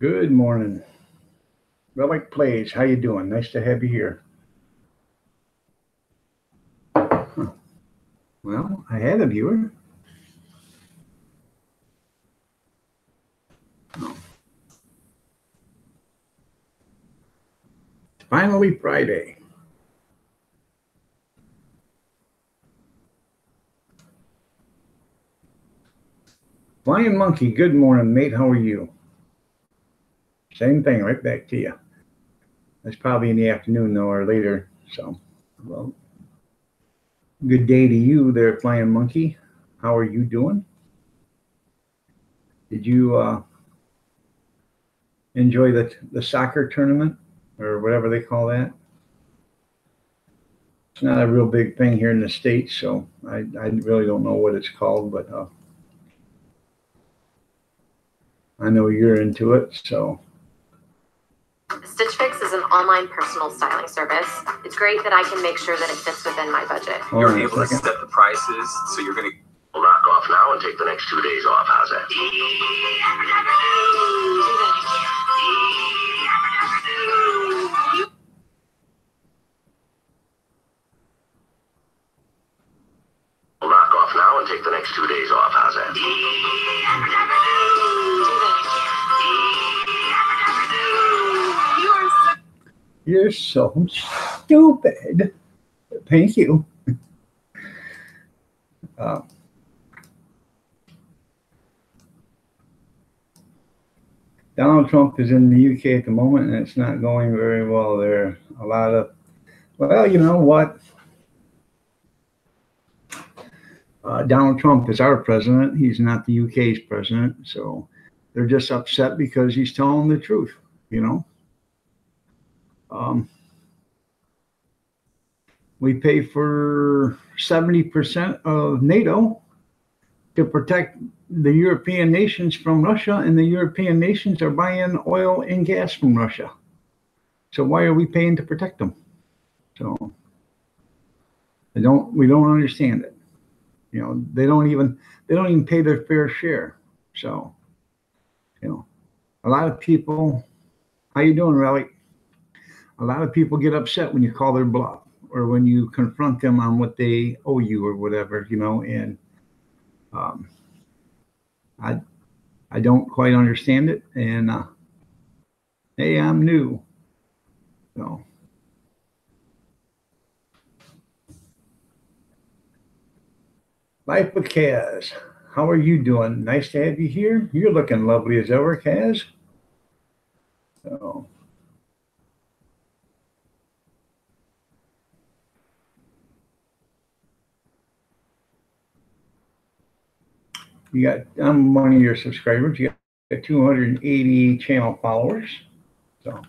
Good morning. Relic Plays, how you doing? Nice to have you here. Huh. Well, I had a viewer. Oh. It's finally Friday. Flying Monkey, good morning, mate. How are you? Same thing, right back to you. It's probably in the afternoon, though, or later. So, well, good day to you there, Flying Monkey. How are you doing? Did you enjoy the soccer tournament or whatever they call that? It's not a real big thing here in the States, so I really don't know what it's called, but I know you're into it, so. Stitch Fix is an online personal styling service. It's great that I can make sure that it fits within my budget. You're able to set the prices, so you're going to knock off now and take the next 2 days off. How's that? Knock off now and take the next 2 days off. How's that? You're so stupid. Thank you. Donald Trump is in the UK at the moment, and it's not going very well there. A lot of, well, you know what? Donald Trump is our president. He's not the UK's president. So they're just upset because he's telling the truth, you know? We pay for 70% of NATO to protect the European nations from Russia, and the European nations are buying oil and gas from Russia. So why are we paying to protect them? So we don't understand it. You know, they don't even pay their fair share. So, you know, a lot of people, how you doing, Raleigh? A lot of people get upset when you call their bluff or when you confront them on what they owe you or whatever, you know, and I don't quite understand it. And hey, I'm new. So Life with Kaz. How are you doing? Nice to have you here. You're looking lovely as ever, Kaz. So I'm one of your subscribers. You got 280 channel followers. So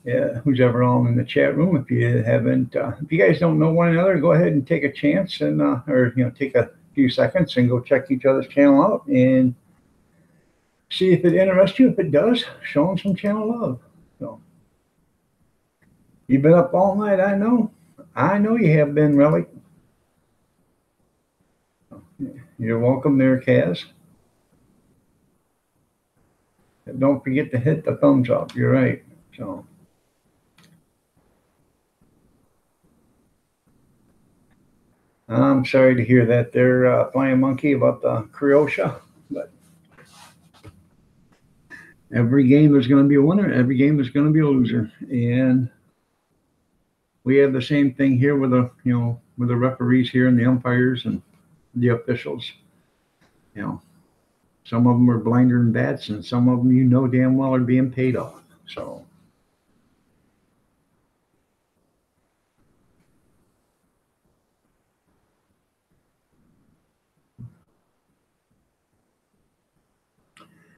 yeah, who's ever on in the chat room, if you haven't, if you guys don't know one another, go ahead and take a chance and, or, you know, take a few seconds and go check each other's channel out and see if it interests you. If it does, show them some channel love. So you've been up all night, I know. I know you have been, Relic. You're welcome there, Kaz. Don't forget to hit the thumbs up. You're right. So I'm sorry to hear that they're Flying Monkey about the Croatia, but every game there's going to be a winner. Every game there's going to be a loser, and we have the same thing here with the with the referees here and the umpires and the officials. You know, some of them are blinder than bats, and some of them you know damn well are being paid off. So.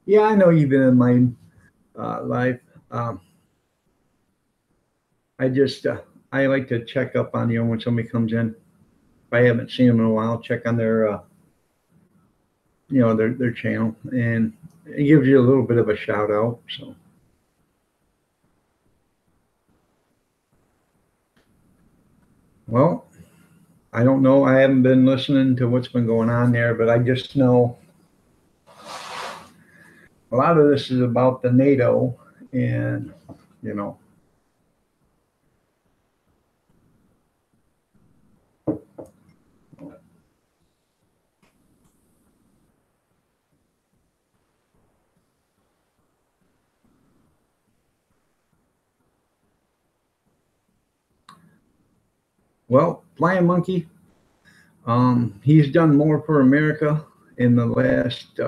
Yeah, I know you've been in my life. I just I like to check up on you when somebody comes in. If I haven't seen them in a while, check on their their channel, and it gives you a little bit of a shout out. So well, I don't know. I haven't been listening to what's been going on there, but I just know a lot of this is about the NATO and, you know, well, Flying Monkey, he's done more for America in the last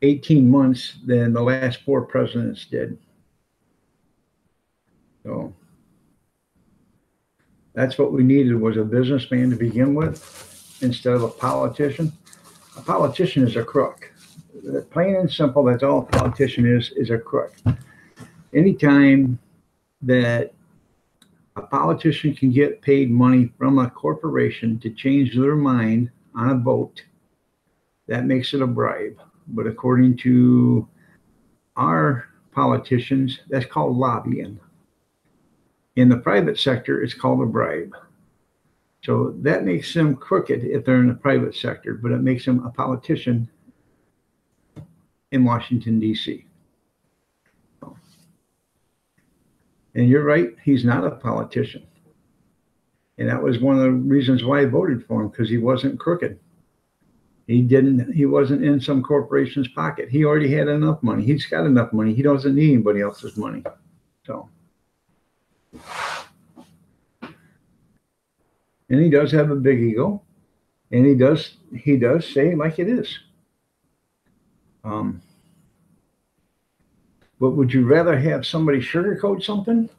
18 months than the last 4 presidents did. So that's what we needed, was a businessman to begin with instead of a politician. A politician is a crook. Plain and simple, that's all a politician is a crook. Anytime that a politician can get paid money from a corporation to change their mind on a vote, that makes it a bribe. But according to our politicians, that's called lobbying. In the private sector, it's called a bribe. So that makes them crooked if they're in the private sector, but it makes them a politician in Washington, D.C. And you're right, he's not a politician. And that was one of the reasons why I voted for him, because he wasn't crooked. He wasn't in some corporation's pocket. He already had enough money. He's got enough money. He doesn't need anybody else's money. So, and he does have a big ego, and he does say it like it is. But would you rather have somebody sugarcoat something,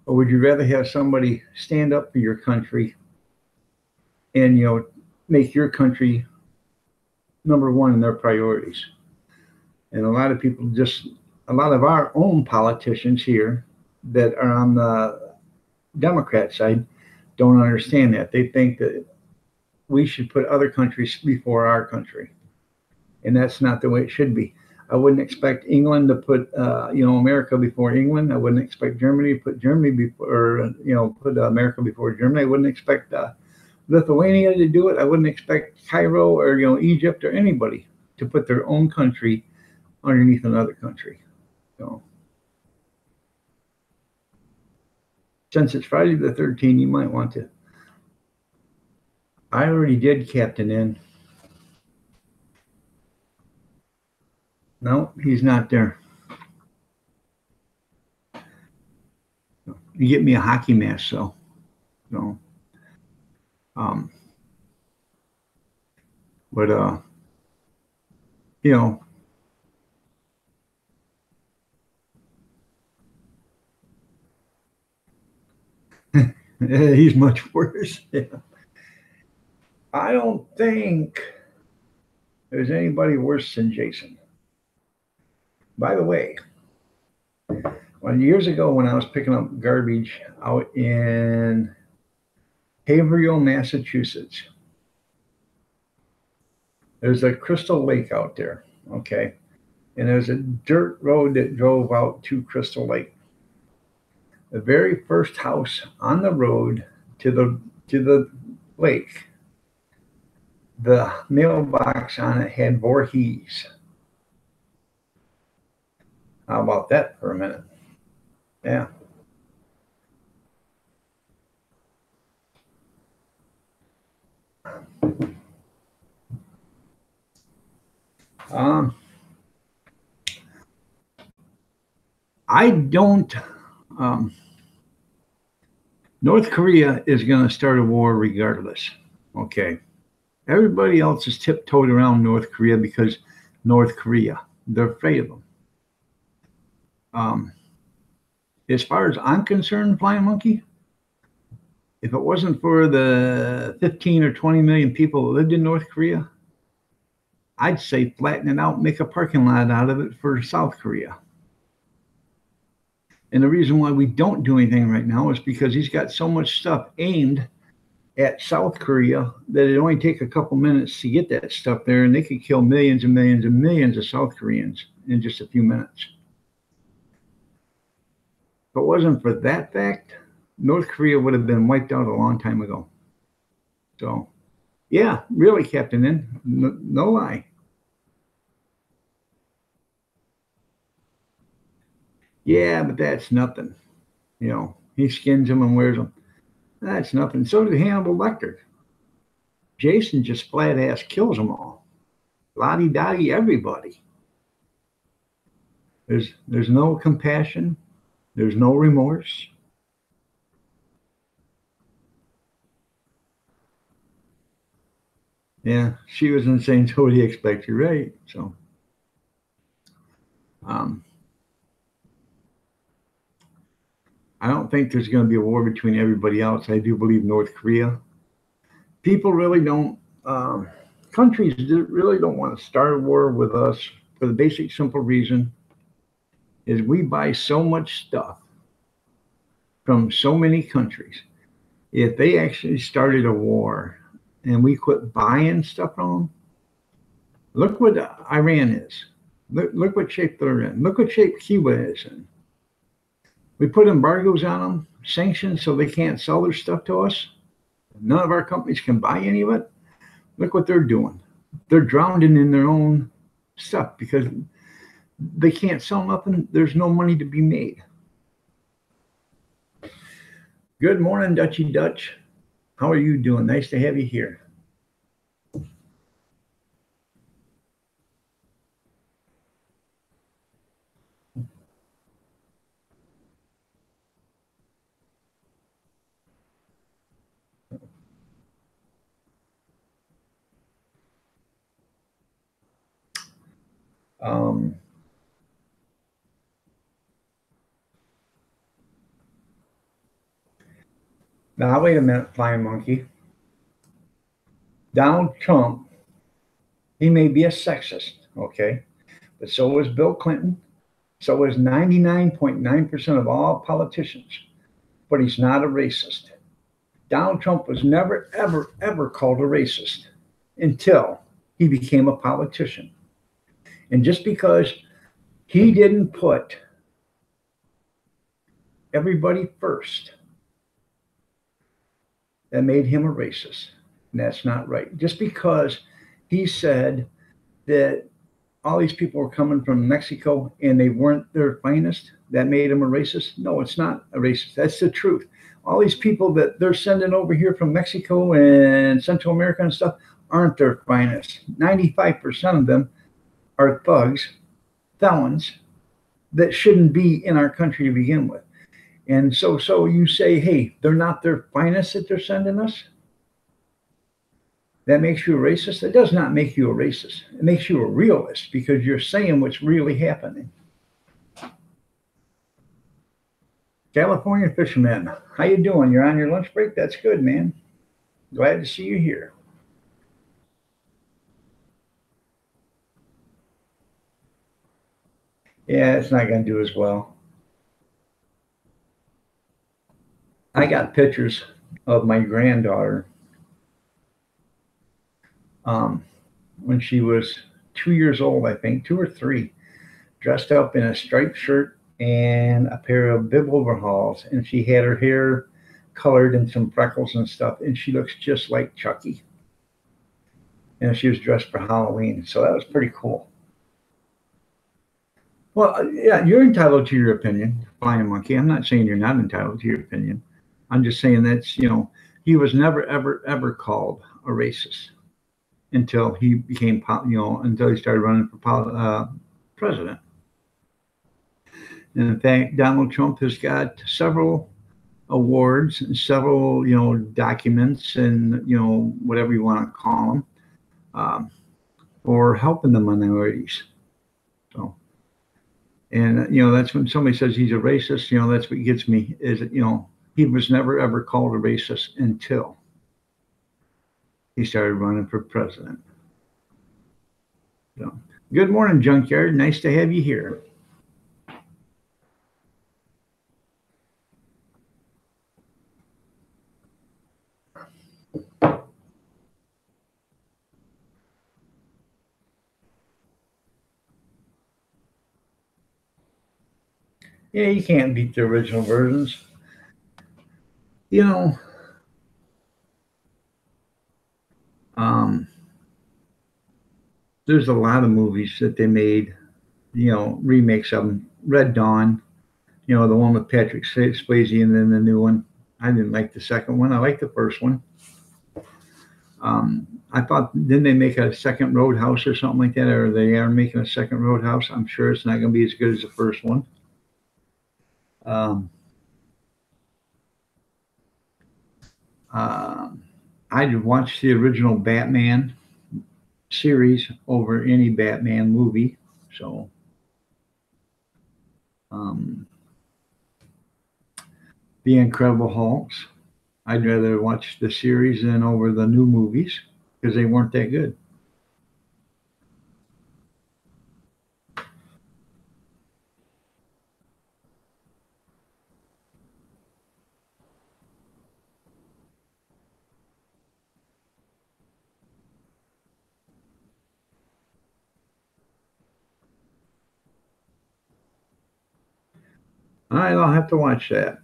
or would you rather have somebody stand up for your country and, you know, make your country number one in their priorities? And a lot of people a lot of our own politicians here that are on the Democrat side don't understand that. They think that we should put other countries before our country. And that's not the way it should be. I wouldn't expect England to put, America before England. I wouldn't expect Germany to put Germany before, put America before Germany. I wouldn't expect Lithuania to do it. I wouldn't expect Cairo or, Egypt or anybody to put their own country underneath another country. So, since it's Friday the 13th, you might want to. I already did Captain N. No, he's not there. You get me a hockey mask, so. But he's much worse. Yeah. I don't think there's anybody worse than Jason. By the way, years ago when I was picking up garbage out in Haverhill, Massachusetts, there's a Crystal Lake out there, okay? And there's a dirt road that drove out to Crystal Lake. The very first house on the road to the lake, the mailbox on it had Voorhees. How about that for a minute? Yeah. I don't. North Korea is going to start a war regardless. Okay. Everybody else is tiptoed around North Korea because North Korea, they're afraid of them. As far as I'm concerned, Flying Monkey, if it wasn't for the 15 or 20 million people that lived in North Korea, I'd say flatten it out, make a parking lot out of it for South Korea. And the reason why we don't do anything right now is because he's got so much stuff aimed at South Korea that it only take a couple minutes to get that stuff there, and they could kill millions and millions and millions of South Koreans in just a few minutes. If it wasn't for that fact, North Korea would have been wiped out a long time ago. So, yeah, really, Captain N, no lie. Yeah, but that's nothing. You know, he skins them and wears them. That's nothing. So did Hannibal Lecter. Jason just flat ass kills them all. Lottie dottie everybody. There's no compassion. There's no remorse. Yeah, she was insane. So what do you expect? You're right. So, I don't think there's going to be a war between everybody else. I do believe North Korea. People really don't. Countries really don't want to start a war with us for the basic, simple reason is we buy so much stuff from so many countries. If they actually started a war and we quit buying stuff from them, look what Iran is. Look what shape they're in. Look what shape Cuba is in. We put embargoes on them, sanctions, so they can't sell their stuff to us. None of our companies can buy any of it. Look what they're doing. They're drowning in their own stuff because they can't sell nothing. There's no money to be made. Good morning, Dutchy Dutch. How are you doing? Nice to have you here. Now, wait a minute, Flying Monkey. Donald Trump, he may be a sexist, okay? But so was Bill Clinton. So was 99.9% of all politicians. But he's not a racist. Donald Trump was never, ever, ever called a racist until he became a politician. And just because he didn't put everybody first, that made him a racist. And that's not right. Just because he said that all these people were coming from Mexico and they weren't their finest, that made him a racist? No, it's not a racist. That's the truth. All these people that they're sending over here from Mexico and Central America and stuff aren't their finest. 95% of them are thugs, felons that shouldn't be in our country to begin with. And so you say, hey, they're not their finest that they're sending us? That makes you a racist? It does not make you a racist. It makes you a realist because you're saying what's really happening. California Fisherman, how you doing? You're on your lunch break? That's good, man. Glad to see you here. Yeah, it's not going to do as well. I got pictures of my granddaughter when she was 2 years old, I think, 2 or 3, dressed up in a striped shirt and a pair of bib overalls. And she had her hair colored and some freckles and stuff. And she looks just like Chucky. And she was dressed for Halloween. So that was pretty cool. Well, yeah, you're entitled to your opinion, Flying Monkey. I'm not saying you're not entitled to your opinion. I'm just saying that's, he was never, ever, ever called a racist until he became, until he started running for president. And in fact, Donald Trump has got several awards and several, documents and, whatever you want to call them, for helping the minorities. So, and, that's when somebody says he's a racist, that's what gets me is, he was never, ever called a racist until he started running for president. So, good morning, Junkyard. Nice to have you here. Yeah, you can't beat the original versions. There's a lot of movies that they made, remakes of them. Red Dawn, You know, the one with Patrick Swayze, and then the new one. I didn't like the second one. I liked the first one. I thought, didn't they make a second Roadhouse or something like that? Or they are making a second Roadhouse. I'm sure it's not going to be as good as the first one. I'd watch the original Batman series over any Batman movie. So, The Incredible Hulks. I'd rather watch the series than over the new movies because they weren't that good. All right, I'll have to watch that.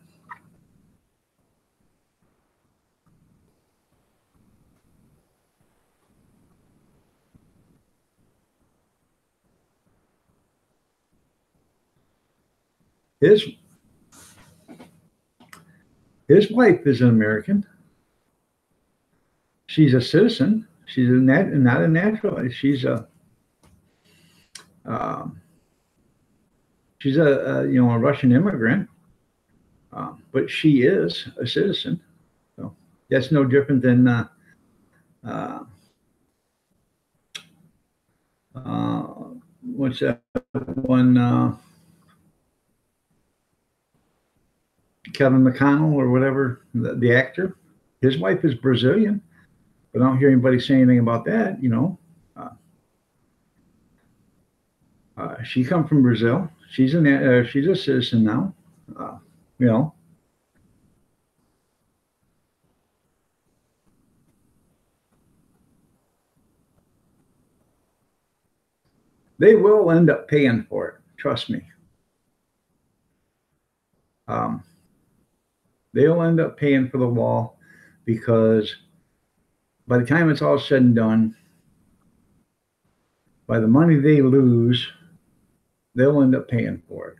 His wife is an American. She's a citizen. She's not a natural. She's a a Russian immigrant, but she is a citizen. So that's no different than what's that one? Kevin McConnell or whatever, the actor. His wife is Brazilian, but I don't hear anybody say anything about that. You know, she come from Brazil. She's a citizen now. You know, they will end up paying for it. Trust me. They'll end up paying for the wall because by the time it's all said and done, by the money they lose, they'll end up paying for it.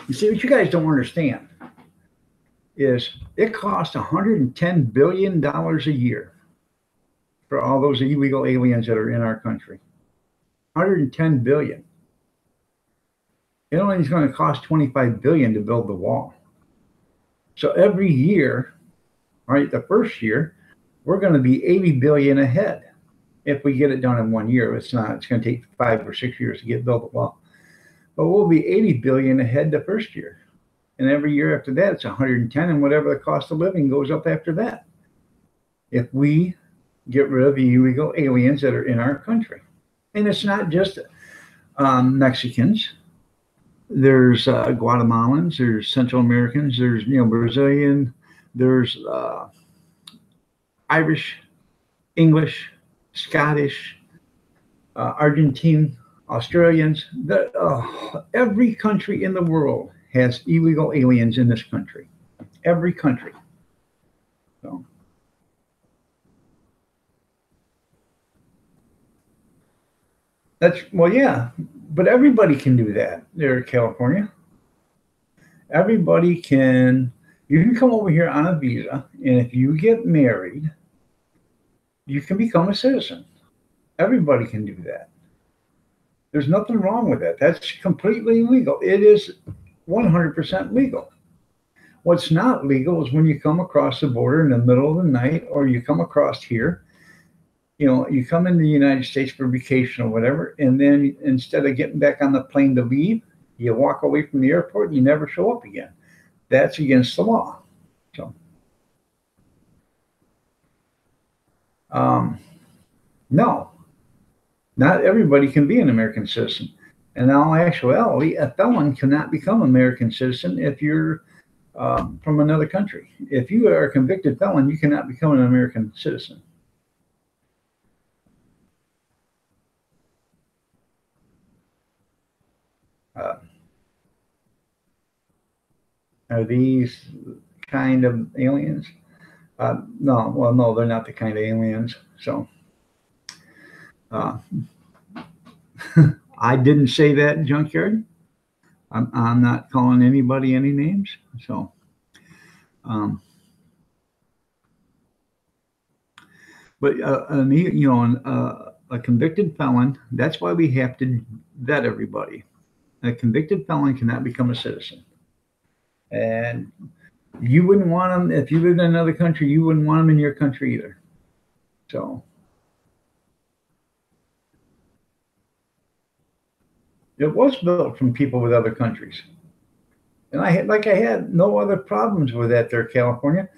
You see, what you guys don't understand is it costs $110 billion a year for all those illegal aliens that are in our country. $110 billion. It only is going to cost $25 billion to build the wall. So every year, right, the first year, we're going to be $80 billion ahead if we get it done in 1 year. It's not. It's going to take 5 or 6 years to get built the wall. But we'll be $80 billion ahead the first year. And every year after that, it's 110, and whatever the cost of living goes up after that. If we get rid of the illegal aliens that are in our country. And it's not just Mexicans. There's Guatemalans, there's Central Americans, there's Brazilian, there's Irish, English, Scottish, Argentine, Australians. Every country in the world has illegal aliens in this country. Every country. So. Yeah, but everybody can do that there in California. Everybody can, you can come over here on a visa, and if you get married, you can become a citizen. Everybody can do that. There's nothing wrong with that. That's completely legal. It is 100% legal. What's not legal is when you come across the border in the middle of the night, or you come across here. You come into the United States for vacation or whatever, and then instead of getting back on the plane to leave, you walk away from the airport and you never show up again. That's against the law. So, no, not everybody can be an American citizen. And in all actuality, a felon cannot become an American citizen if you're from another country. If you are a convicted felon, you cannot become an American citizen. Are these kind of aliens? No, well, no, they're not the kind of aliens. So I I didn't say that, Junkyard. I'm not calling anybody any names. So, but a convicted felon. That's why we have to vet everybody. A convicted felon cannot become a citizen, and you wouldn't want them if you lived in another country. You wouldn't want them in your country either. So. It was built from people with other countries. And I had no other problems with that there, California.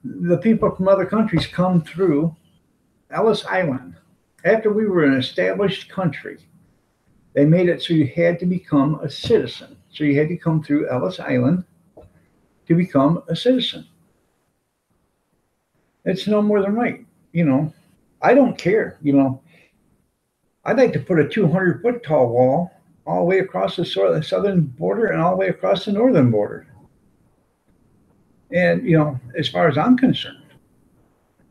The people from other countries come through Ellis Island. After we were an established country, they made it so you had to become a citizen. So you had to come through Ellis Island to become a citizen. It's no more than right. I don't care. I'd like to put a 200-foot tall wall all the way across the southern border and all the way across the northern border. And, as far as I'm concerned,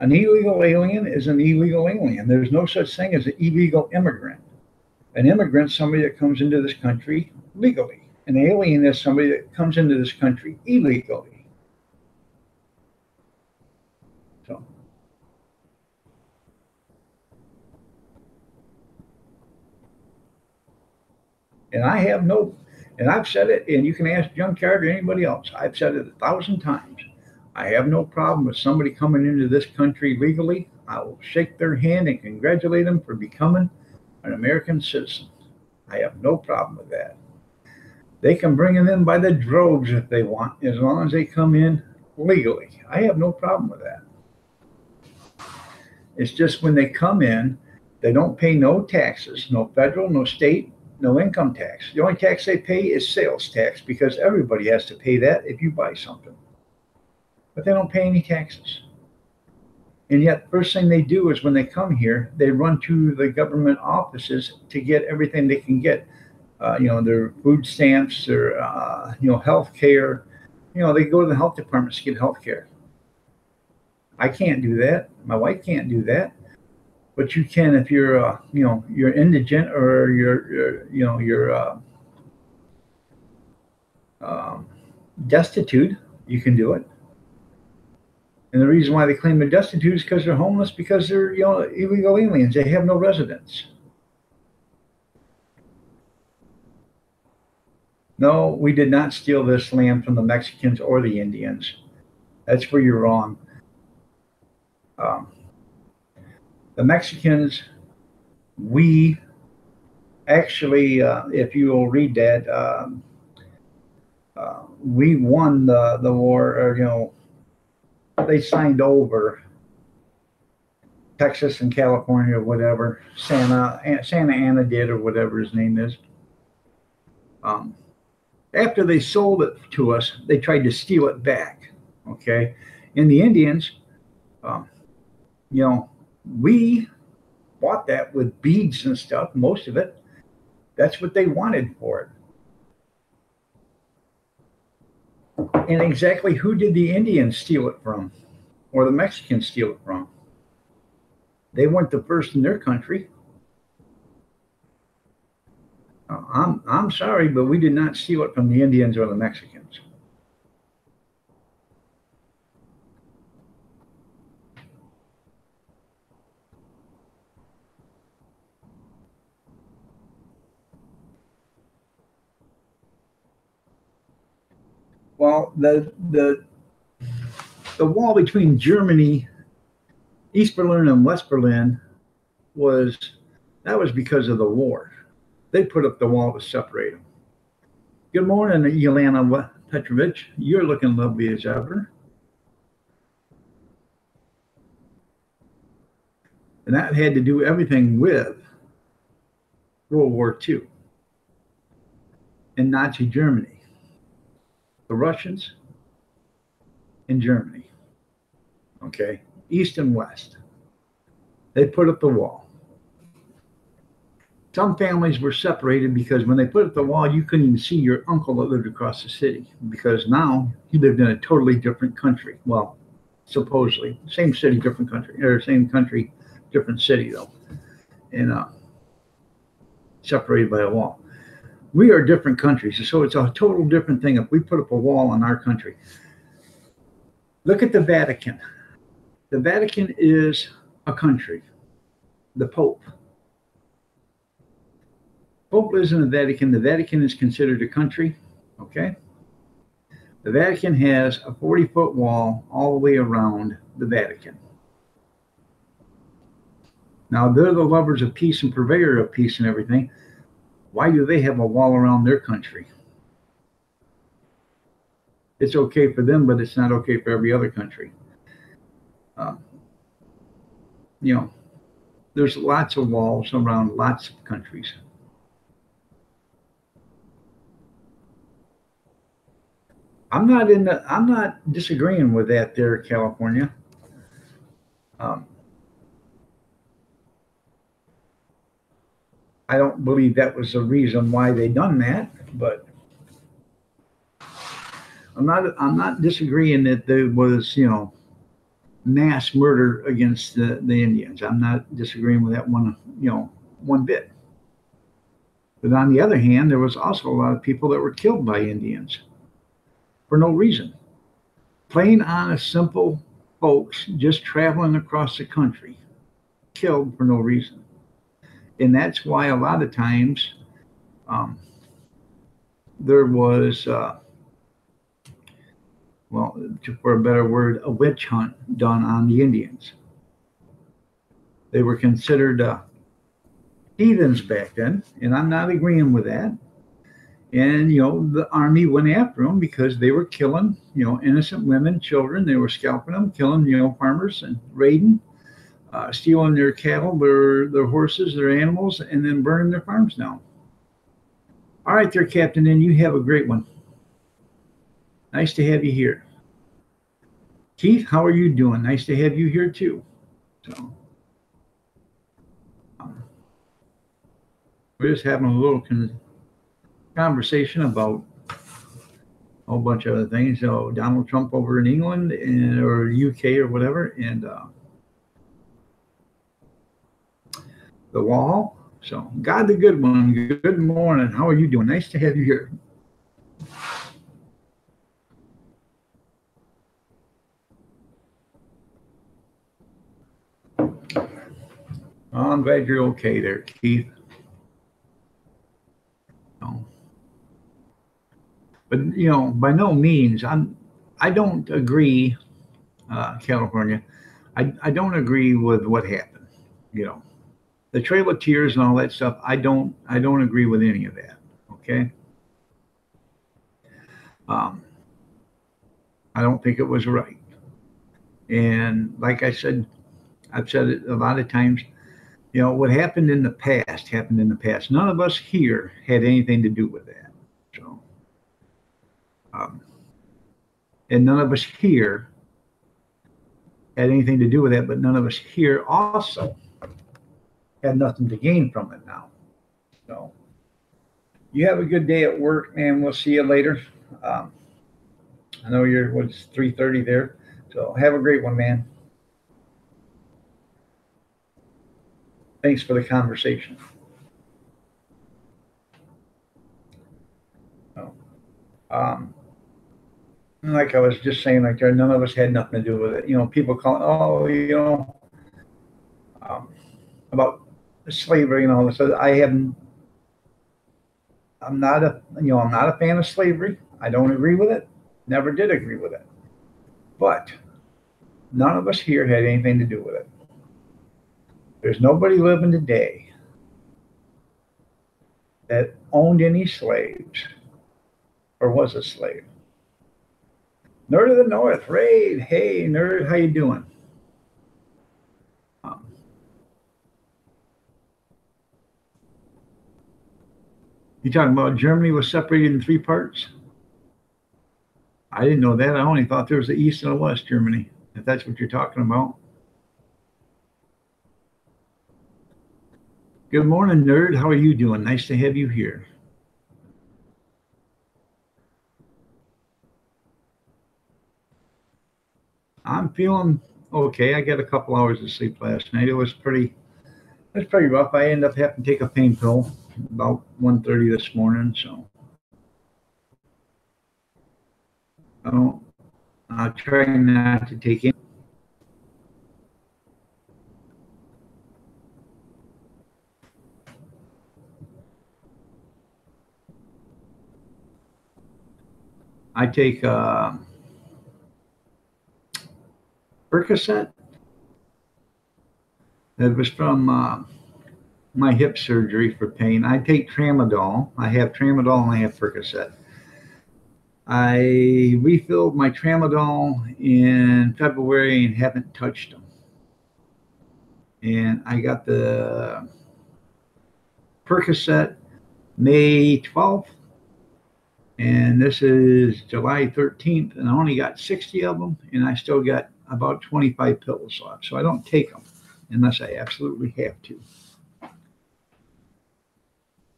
an illegal alien is an illegal alien. There's no such thing as an illegal immigrant. An immigrant is somebody that comes into this country legally. An alien is somebody that comes into this country illegally. So. And I've said it, and you can ask Junkyard or anybody else. I've said it 1,000 times. I have no problem with somebody coming into this country legally. I will shake their hand and congratulate them for becoming an American citizen. I have no problem with that. They can bring them in by the droves if they want, as long as they come in legally. I have no problem with that. It's just when they come in, they don't pay no taxes, no federal, no state, no income tax. The only tax they pay is sales tax, because everybody has to pay that if you buy something. But they don't pay any taxes. And yet, first thing they do is when they come here, they run to the government offices to get everything they can get. Their food stamps, their, health care. They go to the health departments to get health care. I can't do that. My wife can't do that. But you can if you're, you're indigent or you're destitute. You can do it. And the reason why they claim they're destitute is because they're homeless, because they're illegal aliens. They have no residence. No, we did not steal this land from the Mexicans or the Indians. That's where you're wrong. The Mexicans, we actually, if you will read that, we won the war, or, they signed over Texas and California or whatever, Santa Anna did, or whatever his name is. After they sold it to us, they tried to steal it back, okay? And the Indians, we bought that with beads and stuff, most of it. That's what they wanted for it. And exactly who did the Indians steal it from, or the Mexicans steal it from? They weren't the first in their country. I'm sorry, but we did not steal it from the Indians or the Mexicans. Well, the wall between Germany, East Berlin, and West Berlin was because of the war. They put up the wall to separate them. Good morning, Yelena Petrovich. You're looking lovely as ever. And that had to do everything with World War II and Nazi Germany. The Russians and Germany, okay, East and West. They put up the wall. Some families were separated because when they put up the wall, you couldn't even see your uncle that lived across the city, because now he lived in a totally different country. Well, supposedly, same city, different country, or same country, different city though. And separated by a wall. We are different countries, so it's a total different thing if we put up a wall on our country. Look at the Vatican. The Vatican is a country. The Pope. Pope lives in the Vatican. The Vatican is considered a country, okay? The Vatican has a 40-foot wall all the way around the Vatican. Now, they're the lovers of peace and purveyor of peace and everything. Why do they have a wall around their country? It's okay for them, but it's not okay for every other country. You know, there's lots of walls around lots of countries. I'm not disagreeing with that there, California. I don't believe that was the reason why they done that, but I'm not disagreeing that there was, you know, mass murder against the Indians. I'm not disagreeing with that one bit. But on the other hand, there was also a lot of people that were killed by Indians for no reason. Plain, honest, simple folks just traveling across the country, killed for no reason. And that's why a lot of times there was, well, for a better word, a witch hunt done on the Indians. They were considered heathens back then, and I'm not agreeing with that. And, you know, the army went after them because they were killing, you know, innocent women, children. They were scalping them, killing, you know, farmers and raiding. Stealing their cattle, their horses, their animals, and then burning their farms down. All right there, Captain, and you have a great one. Nice to have you here. Keith, how are you doing? Nice to have you here too. So we're just having a little conversation about a whole bunch of other things. So Donald Trump over in England or UK or whatever, and the wall. So God the good one, good morning. How are you doing? Nice to have you here. Oh, I'm glad you're okay there, Keith. No. But you know, by no means, I don't agree, California. I don't agree with what happened, you know. The Trail of Tears and all that stuff, I don't agree with any of that. Okay. I don't think it was right. And like I said, I've said it a lot of times, you know, what happened in the past happened in the past. None of us here had anything to do with that. So, and none of us here had anything to do with that, but none of us here also had nothing to gain from it now. So you have a good day at work, man. We'll see you later. I know it's 3:30 there. So have a great one, man. Thanks for the conversation. So, like I was just saying, like none of us had nothing to do with it. You know, people calling, oh, you know, about slavery and all this. I'm not a fan of slavery. I don't agree with it. Never did agree with it. But none of us here had anything to do with it. There's nobody living today that owned any slaves or was a slave. Nerd of the North, Ray. Hey, nerd, how you doing? You talking about Germany was separated in 3 parts? I didn't know that. I only thought there was the East and the West Germany, if that's what you're talking about. Good morning, nerd. How are you doing? Nice to have you here. I'm feeling okay. I got a couple hours of sleep last night. It was pretty rough. I ended up having to take a pain pill about 1:30 this morning, so I'll try not to take it. I take Percocet. It was from my hip surgery for pain. I take Tramadol. I have Tramadol and I have Percocet. I refilled my Tramadol in February and haven't touched them. And I got the Percocet May 12th, and this is July 13th, and I only got 60 of them, and I still got about 25 pills left. So I don't take them unless I absolutely have to.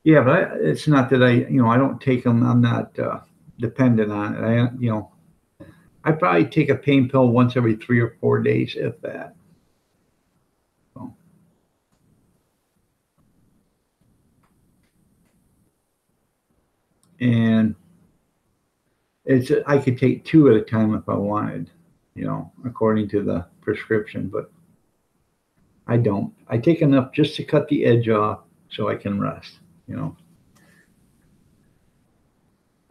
Yeah, but it's not that I don't take them. I'm not dependent on it. I probably take a pain pill once every 3 or 4 days, if that. So. And I could take 2 at a time if I wanted, according to the prescription, but I don't. I take enough just to cut the edge off so I can rest, So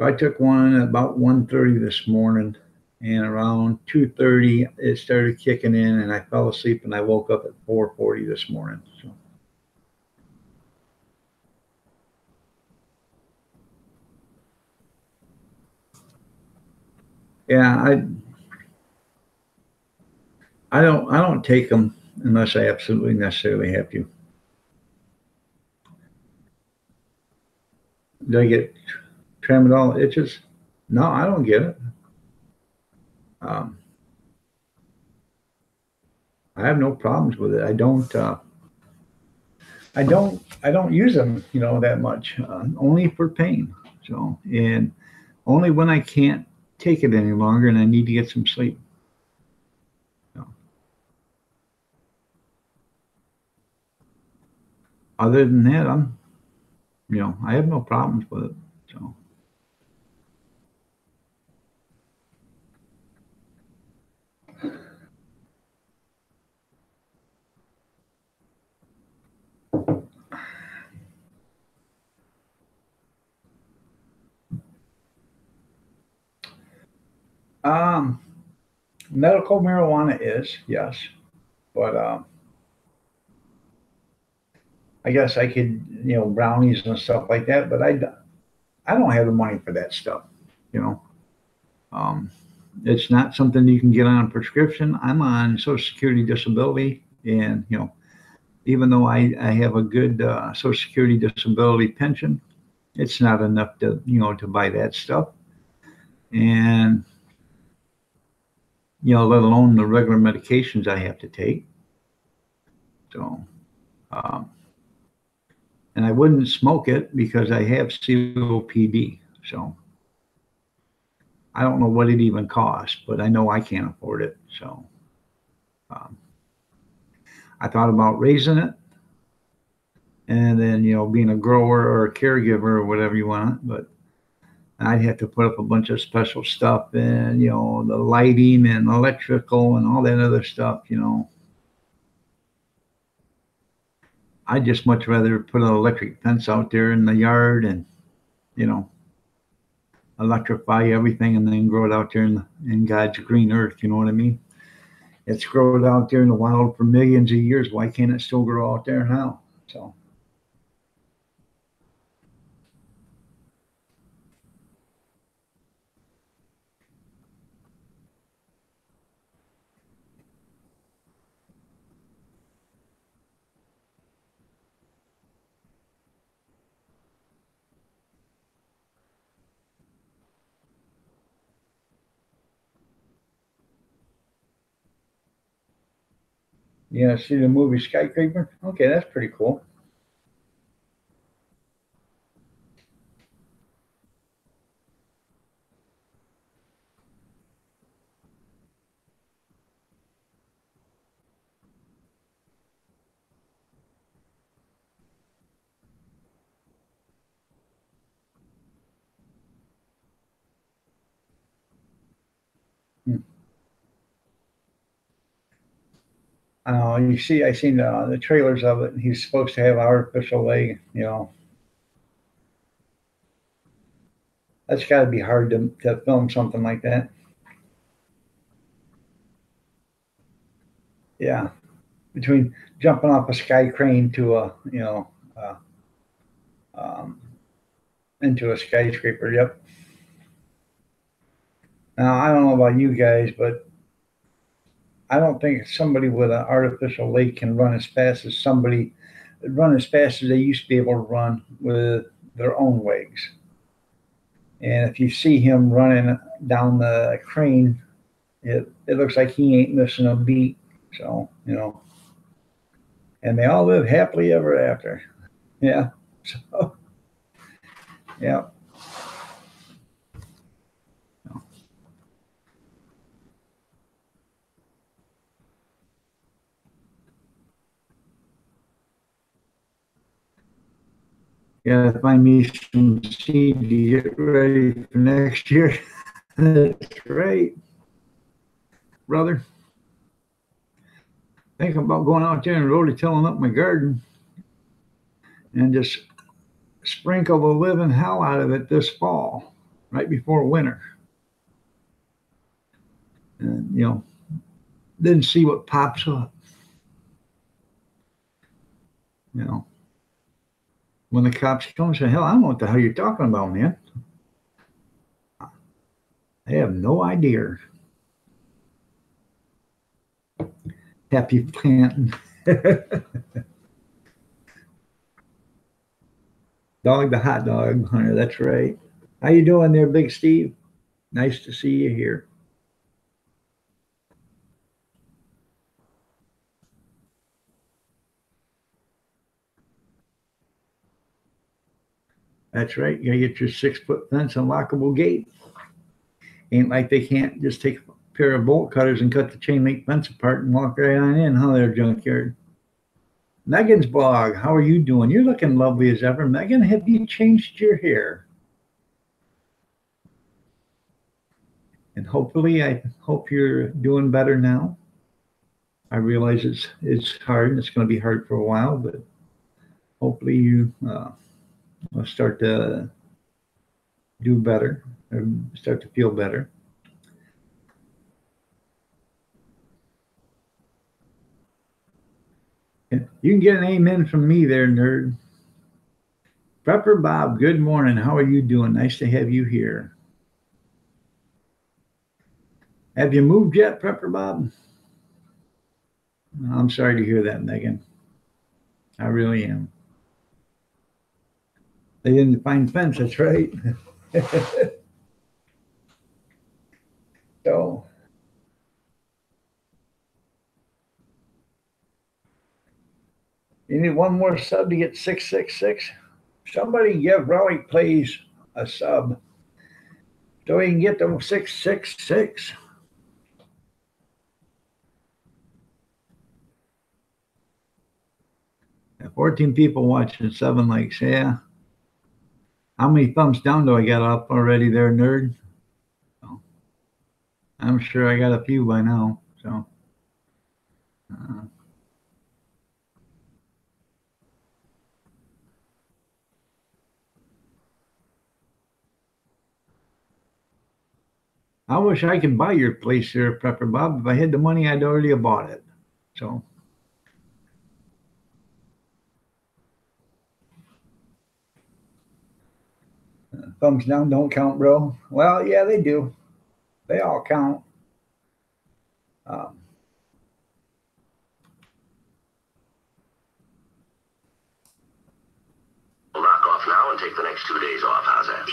I took one at about 1:30 this morning, and around 2:30 it started kicking in, and I fell asleep, and I woke up at 4:40 this morning. So. Yeah, I don't take them unless I absolutely necessarily have to. Do I get Tramadol itches? No, I don't get it. I have no problems with it. I don't use them, that much. Only for pain. So, and only when I can't take it any longer and I need to get some sleep. So. Other than that, I have no problems with it. So. Medical marijuana is, yes, but I guess I could, brownies and stuff like that, but I don't have the money for that stuff, It's not something you can get on a prescription. I'm on Social Security disability, and even though I have a good Social Security disability pension, it's not enough to to buy that stuff, and let alone the regular medications I have to take. So, and I wouldn't smoke it because I have COPD. So I don't know what it even costs, but I know I can't afford it. So I thought about raising it, and then being a grower or a caregiver or whatever you want, but I'd have to put up a bunch of special stuff and the lighting and electrical and all that other stuff. I'd just much rather put an electric fence out there in the yard and electrify everything and then grow it out there in God's green earth. You know what I mean? It's grown out there in the wild for millions of years. Why can't it still grow out there now? So. Yeah, see the movie Skyscraper? Okay, that's pretty cool. You see, I seen the trailers of it. He's supposed to have an artificial leg. You know, that's got to be hard to film something like that. Yeah, between jumping off a sky crane to a um, into a skyscraper. Yep. Now I don't know about you guys, but I don't think somebody with an artificial leg can run as fast as they used to be able to run with their own legs. And if you see him running down the crane, it looks like he ain't missing a beat. So, you know, and they all live happily ever after. Yeah. So, yeah. Gotta find me some seed to get ready for next year. That's right, brother. Thinking about going out there and really tilling up my garden and just sprinkle the living hell out of it this fall, right before winter. And, you know, then see what pops up. You know, when the cops come and say, hell, I don't know what the hell you're talking about, man. I have no idea. Happy planting. Dog the hot dog hunter, that's right. How you doing there, Big Steve? Nice to see you here. That's right. You gotta get your 6-foot fence and lockable gate. Ain't like they can't just take a pair of bolt cutters and cut the chain link fence apart and walk right on in, huh, there, junkyard? Megan's blog, how are you doing? You're looking lovely as ever. Megan, have you changed your hair? And hopefully, I hope you're doing better now. I realize it's hard. It's going to be hard for a while, but hopefully you will start to do better or start to feel better. And you can get an amen from me there, nerd. Prepper Bob, good morning. How are you doing? Nice to have you here. Have you moved yet, Prepper Bob? I'm sorry to hear that, Megan. I really am. They didn't find fence, that's right. So, you need one more sub to get 666. Somebody give Relic Plays a sub so he can get to 666. Yeah, 14 people watching, 7 likes. Yeah. How many thumbs down do I got up already there, nerd? So, I'm sure I got a few by now. So, I wish I could buy your place here, Prepper Bob. If I had the money, I'd already have bought it. So, thumbs down don't count, bro. Well, yeah, they do. They all count. Knock off now and take the next 2 days off. How's that?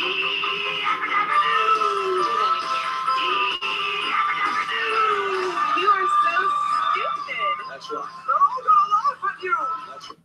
You are so stupid. That's right. They're all gonna laugh at you. That's right.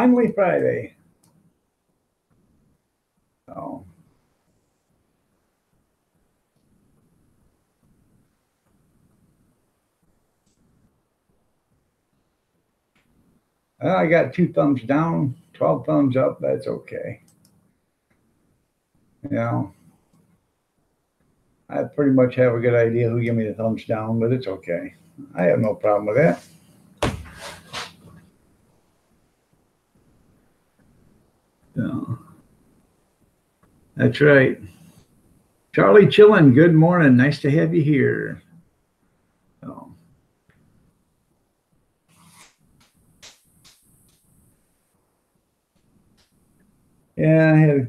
finally Friday. So. I got 2 thumbs down, 12 thumbs up. That's okay. You know, I pretty much have a good idea who gave me the thumbs down, but it's okay. I have no problem with that. So, that's right. Charlie Chillin, good morning. Nice to have you here. So. Yeah,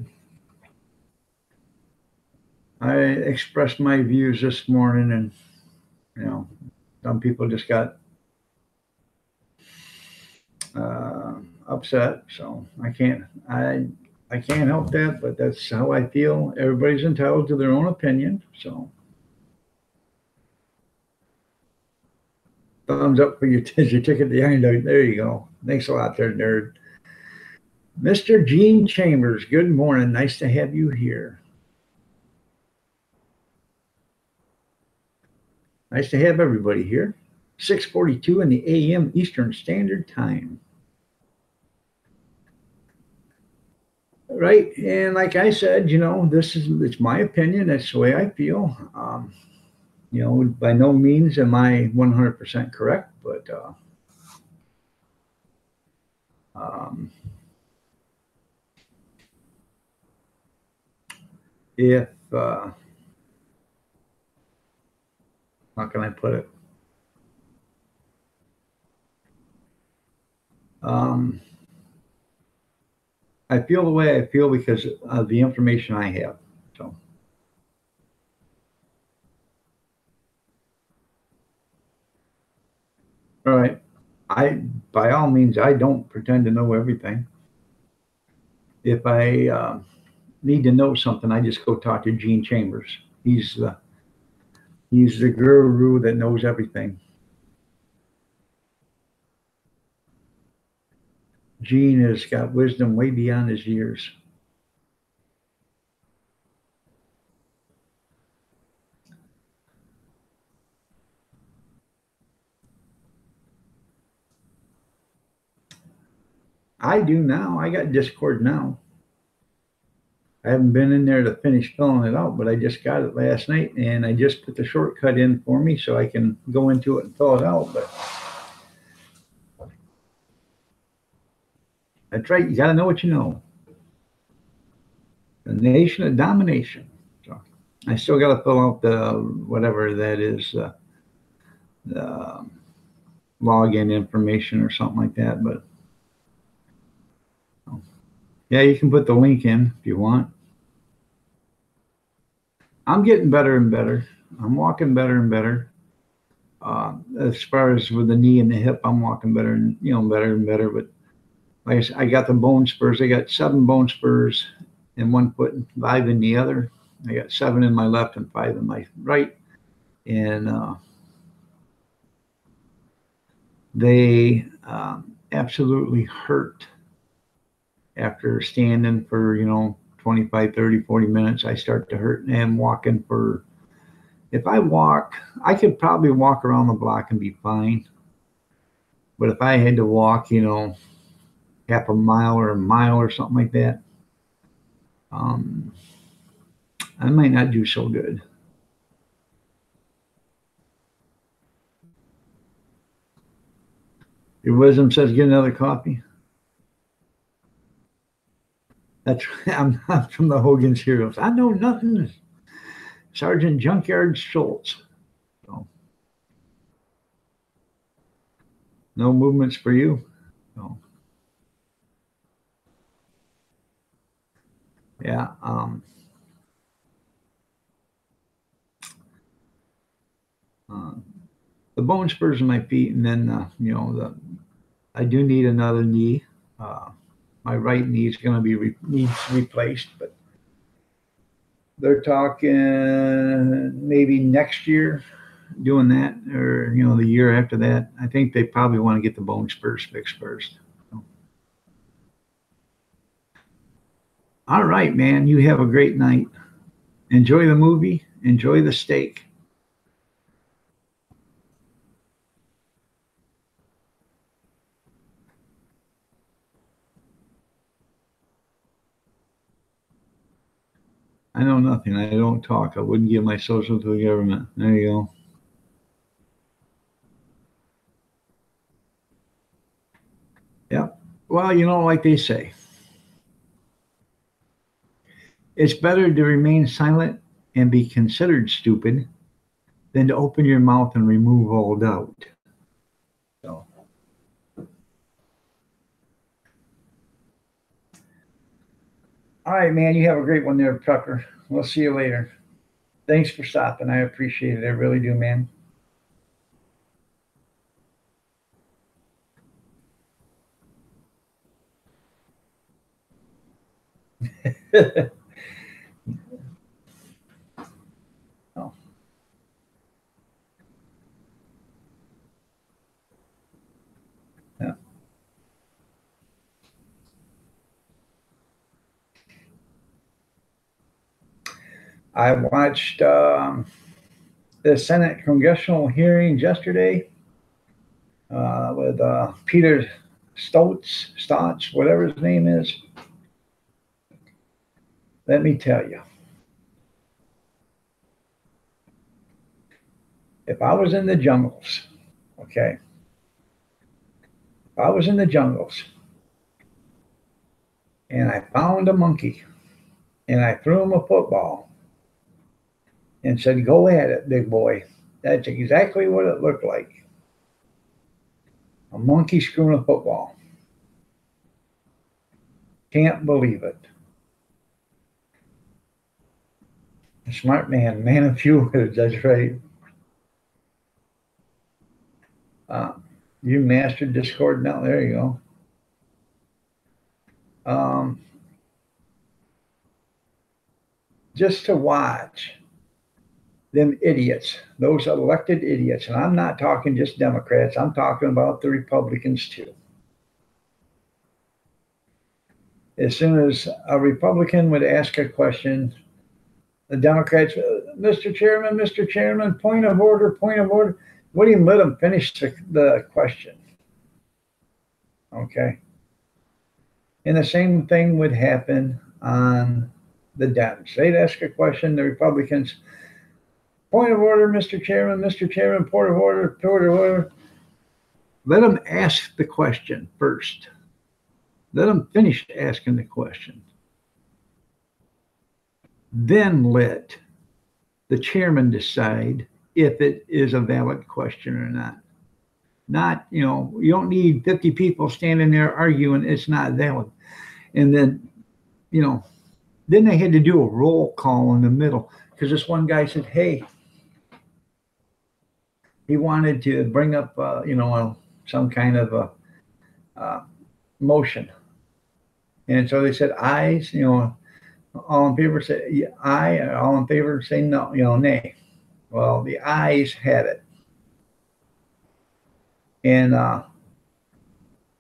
I expressed my views this morning, and you know, some people just got upset. So I can't help that, but that's how I feel. Everybody's entitled to their own opinion. So thumbs up for your ticket to Iron Dog. There you go. Thanks a lot there, nerd. Mr. Gene Chambers, good morning. Nice to have you here. Nice to have everybody here. 6:42 in the AM Eastern Standard Time. Right, and like I said, you know, it's my opinion. That's the way I feel. You know, by no means am I 100% correct, but if how can I put it? I feel the way I feel because of the information I have. So, all right. By all means, I don't pretend to know everything. If I need to know something, I just go talk to Gene Chambers. He's the guru that knows everything. Gene has got wisdom way beyond his years. I do now. I got Discord now. I haven't been in there to finish filling it out, but I just got it last night, and I just put the shortcut in for me so I can go into it and fill it out. But that's right. You got to know what you know. The nation of domination. So I still got to fill out the whatever that is, the login information or something like that. But yeah, you can put the link in if you want. I'm getting better and better. I'm walking better and better. As far as with the knee and the hip, I'm walking better and better and better. But like I said, I got the bone spurs. I got 7 bone spurs in one foot and 5 in the other. I got 7 in my left and 5 in my right. And they absolutely hurt. After standing for, 25, 30, 40 minutes, I start to hurt. And walking if I walk, I could probably walk around the block and be fine. But if I had to walk, half a mile or a mile or something like that, I might not do so good. Your wisdom says get another coffee. That's I'm not from the Hogan's Heroes. I know nothing. Sergeant Junkyard Schultz. So, no movements for you. So, yeah. The bone spurs in my feet, and then I do need another knee. My right knee is going to be needs replaced, but they're talking maybe next year doing that, or the year after that. I think they probably want to get the bone spurs fixed first. So, All right, man. You have a great night. Enjoy the movie. Enjoy the steak. I know nothing. I don't talk. I wouldn't give my social to the government. There you go. Yeah. Well, you know, like they say, it's better to remain silent and be considered stupid than to open your mouth and remove all doubt. So, all right, man. You have a great one there, Tucker. We'll see you later. Thanks for stopping. I appreciate it. I really do, man. Oh. Yeah. I watched the Senate congressional hearings yesterday with Peter Stotts, whatever his name is. Let me tell you, if I was in the jungles, okay, if I was in the jungles and I found a monkey and I threw him a football and said, "Go at it, big boy," that's exactly what it looked like. A monkey screwing a football. Can't believe it. A smart man of few words, that's right. You mastered Discord now. There you go. Just to watch them idiots, those elected idiots, and I'm not talking just Democrats, I'm talking about the Republicans too. As soon as a Republican would ask a question, the Democrats, Mr. Chairman, point of order. Wouldn't even let them finish the question. Okay. And the same thing would happen on the Dems. They'd ask a question, the Republicans, point of order, Mr. Chairman, point of order. Let them ask the question first. Let them finish asking the question. Then let the chairman decide if it is a valid question or not. Not, you don't need 50 people standing there arguing it's not valid. And then, then they had to do a roll call in the middle because this one guy said, hey, he wanted to bring up, some kind of a motion. And so they said, ayes, all in favor say aye, all in favor say no, nay. Well, the ayes had it. And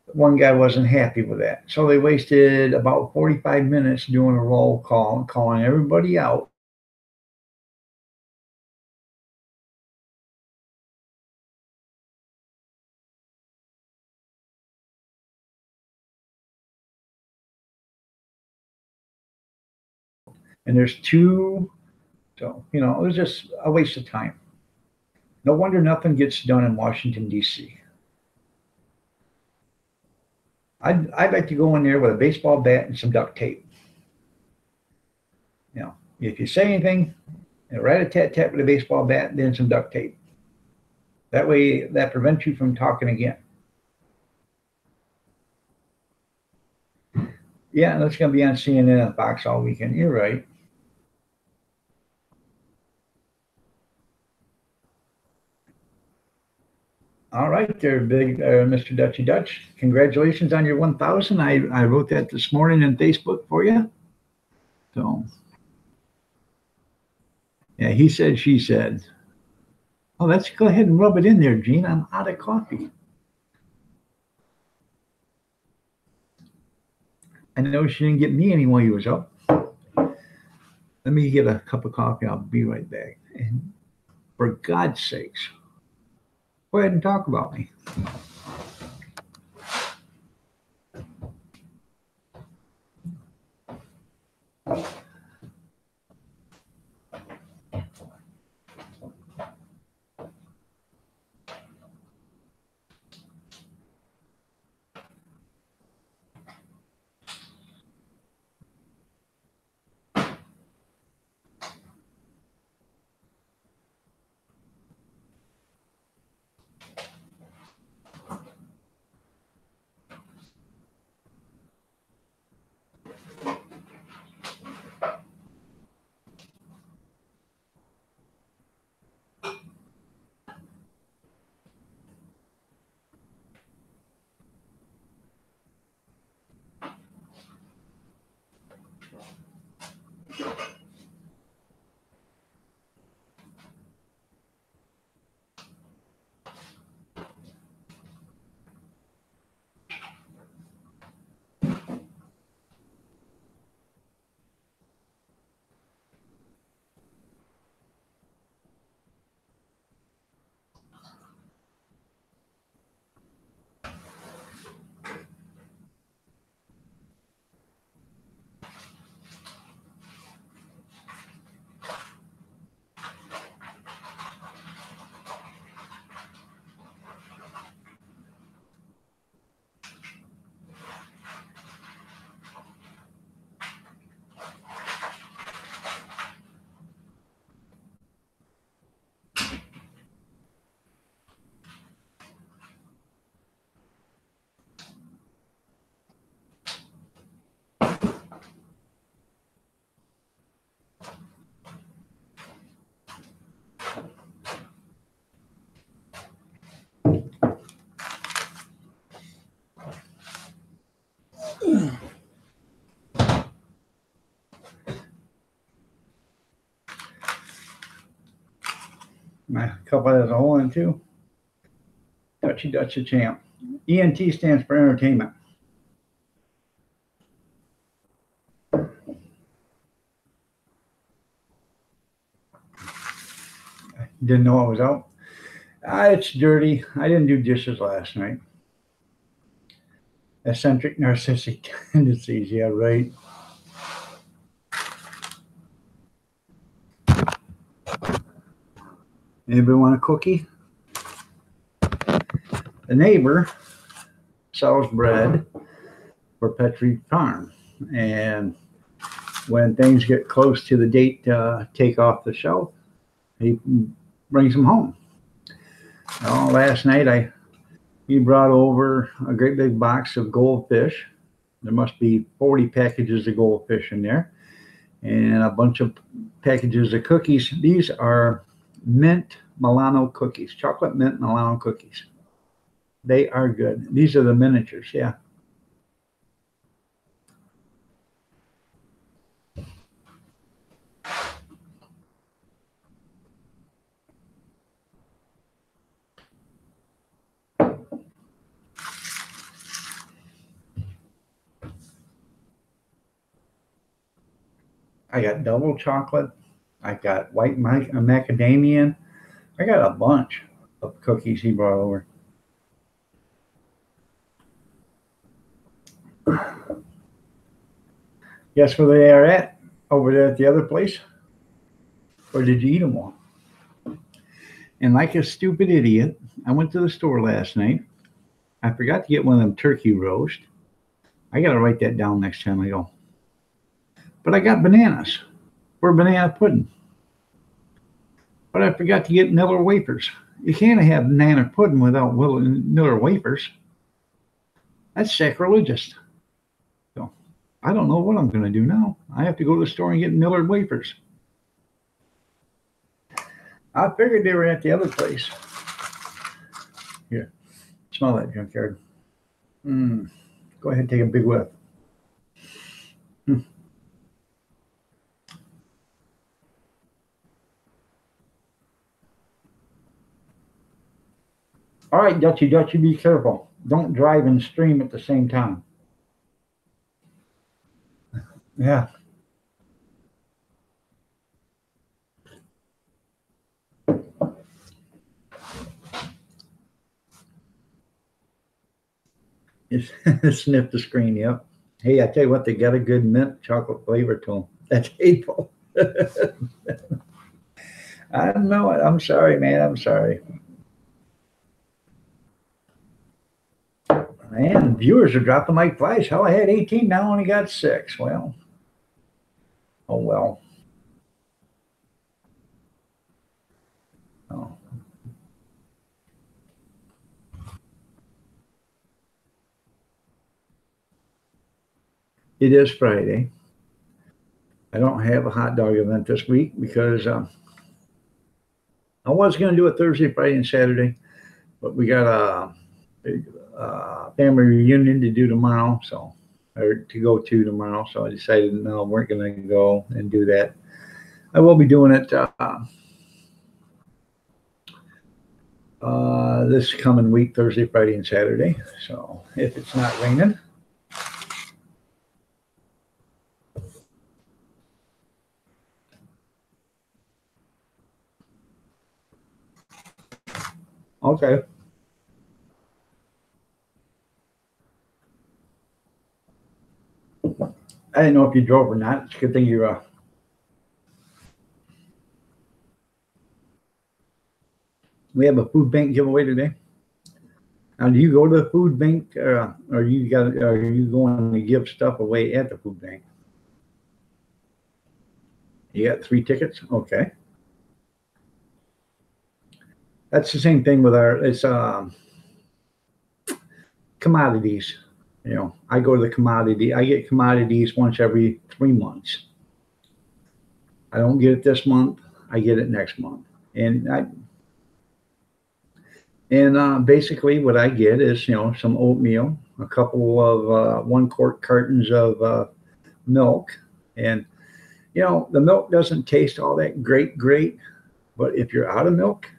one guy wasn't happy with that. So they wasted about 45 minutes doing a roll call and calling everybody out. And there's two, so, it was just a waste of time. No wonder nothing gets done in Washington, D.C. I'd like to go in there with a baseball bat and some duct tape. If you say anything, rat-a-tat-tat with a baseball bat and then some duct tape. That way, that prevents you from talking again. Yeah, that's going to be on CNN and Fox all weekend. You're right. All right there, big Mr. Dutchy Dutch. Congratulations on your 1,000. I wrote that this morning on Facebook for you. So, yeah, he said, she said. Oh, let's go ahead and rub it in there, Gene. I'm out of coffee. I know she didn't get me any while he was up. Let me get a cup of coffee. I'll be right back. And for God's sakes, go ahead and talk about me. My cup has a hole in it too. Dutchy Dutchy Champ. ENT stands for entertainment. Didn't know I was out. It's dirty. I didn't do dishes last night. Eccentric narcissistic tendencies. Yeah, right. Anybody want a cookie? The neighbor sells bread for Petrie Farm. And when things get close to the date to take off the shelf, he brings them home. Last night he brought over a great big box of goldfish. There must be 40 packages of goldfish in there, and a bunch of packages of cookies. These are mint Milano cookies, chocolate mint Milano cookies. They are good. These are the miniatures, yeah. I got double chocolate. I got white macadamia. I got a bunch of cookies he brought over. Guess where they are at? Over there at the other place? Or did you eat them all? And like a stupid idiot, I went to the store last night. I forgot to get one of them turkey roast. I got to write that down next time I go. But I got bananas for banana pudding. But I forgot to get Miller wafers. You can't have banana pudding without Miller wafers. That's sacrilegious. So I don't know what I'm going to do now. I have to go to the store and get Miller wafers. I figured they were at the other place. Here, smell that junkyard. Go ahead and take a big whiff. All right, Dutchy, be careful. Don't drive and stream at the same time. Yeah. Sniff the screen, yep. Hey, I tell you what, they got a good mint chocolate flavor to them. That's hateful. I know it. I'm sorry, man. I'm sorry. Man, viewers are dropping like flies. Hell, I had 18, now I only got 6. Well, oh well. Oh. It is Friday. I don't have a hot dog event this week because I was going to do it Thursday, Friday, and Saturday, but we got a family reunion to do tomorrow, or to go to tomorrow. So I decided no, we're going to go and do that. I will be doing it this coming week, Thursday, Friday, and Saturday. So if it's not raining. Okay. I didn't know if you drove or not. It's a good thing you're. We have a food bank giveaway today. Now, do you go to the food bank, or are you going to give stuff away at the food bank? You got 3 tickets? Okay. That's the same thing with it's commodities. You know, I go to the commodity. I get commodities once every 3 months. I don't get it this month. I get it next month. And basically what I get is, some oatmeal, a couple of 1-quart cartons of milk. And, the milk doesn't taste all that great. But if you're out of milk,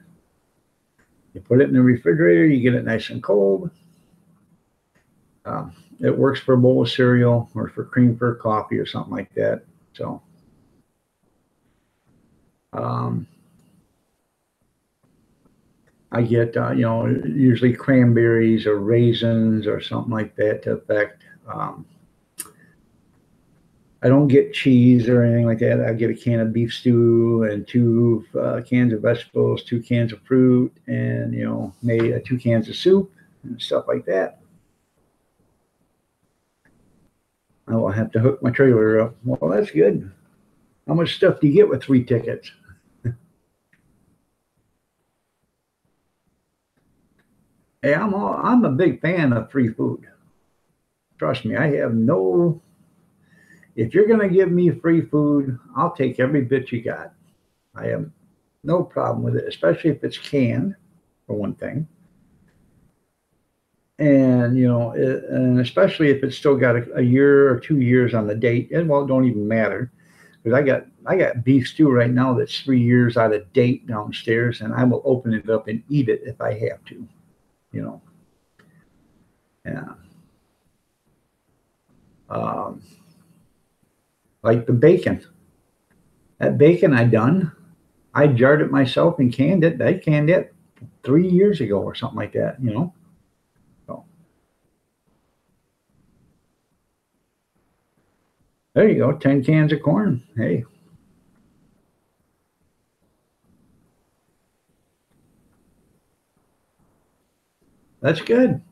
you put it in the refrigerator, you get it nice and cold. It works for a bowl of cereal or for cream for coffee or something like that. So, I get, usually cranberries or raisins or something like that to affect. I don't get cheese or anything like that. I get a can of beef stew and 2 cans of vegetables, 2 cans of fruit, and, maybe 2 cans of soup and stuff like that. I will have to hook my trailer up. Well, that's good. How much stuff do you get with 3 tickets? Hey, I'm a big fan of free food. Trust me, I have no. If you're going to give me free food, I'll take every bit you got. I have no problem with it, especially if it's canned, for one thing. And, and especially if it's still got a year or 2 years on the date. And, well, it don't even matter. Because I got beef stew right now that's 3 years out of date downstairs, and I will open it up and eat it if I have to. Yeah. Like the bacon. That bacon I jarred it myself and canned it. I canned it 3 years ago or something like that, So there you go, 10 cans of corn. Hey. That's good.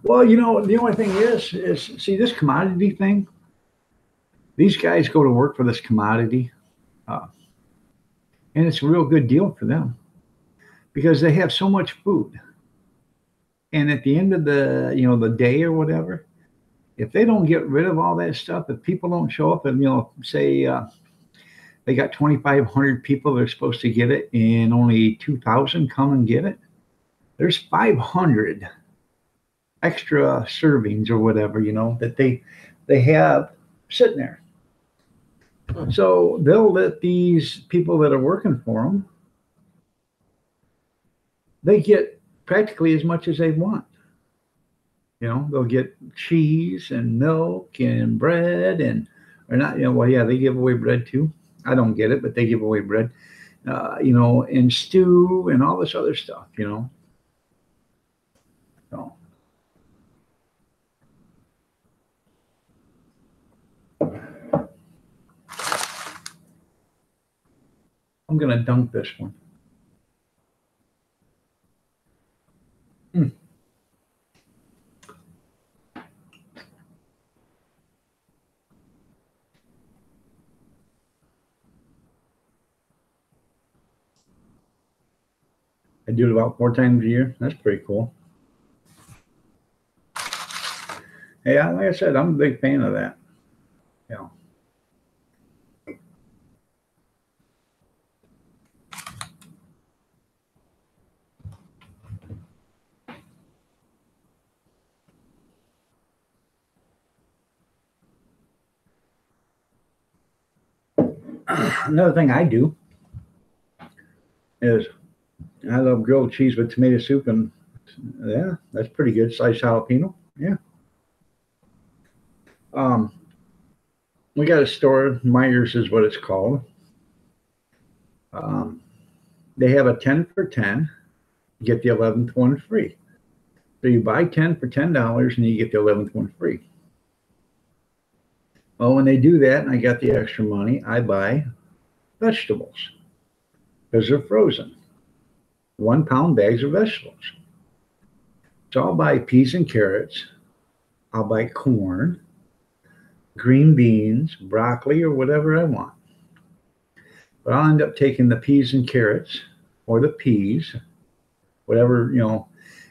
Well, the only thing is see this commodity thing. These guys go to work for this commodity, and it's a real good deal for them because they have so much food. And at the end of the day or whatever, if they don't get rid of all that stuff, if people don't show up and say they got 2,500 people that are supposed to get it, and only 2,000 come and get it, there's 500 extra servings or whatever, that they have sitting there. So they'll let these people that are working for them, they get practically as much as they want. They'll get cheese and milk and bread or not, well, yeah, they give away bread too. I don't get it, but they give away bread, and stew and all this other stuff, So I'm going to dunk this one. I do it about 4 times a year. That's pretty cool. Hey, like I said, I'm a big fan of that. Yeah. Another thing I do is I love grilled cheese with tomato soup, and yeah, that's pretty good. Sliced jalapeno. Yeah. We got a store, Myers is what it's called. They have a 10 for 10, you get the 11th one free. So you buy 10 for $10 and you get the 11th one free. Well, when they do that and I got the extra money, I buy vegetables because they're frozen. 1 pound bags of vegetables. So I'll buy peas and carrots. I'll buy corn, green beans, broccoli, or whatever I want. But I'll end up taking the peas and carrots or the peas, whatever,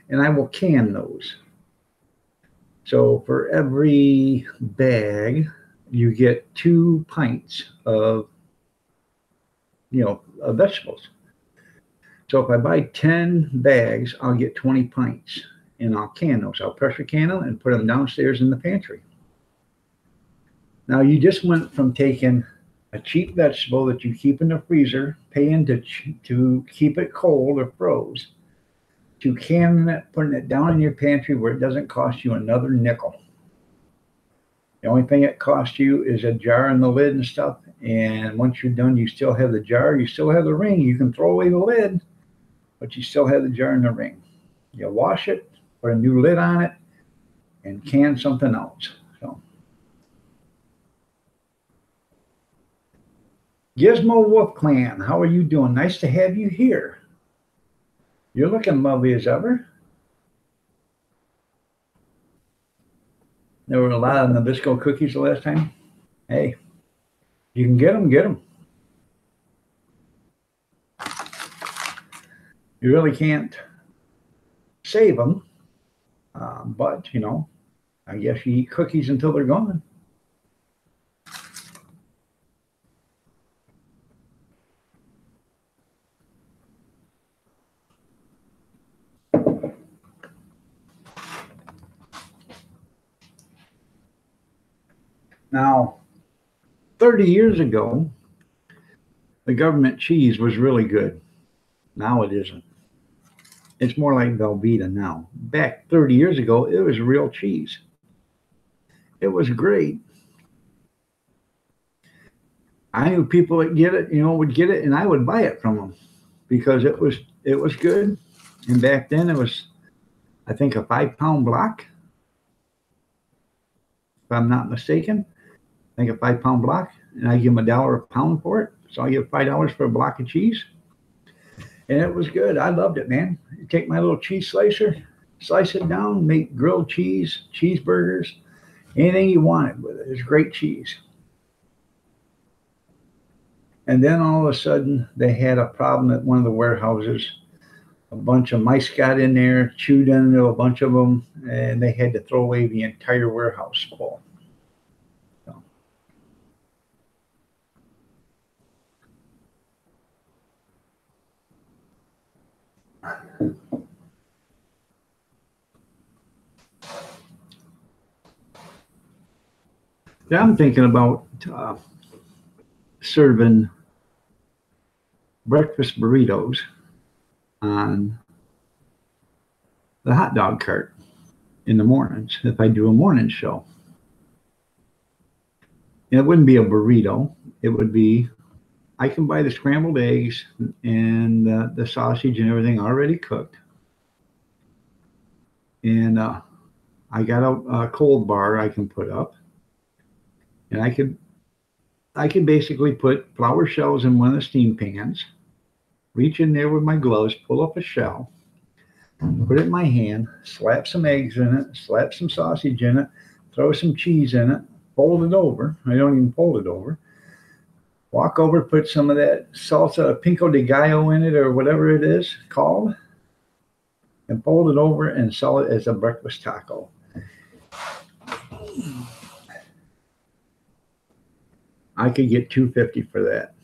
and I will can those. So for every bag, you get 2 pints of, of vegetables. So if I buy 10 bags, I'll get 20 pints, and I'll can those. I'll pressure can them and put them downstairs in the pantry. Now you just went from taking a cheap vegetable that you keep in the freezer, paying to keep it cold or froze, to canning it, putting it down in your pantry where it doesn't cost you another nickel. The only thing it costs you is a jar and the lid and stuff. And once you're done, you still have the jar, you still have the ring. You can throw away the lid, but you still have the jar and the ring. You wash it, put a new lid on it, and can something else. So, Gizmo Wolf Clan, how are you doing? Nice to have you here. You're looking lovely as ever. There were a lot of Nabisco cookies the last time. Hey, you can get them, get them. You really can't save them, but, I guess you eat cookies until they're gone. Now, 30 years ago, the government cheese was really good. Now it isn't. It's more like Velveeta now. Back 30 years ago, it was real cheese. It was great. I knew people that get it, would get it, and I would buy it from them because it was good. And back then it was, I think, a 5-pound block, if I'm not mistaken. I think a 5-pound block, and I give them $1 a pound for it. So I give $5 for a block of cheese. And it was good. I loved it, man. You take my little cheese slicer, slice it down, make grilled cheese, cheeseburgers, anything you wanted with it. It's great cheese. And then all of a sudden, they had a problem at one of the warehouses. A bunch of mice got in there, chewed into a bunch of them, and they had to throw away the entire warehouse full. So. Yeah, I'm thinking about serving breakfast burritos on the hot dog cart in the mornings if I do a morning show. And it wouldn't be a burrito. It would be, I can buy the scrambled eggs and the sausage and everything already cooked. And I got a cold bar I can put up. And I I can basically put flour shells in one of the steam pans, reach in there with my gloves, pull up a shell, put it in my hand, slap some eggs in it, slap some sausage in it, throw some cheese in it, fold it over. I don't even fold it over. Walk over, put some of that salsa pico de gallo in it or whatever it is called, and fold it over and sell it as a breakfast taco. I could get $2.50 for that,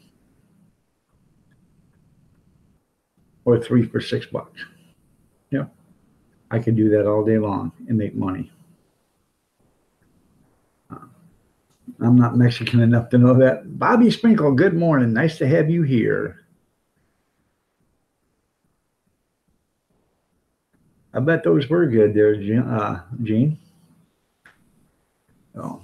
or 3 for $6. Yeah, I could do that all day long and make money. I'm not Mexican enough to know that. Bobby Sprinkle, good morning. Nice to have you here. I bet those were good there, Gene. Oh.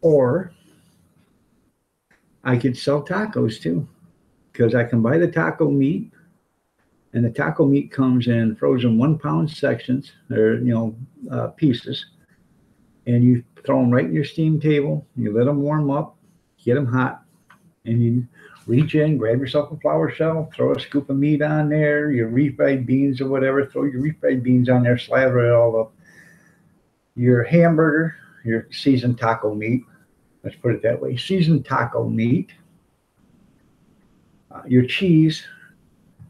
Or I could sell tacos too, because I can buy the taco meat, and the taco meat comes in frozen 1 pound sections or pieces, and you throw them right in your steam table. You let them warm up, get them hot, and you reach in, grab yourself a flour shell, throw a scoop of meat on there, your refried beans or whatever, throw your refried beans on there, slather it all up. Your hamburger, your seasoned taco meat, let's put it that way, seasoned taco meat, your cheese,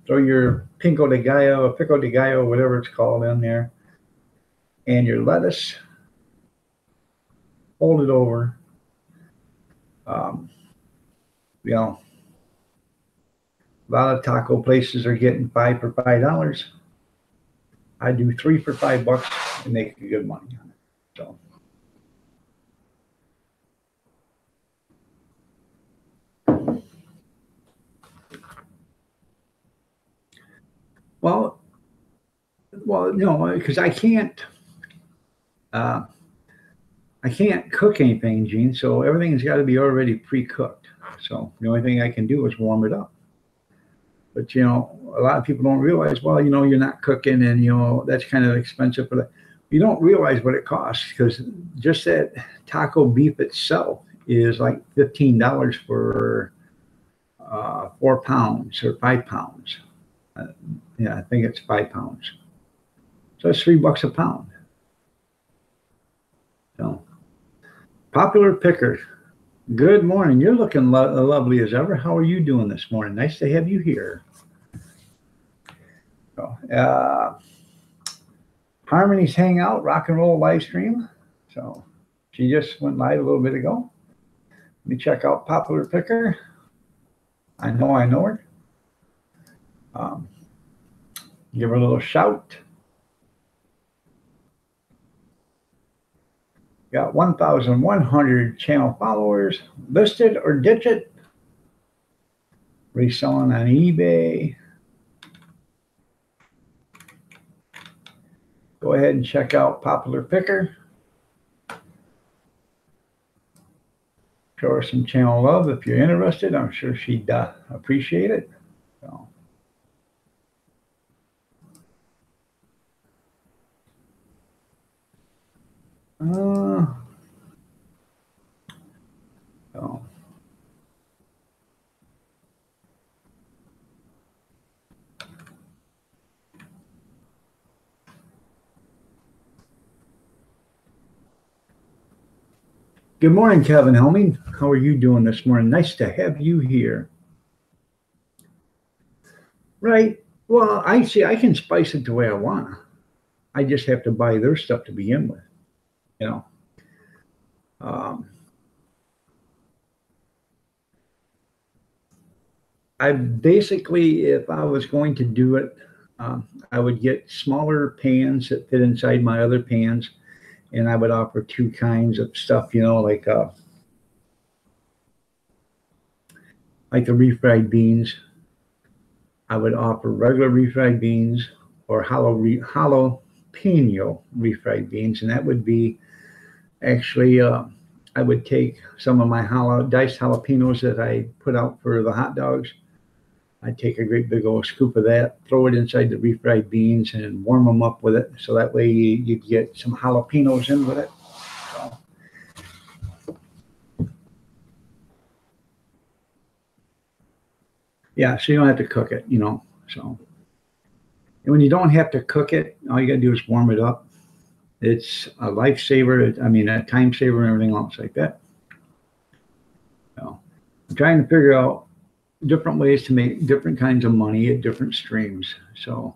throw your pico de gallo, whatever it's called in there, and your lettuce, fold it over. A lot of taco places are getting 5 for $5. I do 3 for $5 and make good money on it. So. Well, because I can't cook anything, Gene. So everything's got to be already pre-cooked. So the only thing I can do is warm it up. But a lot of people don't realize, well, you're not cooking, and that's kind of expensive for that. You don't realize what it costs, because just that taco beef itself is like $15 for 4 pounds or 5 pounds. I think it's 5 pounds. So it's $3 a pound. So, Popular Picker, good morning. You're looking lovely as ever. How are you doing this morning? Nice to have you here. So, Harmony's Hangout, rock and roll live stream. So she just went live a little bit ago. Let me check out Popular Picker. I know her. Give her a little shout. Got 1,100 channel followers. Listed or ditch it. Reselling on eBay. Go ahead and check out Popular Picker. Show her some channel love if you're interested. I'm sure she'd appreciate it. So. Good morning, Kevin Helming. How are you doing this morning? Nice to have you here. Right. Well, I can spice it the way I want. I just have to buy their stuff to begin with. I basically, if I was going to do it, I would get smaller pans that fit inside my other pans, and I would offer 2 kinds of stuff, like the refried beans. I would offer regular refried beans or jalapeno refried beans, and that would be actually I would take some of my diced jalapenos that I put out for the hot dogs. I'd take a great big old scoop of that, throw it inside the refried beans, and warm them up with it. So that way you get some jalapenos in with it. So. Yeah, so you don't have to cook it, So, and when you don't have to cook it, all you got to do is warm it up. It's a lifesaver. I mean, a time saver and everything else like that. So, I'm trying to figure out different ways to make different kinds of money at different streams. So,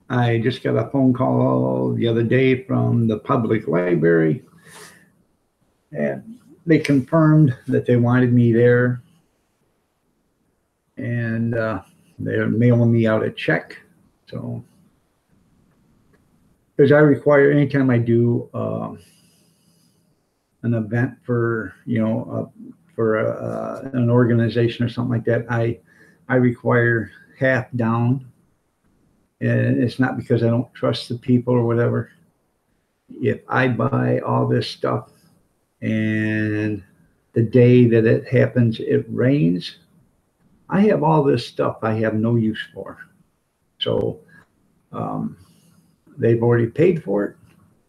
I just got a phone call the other day from the public library, and they confirmed that they wanted me there, and they're mailing me out a check. So, because I require, anytime I do an event for an organization or something like that, I require half down, and it's not because I don't trust the people or whatever. If I buy all this stuff and the day that it happens it rains, I have all this stuff I have no use for. So they've already paid for it.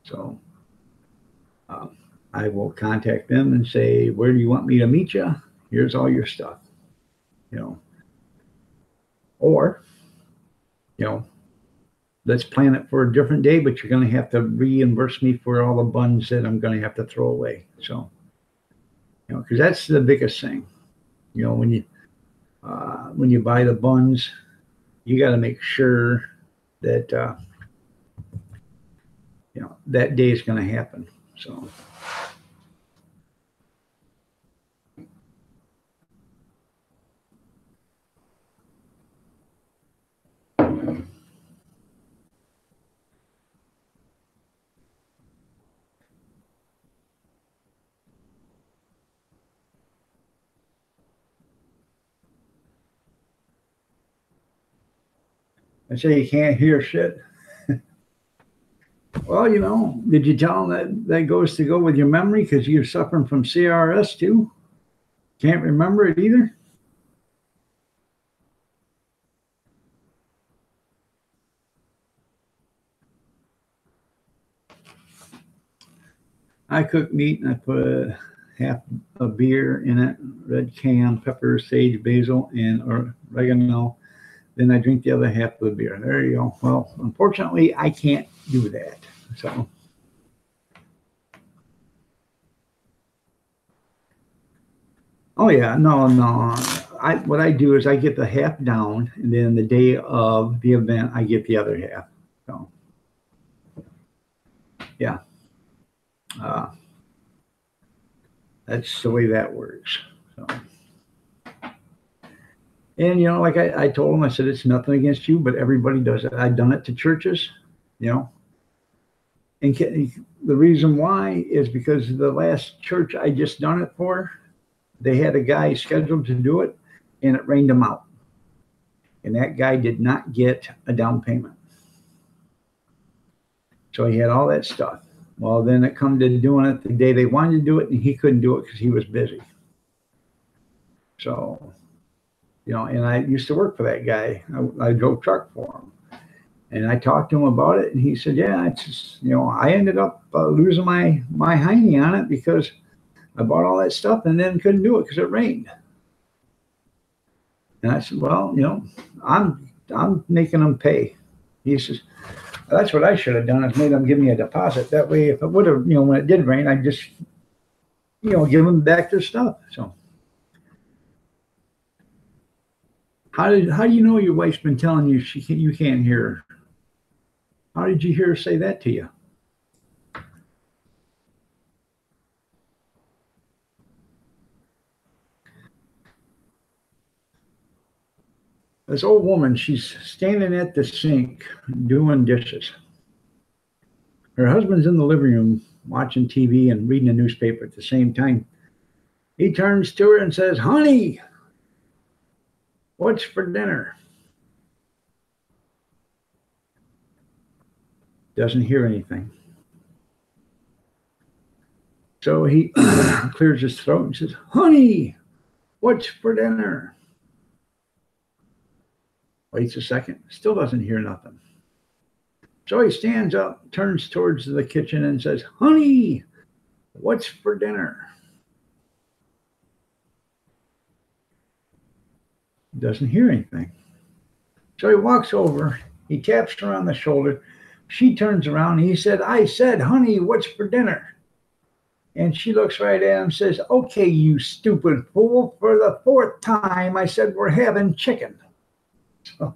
So I will contact them and say, where do you want me to meet you? Here's all your stuff, or, let's plan it for a different day, but you're going to have to reimburse me for all the buns that I'm going to have to throw away. So, because that's the biggest thing, when you buy the buns, you got to make sure that, that day is going to happen. So. I say you can't hear shit. Well, did you tell them that goes to go with your memory because you're suffering from CRS too? Can't remember it either? I cook meat and I put half a beer in it, red cayenne pepper, sage, basil, and oregano. Then I drink the other half of the beer. There you go. Well, unfortunately, I can't do that. So. Oh yeah, no. What I do is I get the half down, and then the day of the event, I get the other half. So. Yeah. That's the way that works. So. And, like I told him, I said, it's nothing against you, but everybody does it. I've done it to churches, And the reason why is because the last church I just done it for, they had a guy scheduled to do it, and it rained him out. And that guy did not get a down payment. So he had all that stuff. Well, then it come to doing it the day they wanted to do it, and he couldn't do it because he was busy. So... and I used to work for that guy. I drove truck for him, and I talked to him about it, and he said, "Yeah, it's just, I ended up losing my hiney on it because I bought all that stuff and then couldn't do it because it rained." And I said, "Well, I'm making them pay." He says, "That's what I should have done, is made them give me a deposit. That way, if it would have, when it did rain, I'd just, give them back their stuff." So. How do you know your wife's been telling you you can't hear her? How did you hear her say that to you? This old woman, she's standing at the sink doing dishes. Her husband's in the living room watching TV and reading a newspaper at the same time. He turns to her and says, "Honey, what's for dinner?" Doesn't hear anything. So he clears his throat and says, "Honey, what's for dinner?" Waits a second, still doesn't hear nothing. So he stands up, turns towards the kitchen and says, "Honey, what's for dinner?" Doesn't hear anything. So he walks over, he taps her on the shoulder. She turns around and he said, "I said, honey, what's for dinner?" And she looks right at him and says, "Okay, you stupid fool, for the 4th time I said we're having chicken." So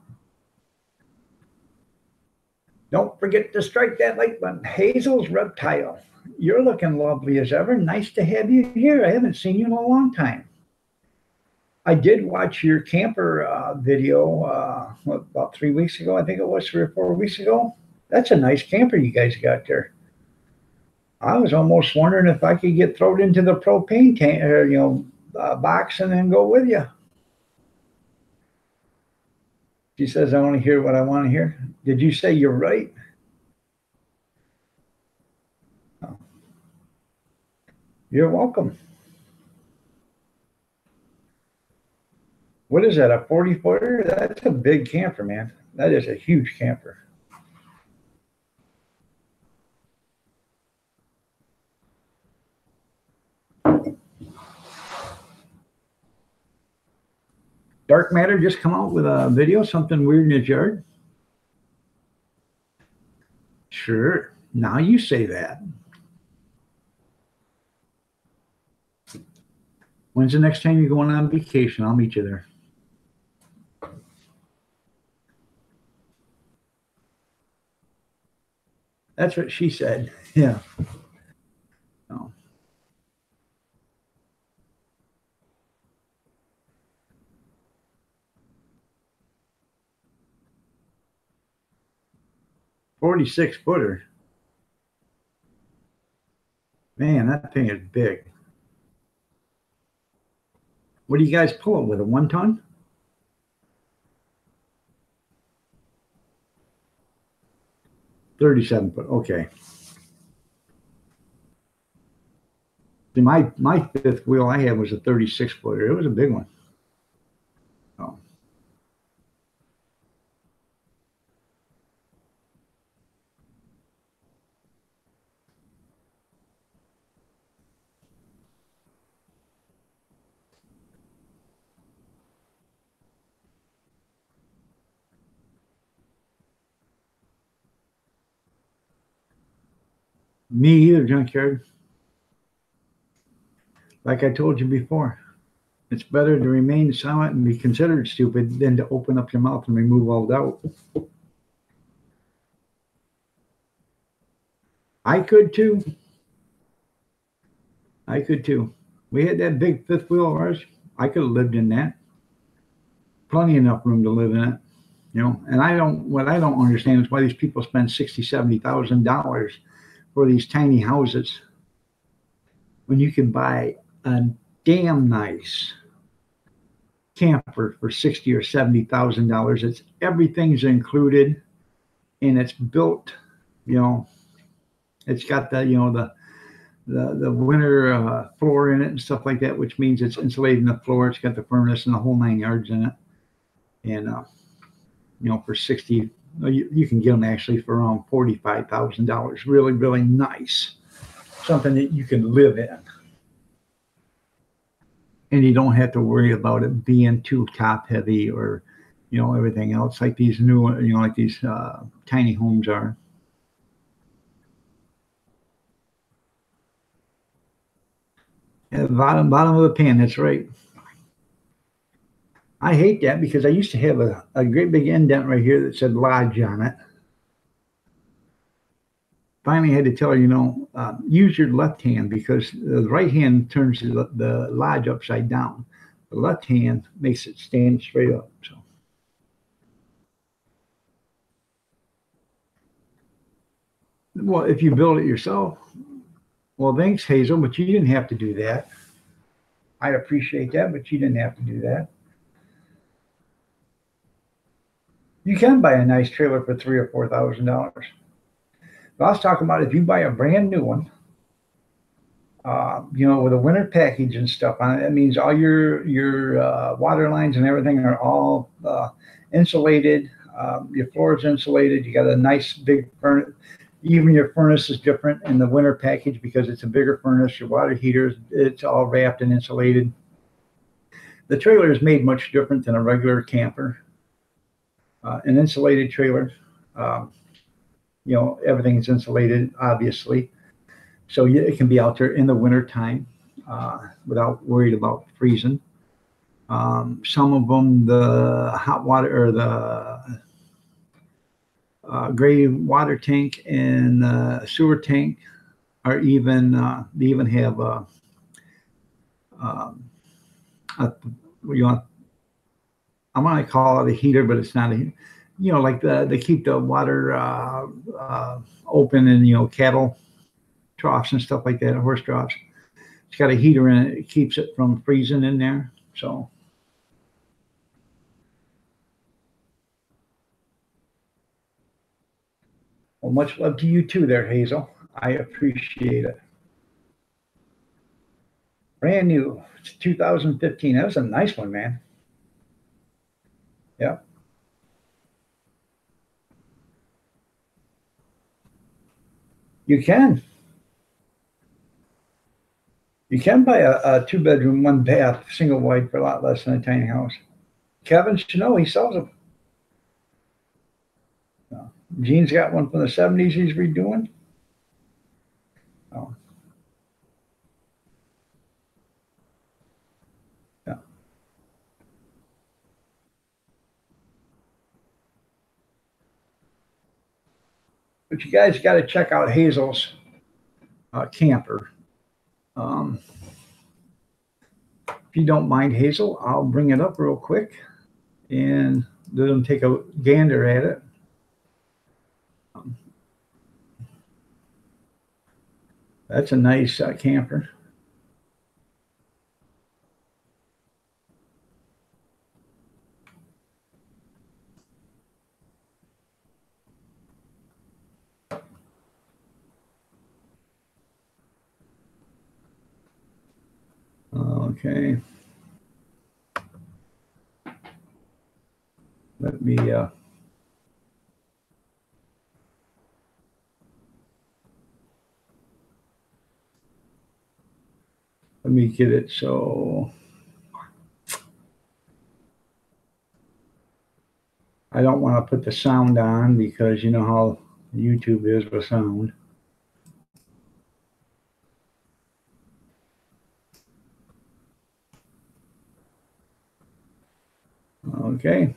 don't forget to strike that like button. Hazel's Reptile, you're looking lovely as ever. Nice to have you here. I haven't seen you in a long time. I did watch your camper video about 3 weeks ago. I think it was 3 or 4 weeks ago. That's a nice camper you guys got there. I was almost wondering if I could get thrown into the propane tank, or, box and then go with you. She says, "I want to hear what I want to hear." Did you say you're right? Oh. You're welcome. What is that, a 40-footer? That's a big camper, man. That is a huge camper. Dark Matter just come out with a video, something weird in his yard. Sure. Now you say that. When's the next time you're going on vacation? I'll meet you there. That's what she said. Yeah. No. "46-footer. Man, that thing is big. What do you guys pull it with? A 1-ton? "37-foot. Okay. See, my 5th wheel I had was a 36-footer. It was a big one. Oh. Me either, Junkyard. Like I told you before, it's better to remain silent and be considered stupid than to open up your mouth and remove all doubt. I could too. I could too. We had that big 5th wheel of ours. I could have lived in that. Plenty enough room to live in it. And what I don't understand is why these people spend $60,000, $70,000 for these tiny houses when you can buy a damn nice camper for $60,000 or $70,000. It's everything's included, and it's built. It's got the winter floor in it and stuff like that, which means it's insulated in the floor. It's got the furnace and the whole 9 yards in it. And for 60, you can get them actually for around $45,000. Really, really nice. Something that you can live in. And you don't have to worry about it being too top heavy or, everything else like these new, like these tiny homes are. Yeah, the bottom of the pan, that's right. I hate that because I used to have a great big indent right here that said Lodge on it. Finally had to tell her, use your left hand because the right hand turns the Lodge upside down. The left hand makes it stand straight up. So, well, if you build it yourself, well, thanks, Hazel, but you didn't have to do that. I appreciate that, but you didn't have to do that. You can buy a nice trailer for $3,000 or $4,000. But I was talking about if you buy a brand new one, With a winter package and stuff on it, that means all your water lines and everything are all insulated. Your floor is insulated. You got a nice big furnace. Even your furnace is different in the winter package because it's a bigger furnace. Your water heaters, it's all wrapped and insulated. The trailer is made much different than a regular camper. An insulated trailer, everything's insulated, obviously. So it can be out there in the winter time without worried about freezing. Some of them, the hot water or the gray water tank and sewer tank are even, they even have I want to call it a heater, but it's not a, like they keep the water open in, cattle troughs and stuff like that, horse troughs. It's got a heater in it. It keeps it from freezing in there. So. Well, much love to you too there, Hazel. I appreciate it. Brand new. It's 2015. That was a nice one, man. Yeah. You can. You can buy a 2-bedroom, 1-bath, single wide for a lot less than a tiny house. Kevin Chanel, he sells them. Gene's got one from the 70s he's redoing. Oh. Yeah. But you guys got to check out Hazel's camper. If you don't mind, Hazel, I'll bring it up real quick and let them take a gander at it. That's a nice camper. Okay. Let me get it so I don't want to put the sound on because you know how YouTube is with sound. Okay.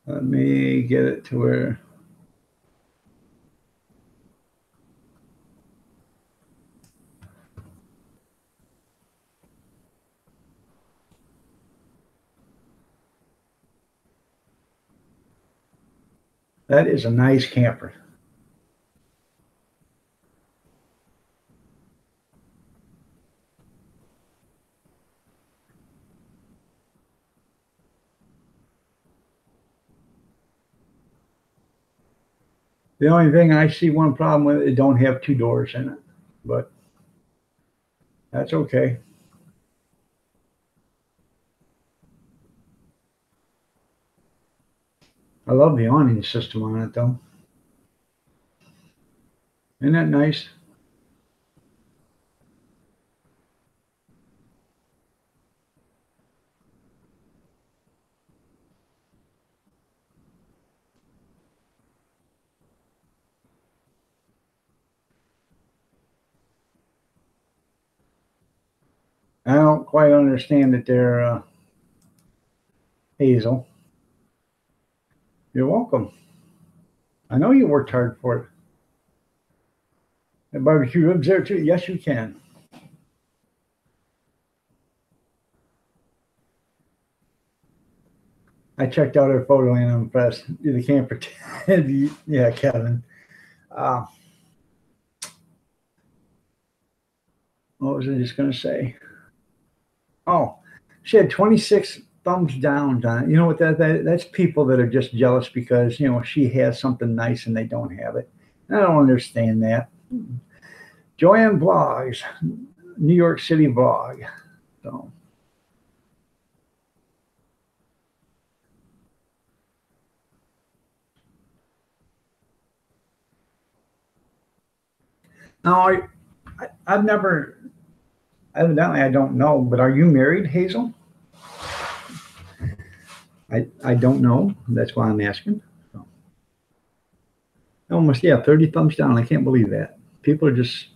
Let me get it to where that is a nice camper. The only thing I see one problem with it don't have 2 doors in it, but that's okay. I love the awning system on it though. Isn't that nice? I don't quite understand that they're Hazel. You're welcome. I know you worked hard for it. And barbecue ribs there too? Yes, you can. I checked out her photo and I'm impressed. The camper. Yeah, Kevin. What was I just going to say? Oh, she had 26 thumbs down on it. You know what? That's people that are just jealous because she has something nice and they don't have it. I don't understand that. Joanne Blogs, New York City blog. So. Now, I've never, evidently I don't know, but are you married, Hazel? I don't know. That's why I'm asking. So. Almost, yeah, 30 thumbs down. I can't believe that. People are just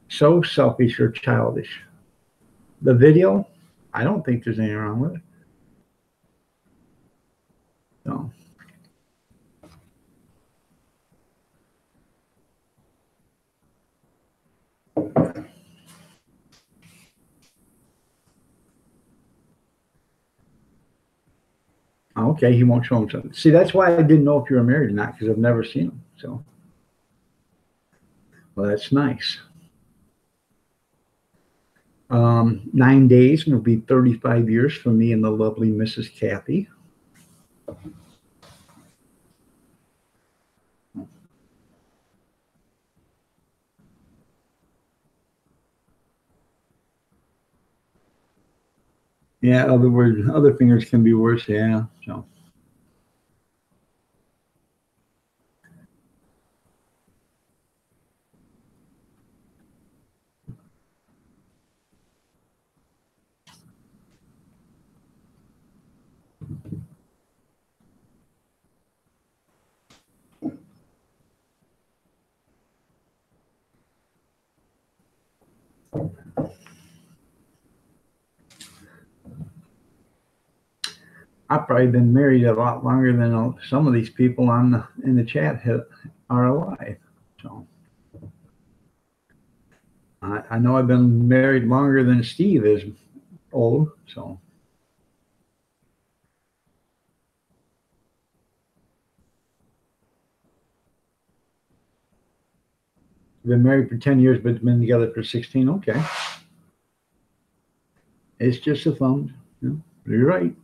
so selfish or childish. The video, I don't think there's anything wrong with it. So. Okay, he won't show himself. See, that's why I didn't know if you were married or not, because I've never seen him. So, well, that's nice. 9 days will be 35 years for me and the lovely Mrs. Kathy. Yeah, other fingers can be worse. Yeah, so. I've probably been married a lot longer than some of these people in the chat are alive. So I know I've been married longer than Steve is old. So been married for 10 years, but been together for 16. Okay, it's just a thumbs. You're right.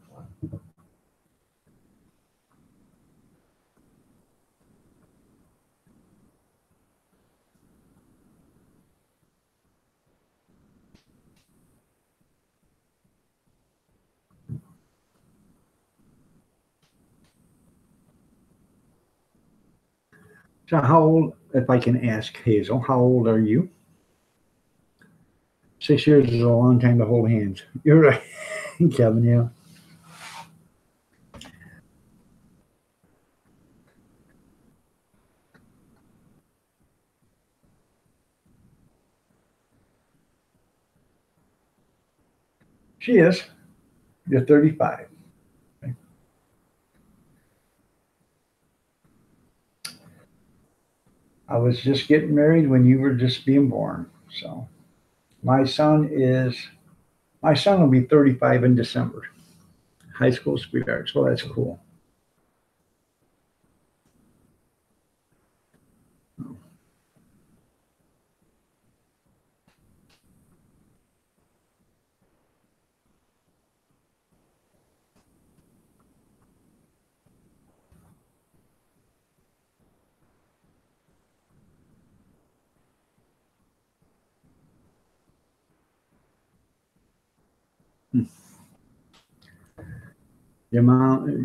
So how old, if I can ask, Hazel, how old are you? 6 years is a long time to hold hands. You're right, Kevin, yeah. She is. You're 35. Okay. I was just getting married when you were just being born. So my son will be 35 in December. High school sweetheart. So that's cool. Your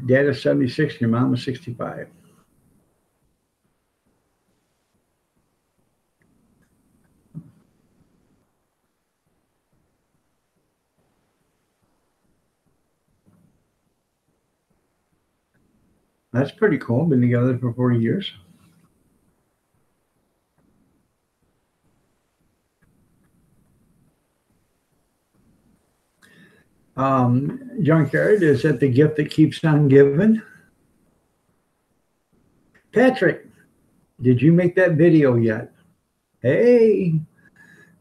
dad is 76, your mom is 65. That's pretty cool. Been together for 40 years. John Carrot, is that the gift that keeps on giving? Patrick, did you make that video yet? Hey,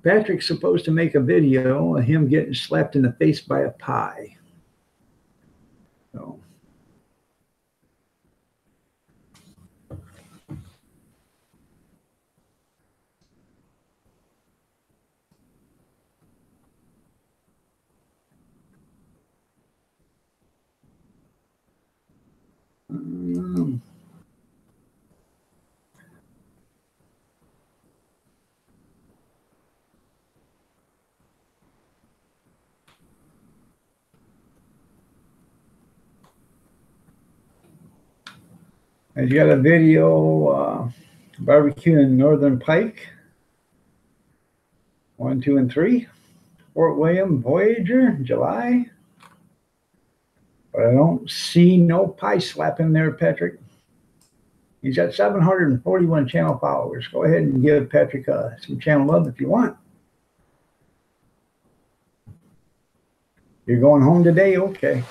Patrick's supposed to make a video of him getting slapped in the face by a pie. So. I got a video barbecue in Northern Pike. 1, 2, and 3. Fort William Voyager, July. But I don't see no pie slapping there, Patrick. He's got 741 channel followers. Go ahead and give Patrick some channel love if you want. You're going home today? Okay.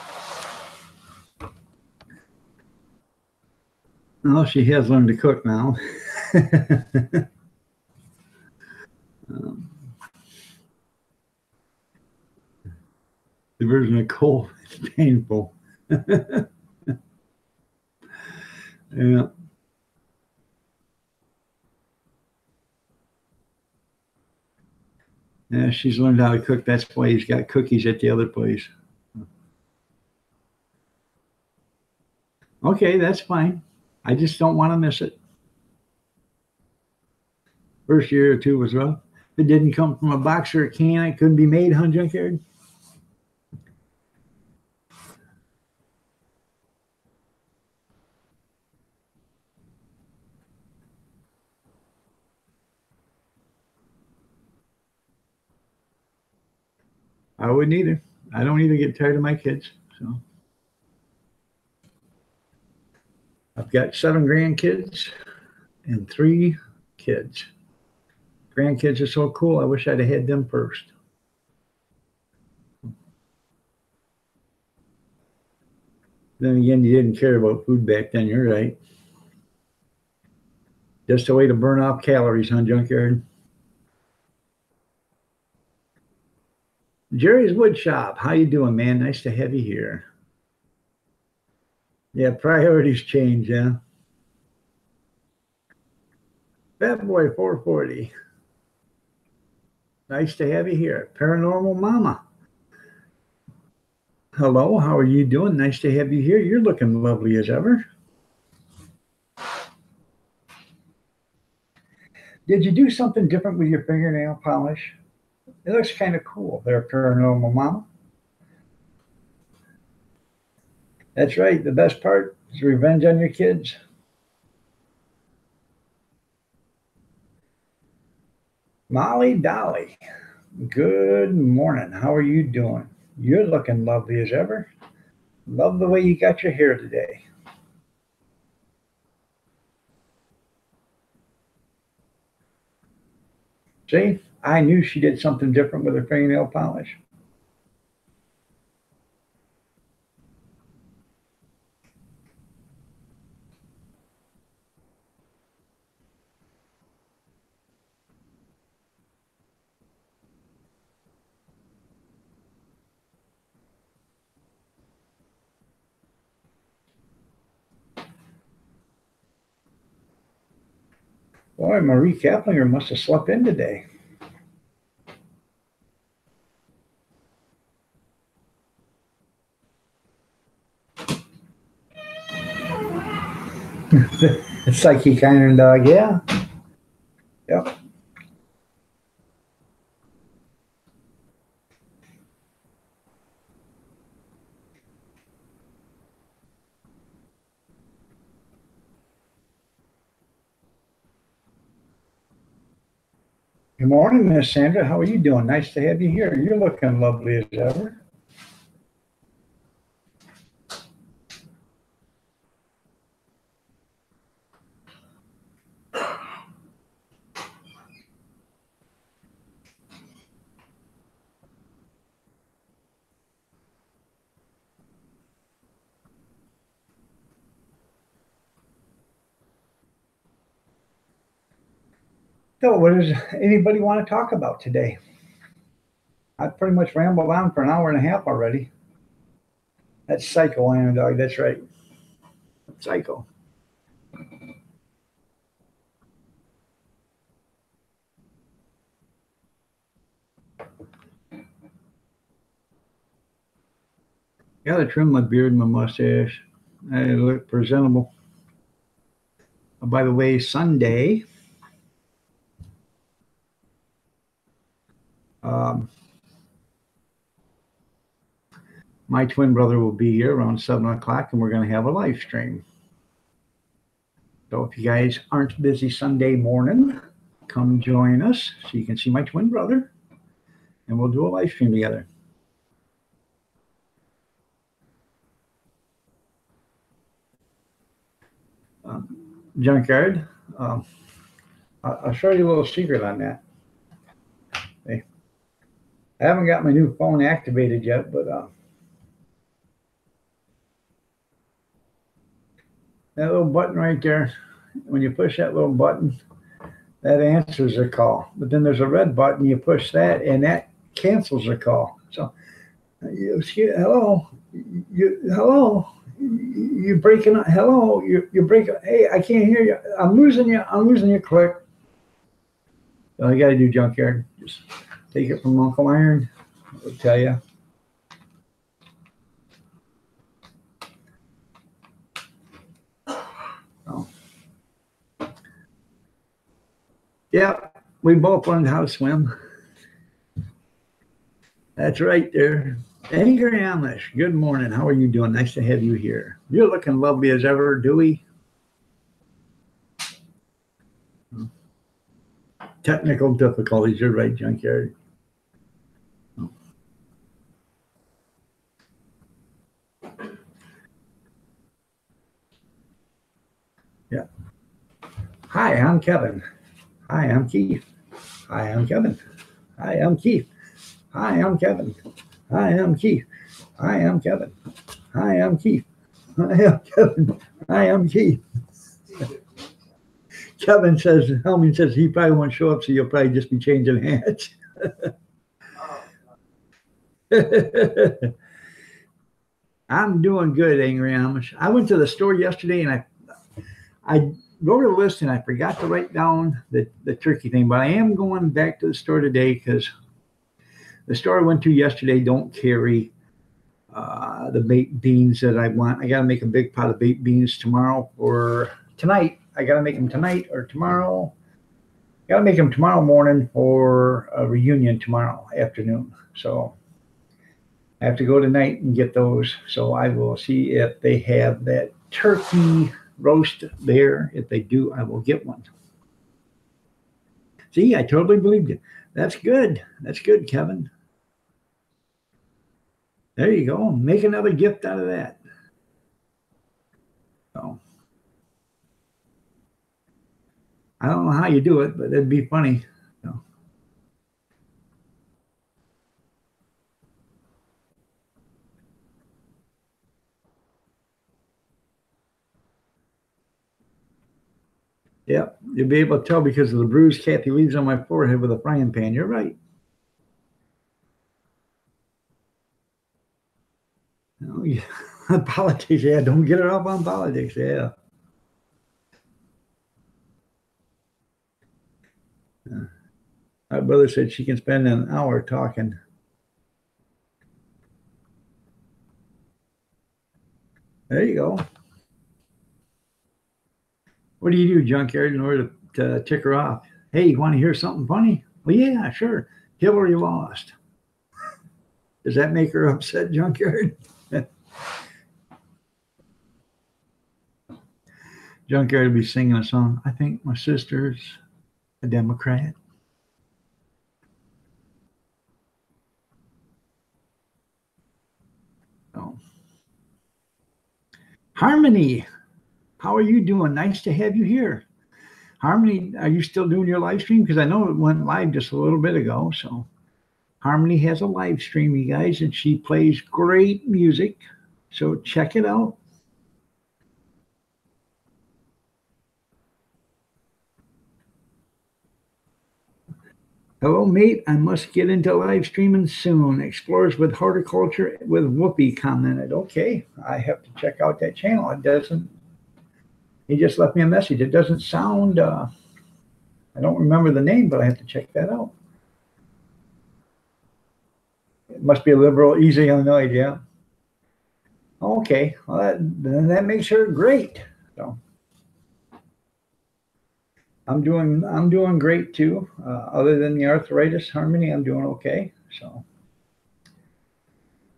Well, she has learned to cook now. The version of cold is painful. Yeah. Yeah, she's learned how to cook. That's why he's got cookies at the other place. Okay, that's fine. I just don't want to miss it. First year or two was rough. If it didn't come from a box or a can, it couldn't be made, huh, Junkyard? I wouldn't either. I don't either get tired of my kids. So I've got 7 grandkids and 3 kids. Grandkids are so cool. I wish I'd have had them first. Then again, you didn't care about food back then. You're right. Just a way to burn off calories, huh, Junkyard? Jerry's Wood Shop. How you doing, man? Nice to have you here. Yeah, priorities change, yeah. Fat Boy 440. Nice to have you here. Paranormal Mama. Hello, how are you doing? Nice to have you here. You're looking lovely as ever. Did you do something different with your fingernail polish? It looks kind of cool there, Paranormal Mama. That's right. The best part is revenge on your kids. Molly Dolly, good morning. How are you doing? You're looking lovely as ever. Love the way you got your hair today. See, I knew she did something different with her fingernail polish. Boy, Marie Kaplinger must have slept in today. It's like he kind of dog, yeah. Yep. Good morning, Miss Sandra. How are you doing? Nice to have you here. You're looking lovely as ever. So what does anybody want to talk about today? I've pretty much rambled on for an hour and a half already. That's Psycho, Iron Dog. That's right. Psycho. Gotta trim my beard and my mustache. I look presentable. Oh, by the way, Sunday, my twin brother will be here around 7 o'clock, and we're going to have a live stream. So if you guys aren't busy Sunday morning, come join us so you can see my twin brother, and we'll do a live stream together. Junkyard, I'll show you a little secret on that. Hey, I haven't got my new phone activated yet, but that little button right there, when you push that little button, that answers the call. But then there's a red button, you push that, and that cancels the call. So, hello, hello, you're breaking up. Hello, you're breaking. Hey, I can't hear you. I'm losing you. I'm losing you. Click. All you got to do, Junkyard, just take it from Uncle Iron. I'll tell you. Oh. Yeah, we both learned how to swim. That's right there. Angry Amish, good morning. How are you doing? Nice to have you here. You're looking lovely as ever, Dewey. Technical difficulties. You're right, Junkyard. Yeah. Hi, I'm Kevin. Hi, I'm Keith. Hi, I'm Kevin. Hi, I'm Keith. Hi, I'm Kevin. Hi, I'm Keith. Hi, I'm Kevin. Hi, I'm Keith. Hi, I'm Kevin. Hi, I'm Keith. Kevin says, Helmy says he probably won't show up, so you'll probably just be changing hats. I'm doing good, Angry Amish. I went to the store yesterday and I wrote a list and I forgot to write down the turkey thing, but I am going back to the store today because the store I went to yesterday don't carry the baked beans that I want. I got to make a big pot of baked beans tomorrow or tonight. I got to make them tonight or tomorrow. Got to make them tomorrow morning for a reunion tomorrow afternoon. So I have to go tonight and get those. So I will see if they have that turkey roast there. If they do, I will get one. See, I totally believed you. That's good. That's good, Kevin. There you go. Make another gift out of that. So I don't know how you do it, but it'd be funny. So. Yep, you'll be able to tell because of the bruise Kathy leaves on my forehead with a frying pan. You're right. Oh, yeah. Politics, yeah. Don't get it off on politics, yeah. My brother said she can spend an hour talking. There you go. What do you do, Junkyard, in order to tick her off? Hey, you want to hear something funny? Well, yeah, sure. Hillary lost. Does that make her upset, Junkyard? Junkyard would be singing a song. I think my sister's a Democrat. Oh. Harmony, how are you doing? Nice to have you here. Harmony, are you still doing your live stream? Because I know it went live just a little bit ago. So Harmony has a live stream, you guys, and she plays great music. So check it out. Hello, mate. I must get into live streaming soon. Explorers with Horticulture with Whoopi commented. Okay, I have to check out that channel. It doesn't. He just left me a message. It doesn't sound. I don't remember the name, but I have to check that out. It must be a liberal, easy annoyed. Yeah. Okay. Well, that makes her great. So. I'm doing great too. Other than the arthritis, Harmony, I'm doing okay. So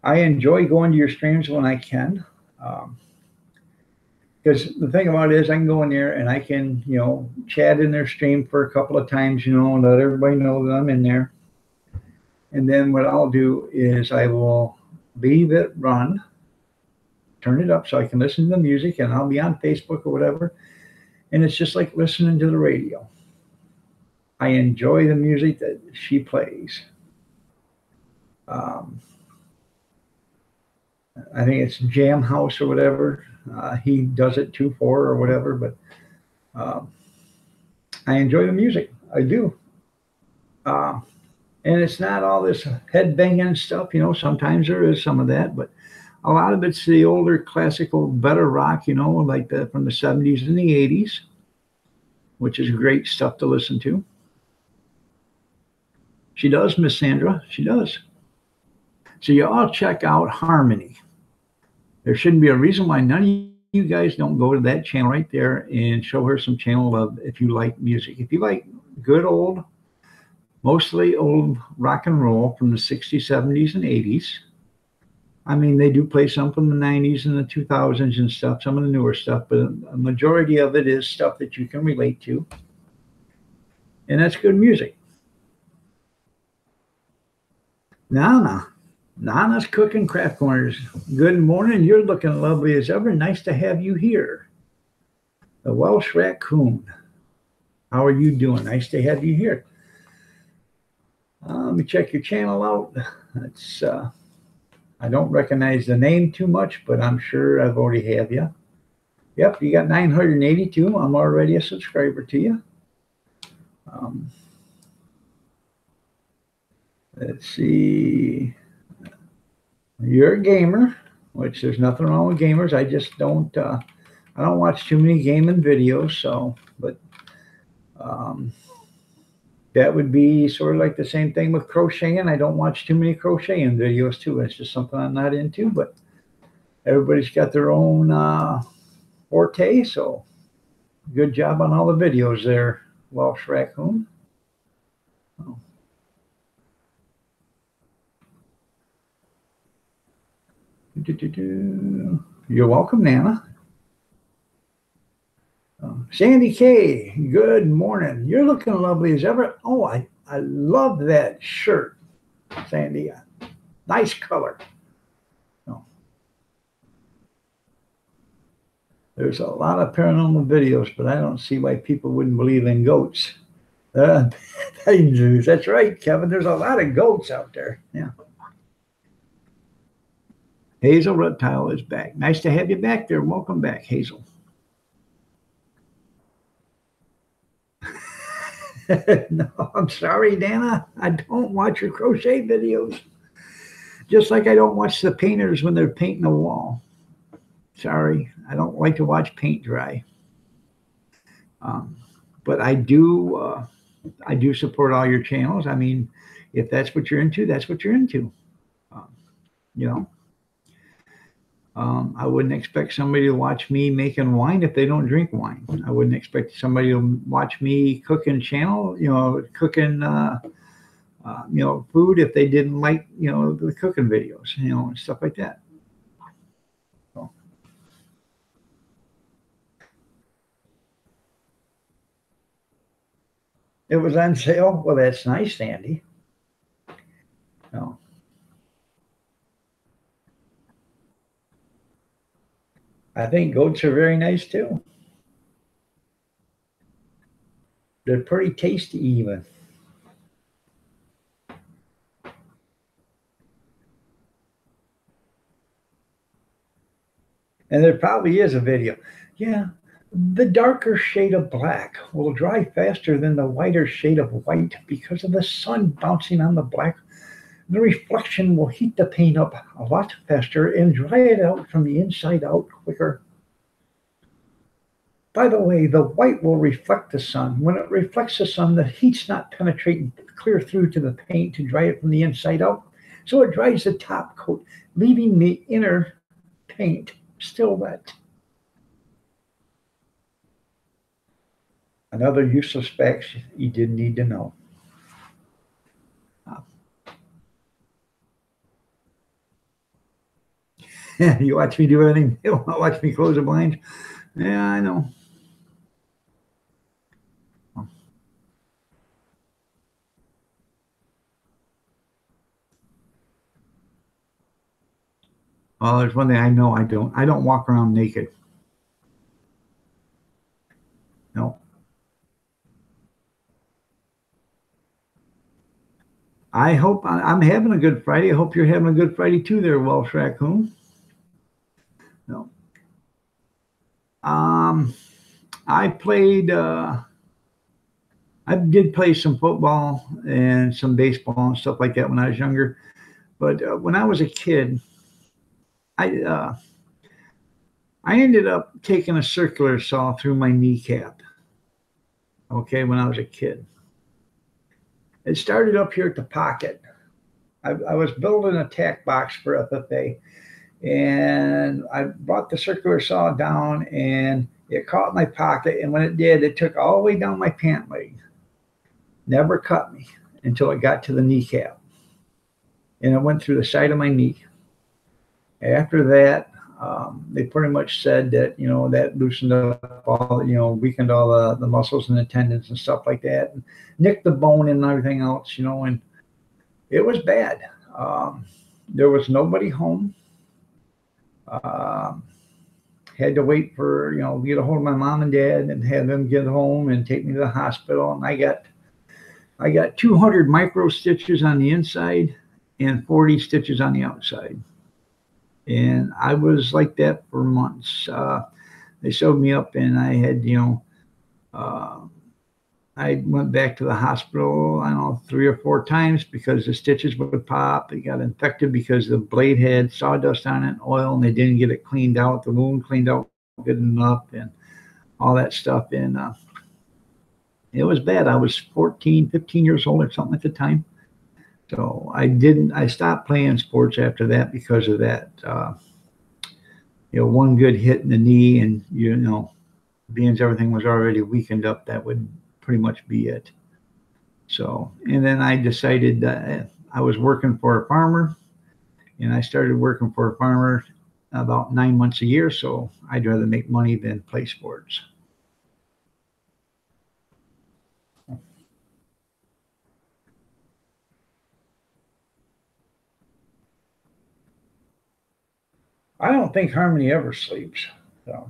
I enjoy going to your streams when I can. Because the thing about it is I can go in there and I can, you know, chat in their stream for a couple of times, you know, and let everybody know that I'm in there. And then what I'll do is I will leave it run, turn it up so I can listen to the music, and I'll be on Facebook or whatever. And it's just like listening to the radio. I enjoy the music that she plays. I think it's Jam House or whatever. He does it 2-4 or whatever, but I enjoy the music. I do. And it's not all this head banging stuff, you know. Sometimes there is some of that, but a lot of it's the older classical, better rock, you know, like from the 70s and the 80s, which is great stuff to listen to. She does, Miss Sandra. She does. So you all check out Harmony. There shouldn't be a reason why none of you guys don't go to that channel right there and show her some channel love if you like music. If you like good old, mostly old rock and roll from the 60s, 70s, and 80s. I mean, they do play some from the 90s and the 2000s and stuff, some of the newer stuff, but a majority of it is stuff that you can relate to. And that's good music. Nana's Cooking Craft Corners. Good morning. You're looking lovely as ever. Nice to have you here. The Welsh Raccoon. How are you doing? Nice to have you here. Let me check your channel out. It's I don't recognize the name too much, but I'm sure I've already have you. Yep, you got 982. I'm already a subscriber to you. Let's see. You're a gamer, which there's nothing wrong with gamers. I just don't. I don't watch too many gaming videos. So, but that would be sort of like the same thing with crocheting. I don't watch too many crocheting videos too. It's just something I'm not into. But everybody's got their own forte. So, good job on all the videos there, Welsh Raccoon. Oh. You're welcome, Nana. Sandy K, good morning. You're looking lovely as ever. Oh, I love that shirt, Sandy. Nice color. Oh. There's a lot of paranormal videos, but I don't see why people wouldn't believe in goats. That's right, Kevin. There's a lot of goats out there. Yeah. Hazel Reptile is back. Nice to have you back there. Welcome back, Hazel. No, I'm sorry, Dana. I don't watch your crochet videos. Just like I don't watch the painters when they're painting a wall. Sorry, I don't like to watch paint dry. But I do support all your channels. I mean, if that's what you're into, that's what you're into. You know. I wouldn't expect somebody to watch me making wine if they don't drink wine. I wouldn't expect somebody to watch me cooking channel, you know, cooking, food if they didn't like, you know, the cooking videos, you know, and stuff like that. So. It was on sale. Well, that's nice, Sandy. No. I think goats are very nice too. They're pretty tasty even. And there probably is a video. Yeah, the darker shade of black will dry faster than the whiter shade of white because of the sun bouncing on the black. The reflection will heat the paint up a lot faster and dry it out from the inside out quicker. By the way, the white will reflect the sun. When it reflects the sun, the heat's not penetrating clear through to the paint to dry it from the inside out. So it dries the top coat, leaving the inner paint still wet. Another useless fact you didn't need to know. You watch me do anything. You don't watch me close the blinds. Yeah, I know. Well, there's one thing I know. I don't walk around naked. No. I hope I'm having a good Friday. I hope you're having a good Friday too, there, Welsh Raccoon. No. I played. I did play some football and some baseball and stuff like that when I was younger. But when I was a kid, I uh, I ended up taking a circular saw through my kneecap. Okay, when I was a kid, it started up here at the pocket. I was building a tack box for FFA, and I brought the circular saw down, and it caught my pocket. And when it did, it took all the way down my pant leg. Never cut me until it got to the kneecap, and it went through the side of my knee. After that, they pretty much said that that loosened up all, weakened all the muscles and the tendons and stuff like that, and nicked the bone and everything else, and it was bad. There was nobody home. Um, Had to wait for get a hold of my mom and dad and have them get home and take me to the hospital, and I got 200 micro stitches on the inside and 40 stitches on the outside. And I was like that for months. They sewed me up, and I had, I went back to the hospital, I don't know, 3 or 4 times because the stitches would pop. They got infected because the blade had sawdust on it and oil, and they didn't get it cleaned out, the wound cleaned out good enough, and all that stuff. And it was bad. I was 14, 15 years old or something at the time. So I stopped playing sports after that because of that. One good hit in the knee, and being everything was already weakened up, that would pretty much be it. So, and then I decided that I was working for a farmer, and I started working for a farmer about 9 months a year. So I'd rather make money than play sports. I don't think Harmony ever sleeps. So.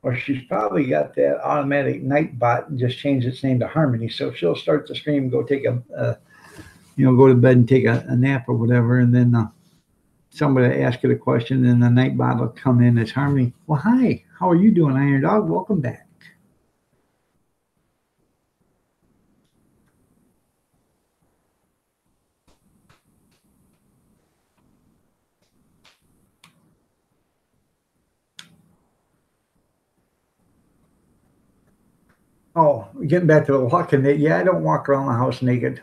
Or she's probably got that automatic night bot and just changed its name to Harmony. So she'll start to scream, go take go to bed and take a nap or whatever, and then somebody ask it a question, and the night bot will come in as Harmony. Well, hi, how are you doing, Iron Dog? Welcome back. Oh, getting back to the walking. Yeah, I don't walk around the house naked.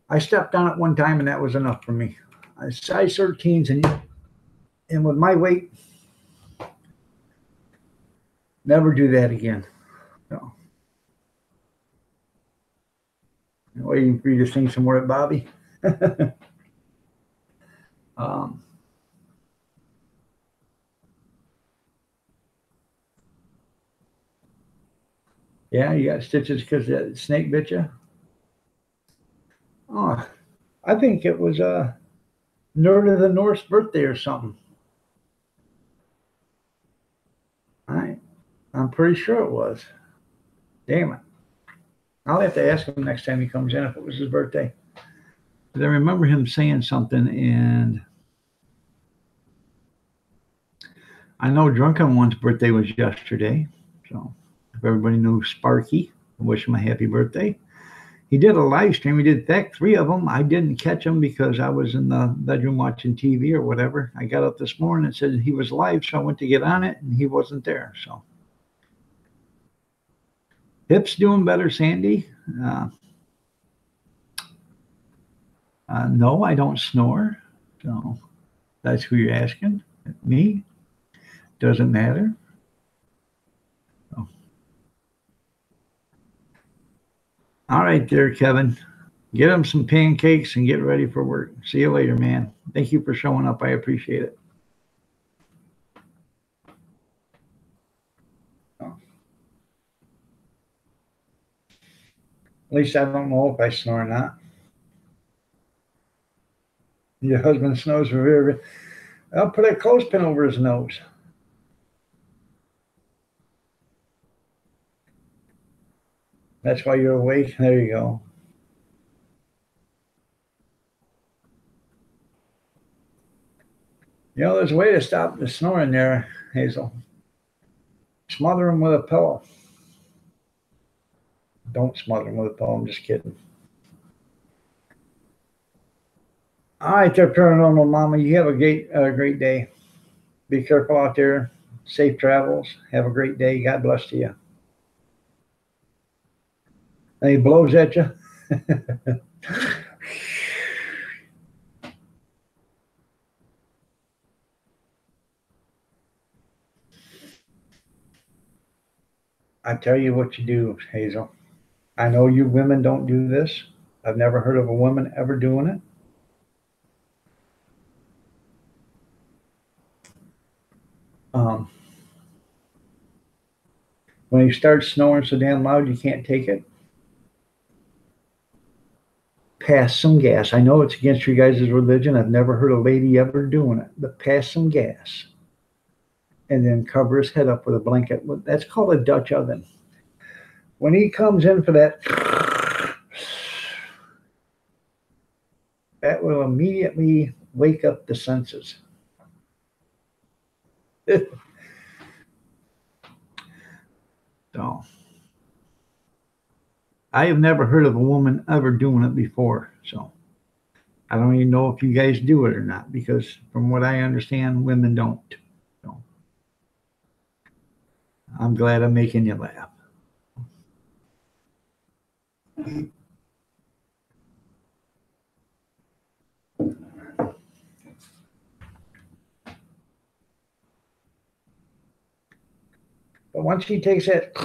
I stepped on it one time, and that was enough for me. I size 13s, and with my weight, never do that again. So, waiting for you to sing some more at Bobby. Yeah, you got stitches because that snake bit you? Oh, I think it was Nerd of the North's birthday or something. I'm pretty sure it was. Damn it. I'll have to ask him next time he comes in if it was his birthday. But I remember him saying something, and I know Drunken One's birthday was yesterday. So if everybody knew Sparky, I wish him a happy birthday. He did a live stream. He did 3 of them. I didn't catch them because I was in the bedroom watching TV or whatever. I got up this morning and said he was live, so I went to get on it, and he wasn't there. So Hip's doing better, Sandy. No, I don't snore. So that's who you're asking. Me? Doesn't matter. So. All right there, Kevin. Get him some pancakes and get ready for work. See you later, man. Thank you for showing up. I appreciate it. At least I don't know if I snore or not. Your husband snores very. I'll put a clothespin over his nose. That's why you're awake. There you go. You know, there's a way to stop the snoring there, Hazel. Smother him with a pillow. Don't smother him with a pillow. I'm just kidding. All right, there, Paranormal Mama. You have a great day. Be careful out there. Safe travels. Have a great day. God bless to you. Any blows at you? I tell you what you do, Hazel. I know you women don't do this. I've never heard of a woman ever doing it. When you start snoring so damn loud you can't take it, pass some gas. I know it's against your guys' religion. I've never heard a lady ever doing it, but pass some gas and then cover his head up with a blanket. That's called a Dutch oven. When he comes in for that, that will immediately wake up the senses. So, I have never heard of a woman ever doing it before. So, I don't even know if you guys do it or not, because from what I understand, women don't. So, I'm glad I'm making you laugh. But once he takes it,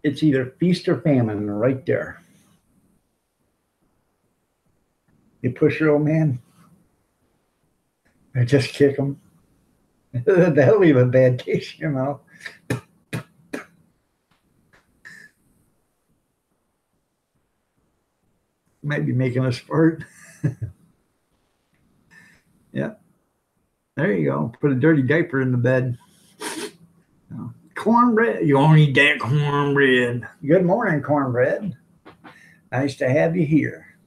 it's either feast or famine right there. You push your old man, or just kick him. That'll leave a bad taste in your mouth. Might be making us fart. Yeah. There you go. Put a dirty diaper in the bed. Cornbread. You only eat that cornbread. Good morning, cornbread. Nice to have you here.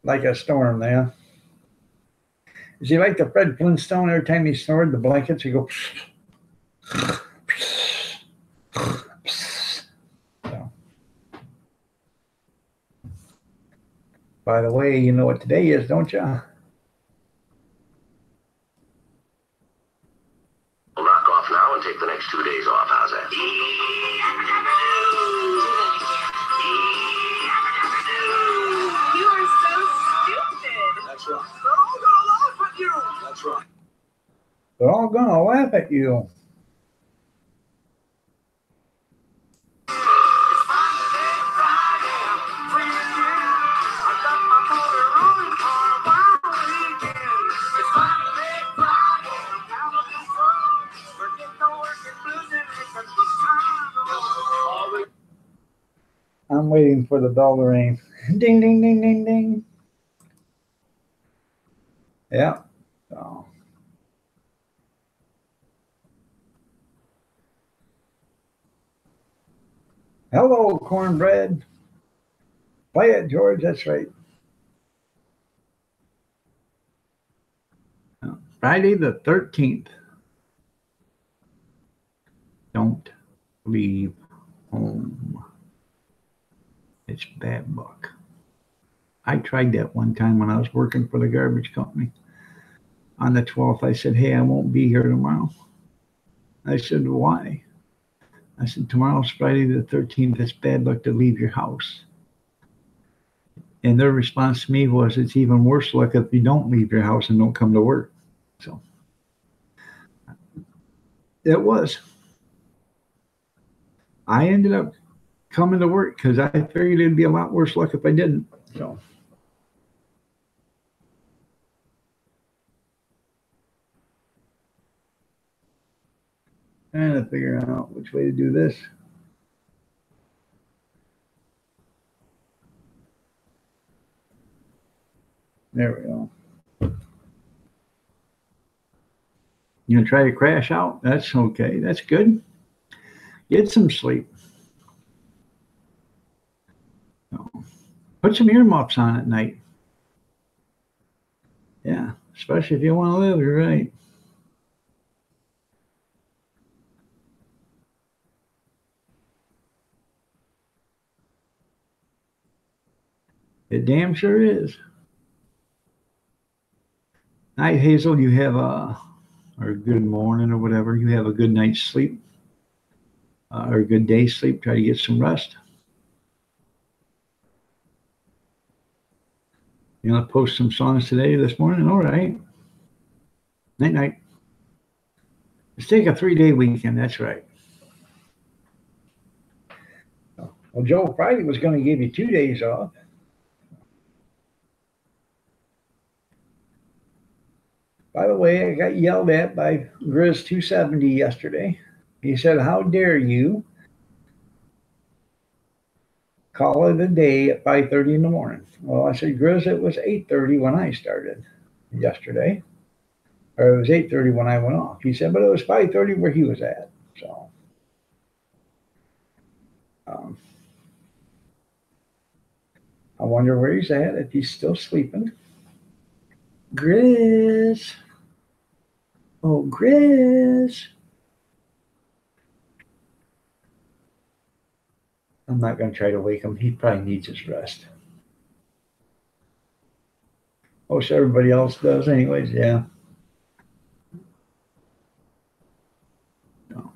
Like a storm there. Is he like the Fred Flintstone? Every time he snored, the blankets would go. So. By the way, you know what today is, don't you? Knock off now and take the next 2 days off. How's that? You are so stupid. That's right. They're all gonna laugh at you. That's right. They're all gonna laugh at you. I'm waiting for the bell to ring. Ding, ding, ding, ding, ding. Yeah. So. Hello, cornbread. Play it, George. That's right. Friday the 13th. Don't leave home. It's bad luck. I tried that one time when I was working for the garbage company. On the 12th, I said, hey, I won't be here tomorrow. I said, why? I said, tomorrow's Friday the 13th. It's bad luck to leave your house. And their response to me was, it's even worse luck if you don't leave your house and don't come to work. So It was. I ended up coming to work because I figured it'd be a lot worse luck if I didn't. So. Trying to figure out which way to do this. There we go. You gonna try to crash out? That's okay. That's good. Get some sleep. Put some earmuffs on at night. Yeah, especially if you want to live, you're right. It damn sure is. Night, Hazel, you have or good morning or whatever. You have a good night's sleep or a good day's sleep. Try to get some rest. You want to post some songs today, this morning? All right. Night, night. Let's take a 3-day weekend. That's right. Well, Joe Friday was going to give you 2 days off. By the way, I got yelled at by Grizz 270 yesterday. He said, "How dare you call it a day at 5:30 in the morning?" Well, I said, "Grizz, it was 8:30 when I started yesterday. Or it was 8:30 when I went off." He said, "But it was 5:30 where he was at." So, I wonder where he's at, if he's still sleeping. Grizz. Oh, Grizz. I'm not going to try to wake him. He probably needs his rest. Most everybody else does anyways, yeah. No.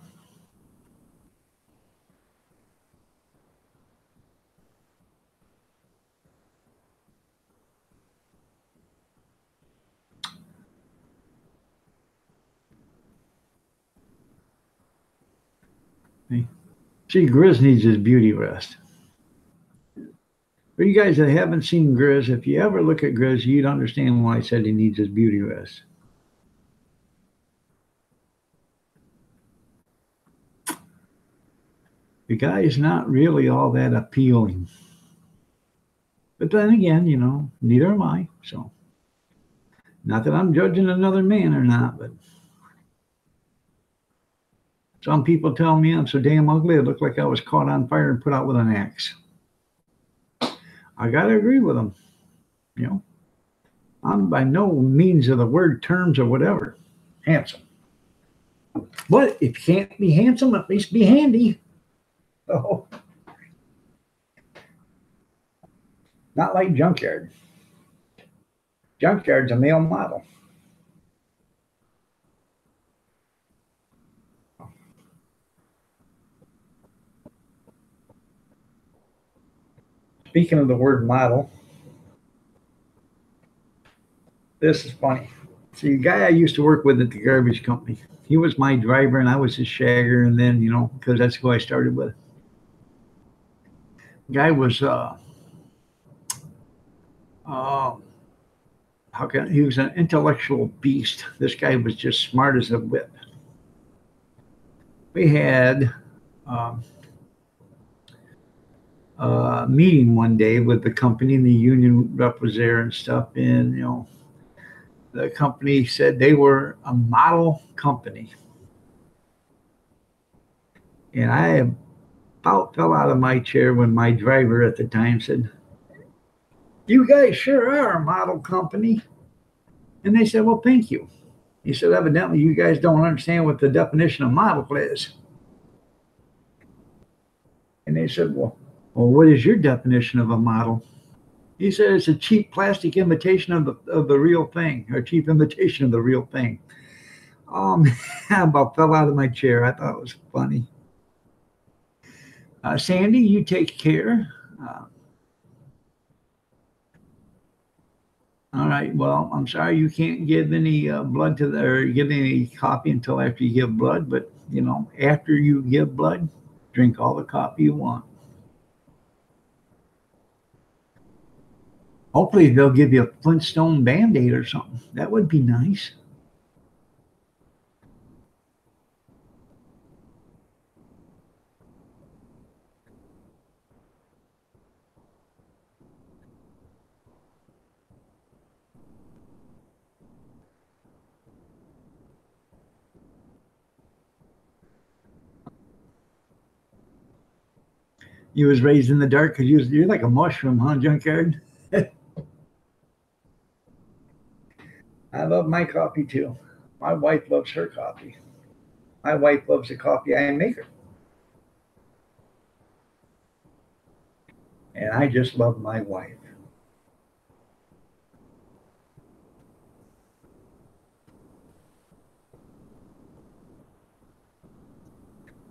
See, Grizz needs his beauty rest. For you guys that haven't seen Grizz, if you ever look at Grizz, you'd understand why I said he needs his beauty rest. The guy is not really all that appealing. But then again, you know, neither am I. So, not that I'm judging another man or not, but some people tell me I'm so damn ugly, it looked like I was caught on fire and put out with an axe. I got to agree with them. You know, I'm by no means of the word terms or whatever handsome. But if you can't be handsome, at least be handy. Oh. Not like Junkyard. Junkyard's a male model. Speaking of the word model, this is funny. See, the guy I used to work with at the garbage company, he was my driver and I was his shagger. And then, you know, because that's who I started with. The guy was, he was an intellectual beast. This guy was just smart as a whip. We had a meeting one day with the company, and the union rep was there and stuff. And, you know, the company said they were a model company. And I about fell out of my chair when my driver at the time said, "You guys sure are a model company." And they said, "Well, thank you." He said, "Evidently, you guys don't understand what the definition of model is." And they said, well, what is your definition of a model?" He said, "It's a cheap plastic imitation of the real thing, or cheap imitation of the real thing." I about fell out of my chair. I thought it was funny. Sandy, you take care. All All right. Well, I'm sorry you can't give any blood to the, or get any coffee until after you give blood. But you know, after you give blood, drink all the coffee you want. Hopefully, they'll give you a Flintstone Band-Aid or something. That would be nice. You was raised in the dark because you're like a mushroom, huh, Junkyard? I love my coffee too. My wife loves her coffee. My wife loves the coffee I make her. And I just love my wife.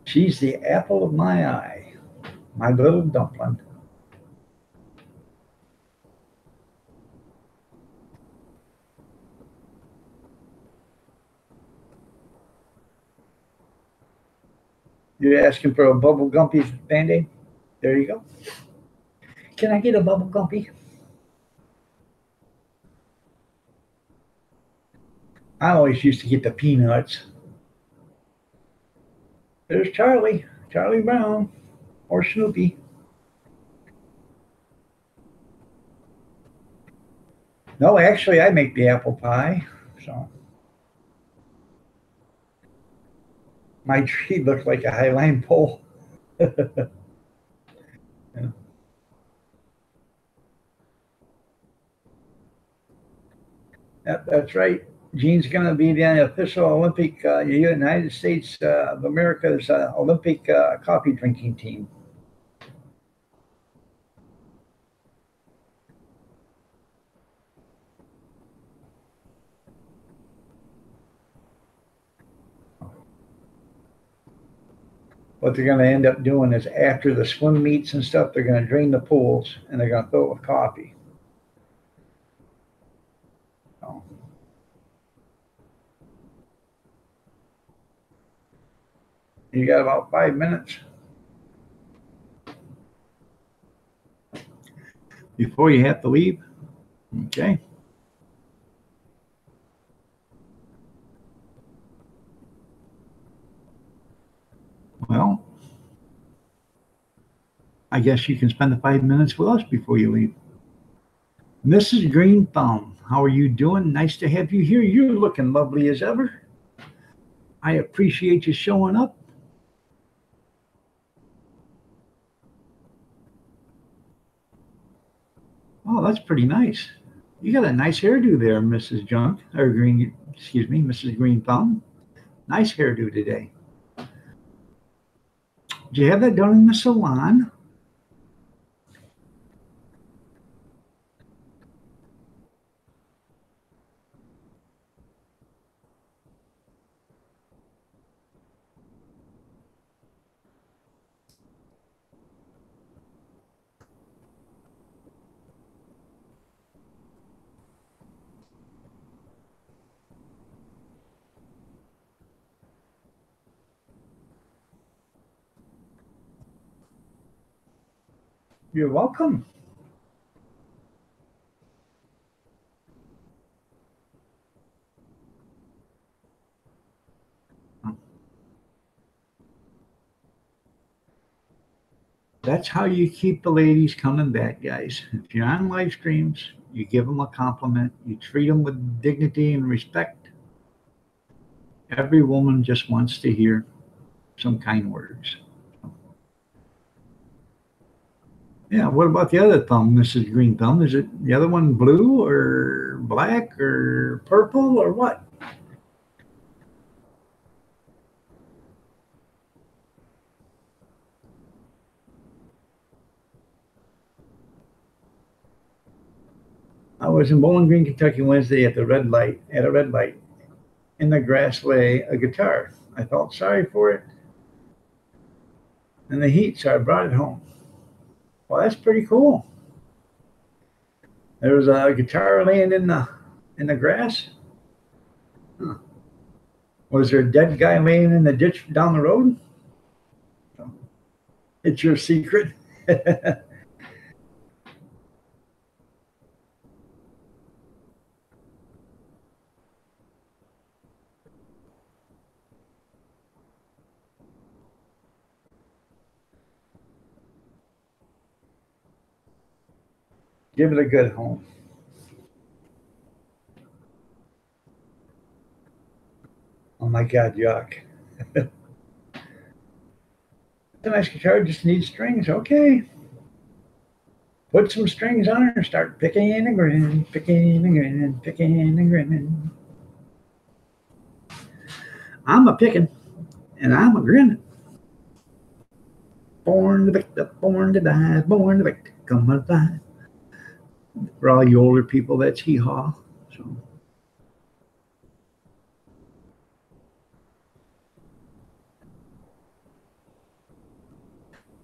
She's the apple of my eye, my little dumpling. You're asking for a Bubble Gumpy Band-Aid? There you go. Can I get a Bubble Gumpy? I always used to get the peanuts. There's Charlie Brown, or Snoopy. No, actually, I make the apple pie, so. My tree looks like a Highline pole. Yeah. That's right. Gene's going to be the official Olympic, United States of America's Olympic coffee drinking team. What they're going to end up doing is after the swim meets and stuff, they're going to drain the pools and they're going to fill it with coffee. So. You got about 5 minutes before you have to leave. Okay. Well, I guess you can spend the 5 minutes with us before you leave. Mrs. Green Thumb, how are you doing? Nice to have you here. You're looking lovely as ever. I appreciate you showing up. Oh, that's pretty nice. You got a nice hairdo there, Mrs. Junk, or Green, excuse me, Mrs. Green Thumb. Nice hairdo today. Did you have that done in the salon? You're welcome. That's how you keep the ladies coming back, guys. If you're on live streams, you give them a compliment, you treat them with dignity and respect. Every woman just wants to hear some kind words. Yeah, what about the other thumb, Mrs. Green Thumb? Is it the other one blue or black or purple or what? I was in Bowling Green, Kentucky Wednesday at a red light. In the grass lay a guitar. I felt sorry for it in the heat, so I brought it home. Well, that's pretty cool. There was a guitar laying in the grass. Huh. Was there a dead guy laying in the ditch down the road? It's your secret. Give it a good home. Oh my God, yuck. It's a nice guitar, just needs strings. Okay. Put some strings on it and start picking and grinning, picking and grinning, picking and grinning. I'm a picking and I'm a grinning. Born to pick up, born to die, born to pick, come alive. For all you older people, that's hee-haw. So.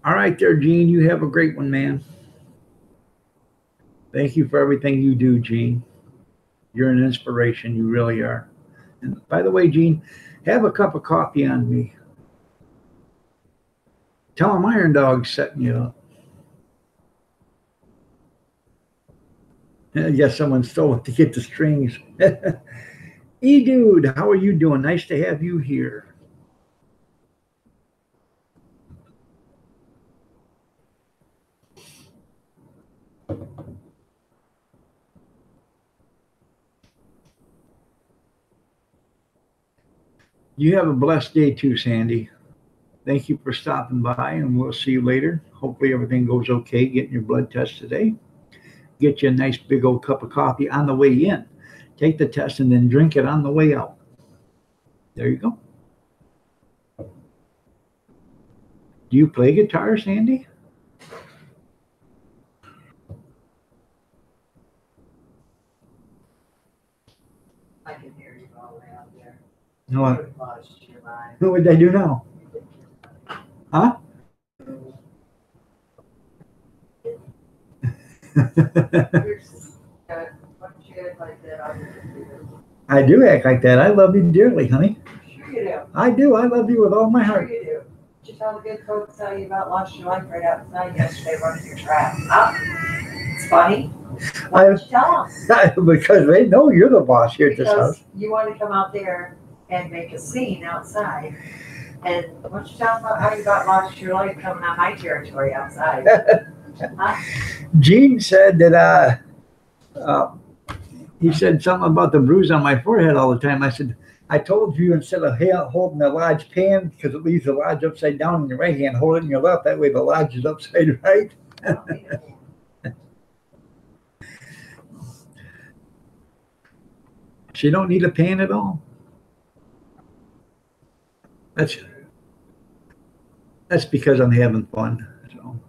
All right there, Gene. You have a great one, man. Thank you for everything you do, Gene. You're an inspiration. You really are. And by the way, Gene, have a cup of coffee on me. Tell him Iron Dog's setting you up. I guess someone stole it to get the strings. E-Dude, how are you doing? Nice to have you here. You have a blessed day too, Sandy. Thank you for stopping by, and we'll see you later. Hopefully everything goes okay getting your blood test today. Get you a nice big old cup of coffee on the way in. Take the test and then drink it on the way out. There you go. Do you play guitar, Sandy? I can hear you all the way out there. No. You lost your mind. What would they do now? Huh? I do act like that. I love you dearly, honey. Sure you do. I do. I love you with all my Sure heart. you do. Did you tell the good folks how you about lost your life right outside yesterday running your trap? Huh? It's funny. Why did you tell them? Because they know you're the boss here at this Because house. you want to come out there and make a scene outside. And why don't you tell them about how you got lost your life coming on my territory outside? Huh? Gene said that he said something about the bruise on my forehead all the time. I said, I told you instead of holding the large pan, because it leaves the lodge upside down in your right hand, hold it in your left. That way the lodge is upside right. She don't need a pan at all. That's because I'm having fun. So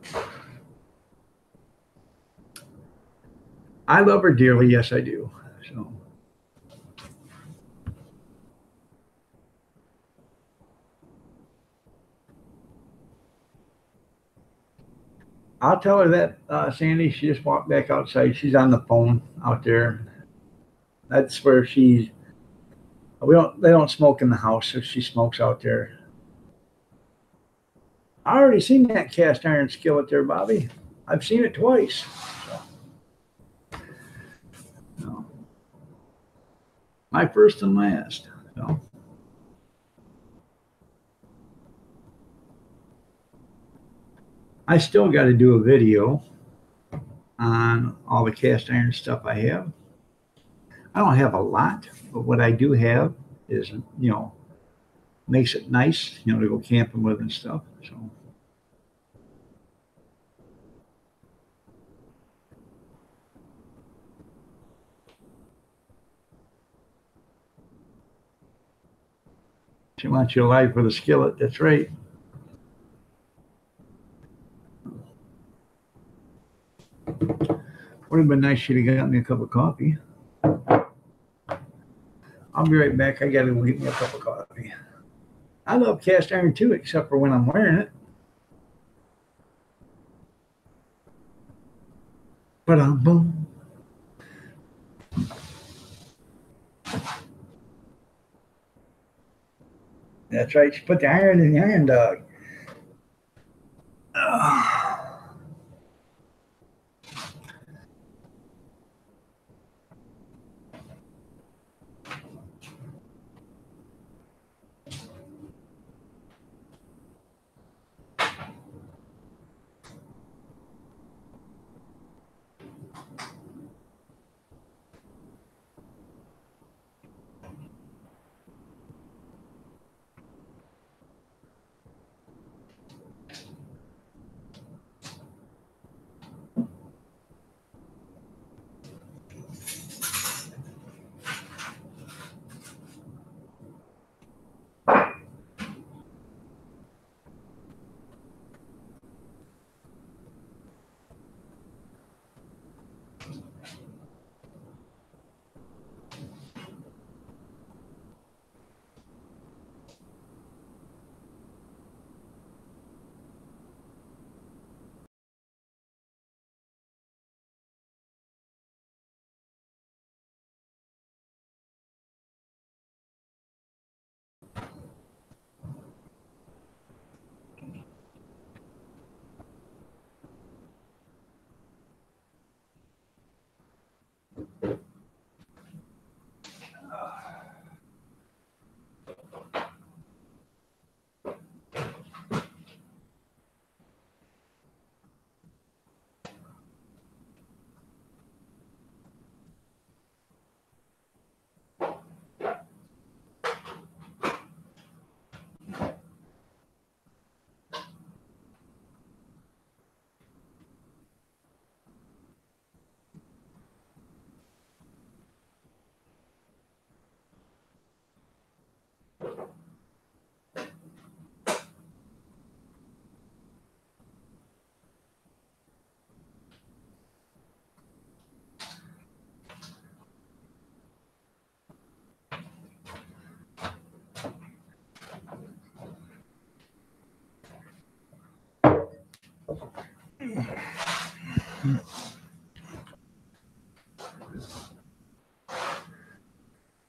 I love her dearly. Yes, I do. So I'll tell her that, Sandy. She just walked back outside. She's on the phone out there. That's where she's. They don't smoke in the house, so she smokes out there. I already seen that cast iron skillet there, Bobby. I've seen it twice. So. No. My first and last. So. I still got to do a video on all the cast iron stuff I have. I don't have a lot, but what I do have is, makes it nice, to go camping with and stuff. So. She wants you alive for the skillet. That's right. Would have been nice if she'd have got me a cup of coffee. I'll be right back. I got to go get me a cup of coffee. I love cast iron too, except for when I'm wearing it. But boom. That's right. She put the iron in the iron dog.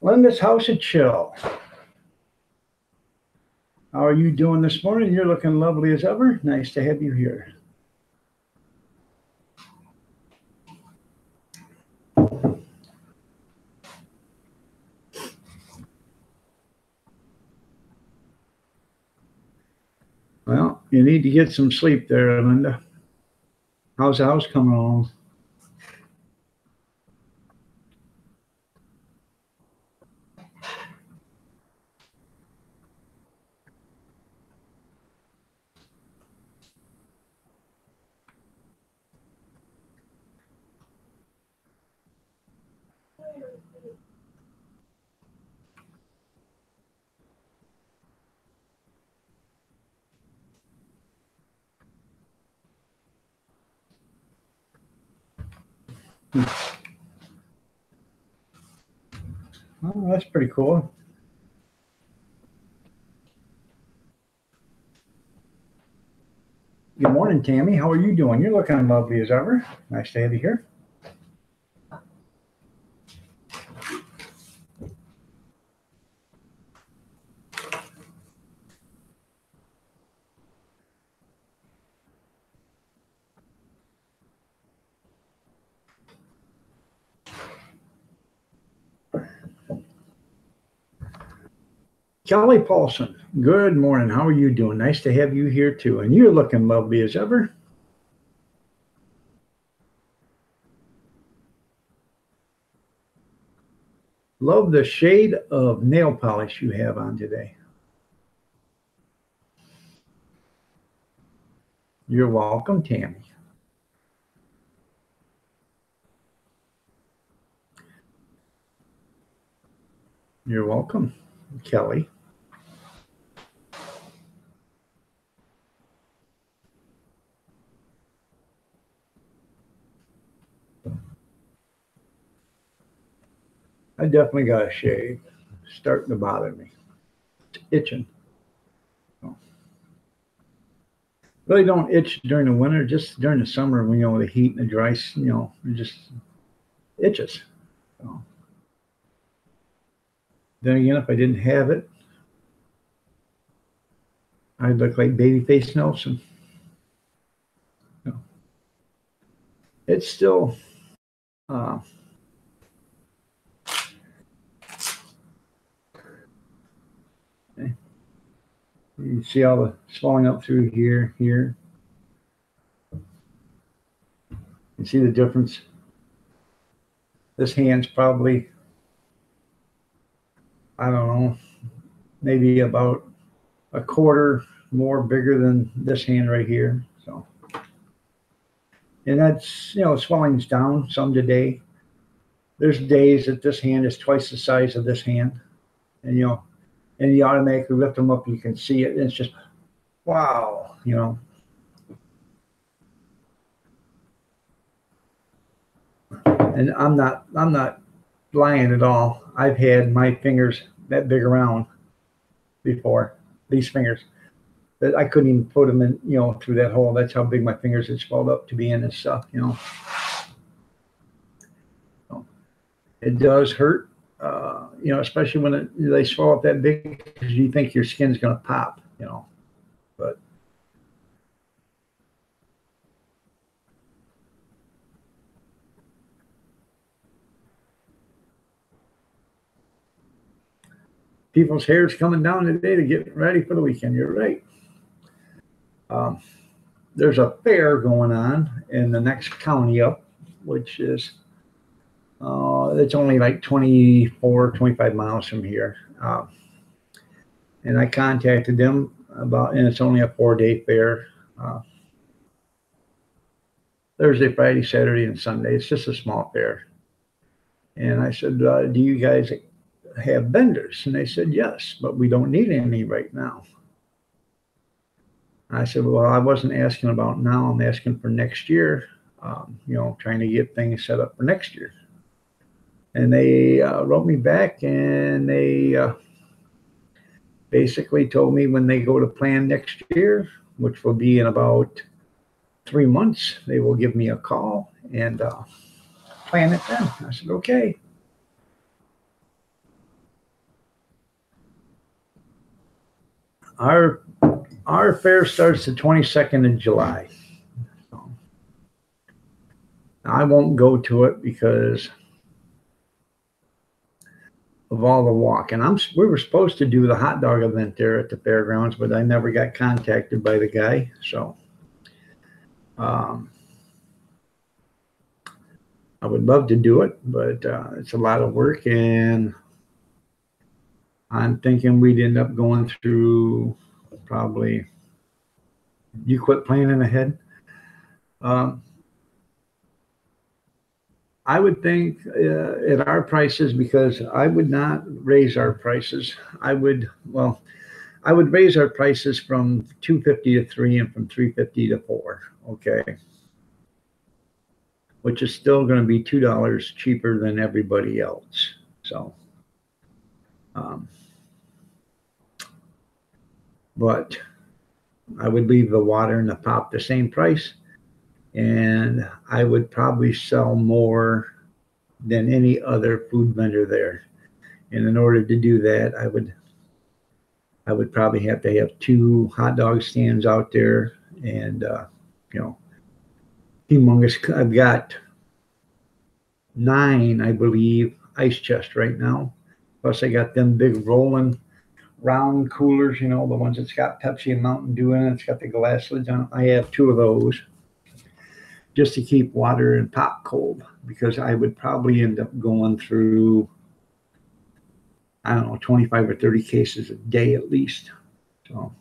Linda's House of Chill. How are you doing this morning? You're looking lovely as ever. Nice to have you here. Well, you need to get some sleep there, Linda. How's the house coming along? Oh, that's pretty cool. Good morning, Tammy. How are you doing? You're looking lovely as ever. Nice to have you here. Kelly Paulson, good morning. How are you doing? Nice to have you here too. And you're looking lovely as ever. Love the shade of nail polish you have on today. You're welcome, Tammy. You're welcome, Kelly. I definitely got a shave. It's starting to bother me. It's itching. Really don't itch during the winter, just during the summer when, the heat and the dry, it just itches. So. Then again, if I didn't have it, I look like Babyface Nelson. It's still okay. You see all the swelling up through here. You see the difference? This hand's probably, I don't know, maybe about a quarter more bigger than this hand right here. So, and that's, swelling's down some today. There's days that this hand is twice the size of this hand, and you automatically lift them up, you can see it, and it's just, wow, And I'm not lying at all. I've had my fingers that big around before, these fingers, that I couldn't even put them in, through that hole. That's how big my fingers had swelled up to be in this stuff, So it does hurt, especially when they swell up that big, because you think your skin's going to pop, but people's hair's coming down today to get ready for the weekend. You're right. There's a fair going on in the next county up, which is, it's only like 24, 25 miles from here. And I contacted them and it's only a 4-day fair. Thursday, Friday, Saturday, and Sunday. It's just a small fair. And I said, do you guys have vendors? And they said, yes, but we don't need any right now. I said, well, I wasn't asking about now. I'm asking for next year, trying to get things set up for next year. And they wrote me back, and they basically told me when they go to plan next year, which will be in about 3 months, they will give me a call and plan it then. I said, okay. Our fair starts the 22nd of July. So, I won't go to it because of all the walking. We were supposed to do the hot dog event there at the fairgrounds, but I never got contacted by the guy. So I would love to do it, but it's a lot of work, and I'm thinking we'd end up going through probably, you quit planning ahead. I would think at our prices, because I would not raise our prices. I would raise our prices from $250 to $3 and from $350 to $4. Okay. Which is still going to be $2 cheaper than everybody else. So, but I would leave the water and the pop the same price, and I would probably sell more than any other food vendor there. And in order to do that, I would probably have to have 2 hot dog stands out there, and humongous. I've got 9, I believe, ice chests right now. Plus I got them big rolling round coolers, the ones that's got Pepsi and Mountain Dew in it. It's got the glass lids on it. I have 2 of those just to keep water and pop cold, because I would probably end up going through, I don't know, 25 or 30 cases a day at least. So,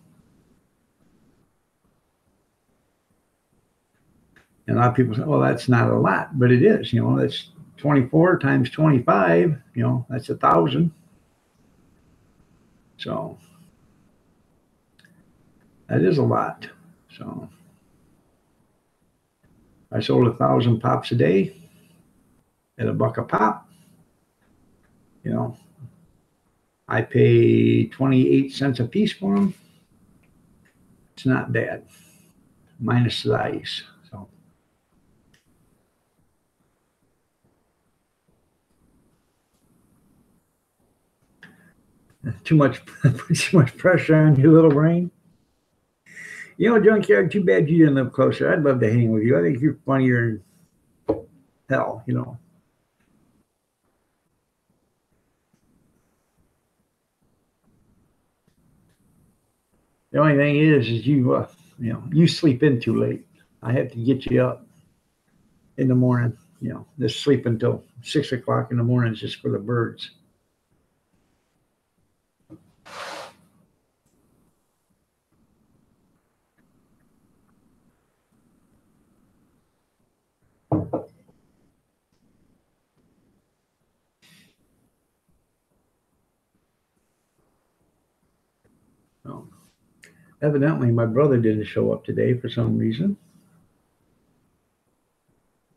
and a lot of people say, well, that's not a lot, but it is. That's 24 times 25, that's 1,000. So that is a lot. So I sold 1,000 pops a day at $1 a pop. I pay 28 cents a piece for them. It's not bad, minus the ice. So too much pressure on you, little brain. You know, Junkyard, too bad you didn't live closer. I'd love to hang with you. I think you're funnier than hell, you know. The only thing is you, you know, you sleep in too late. I have to get you up in the morning. You know, just sleep until 6 o'clock in the morning is just for the birds. So, evidently, my brother didn't show up today for some reason.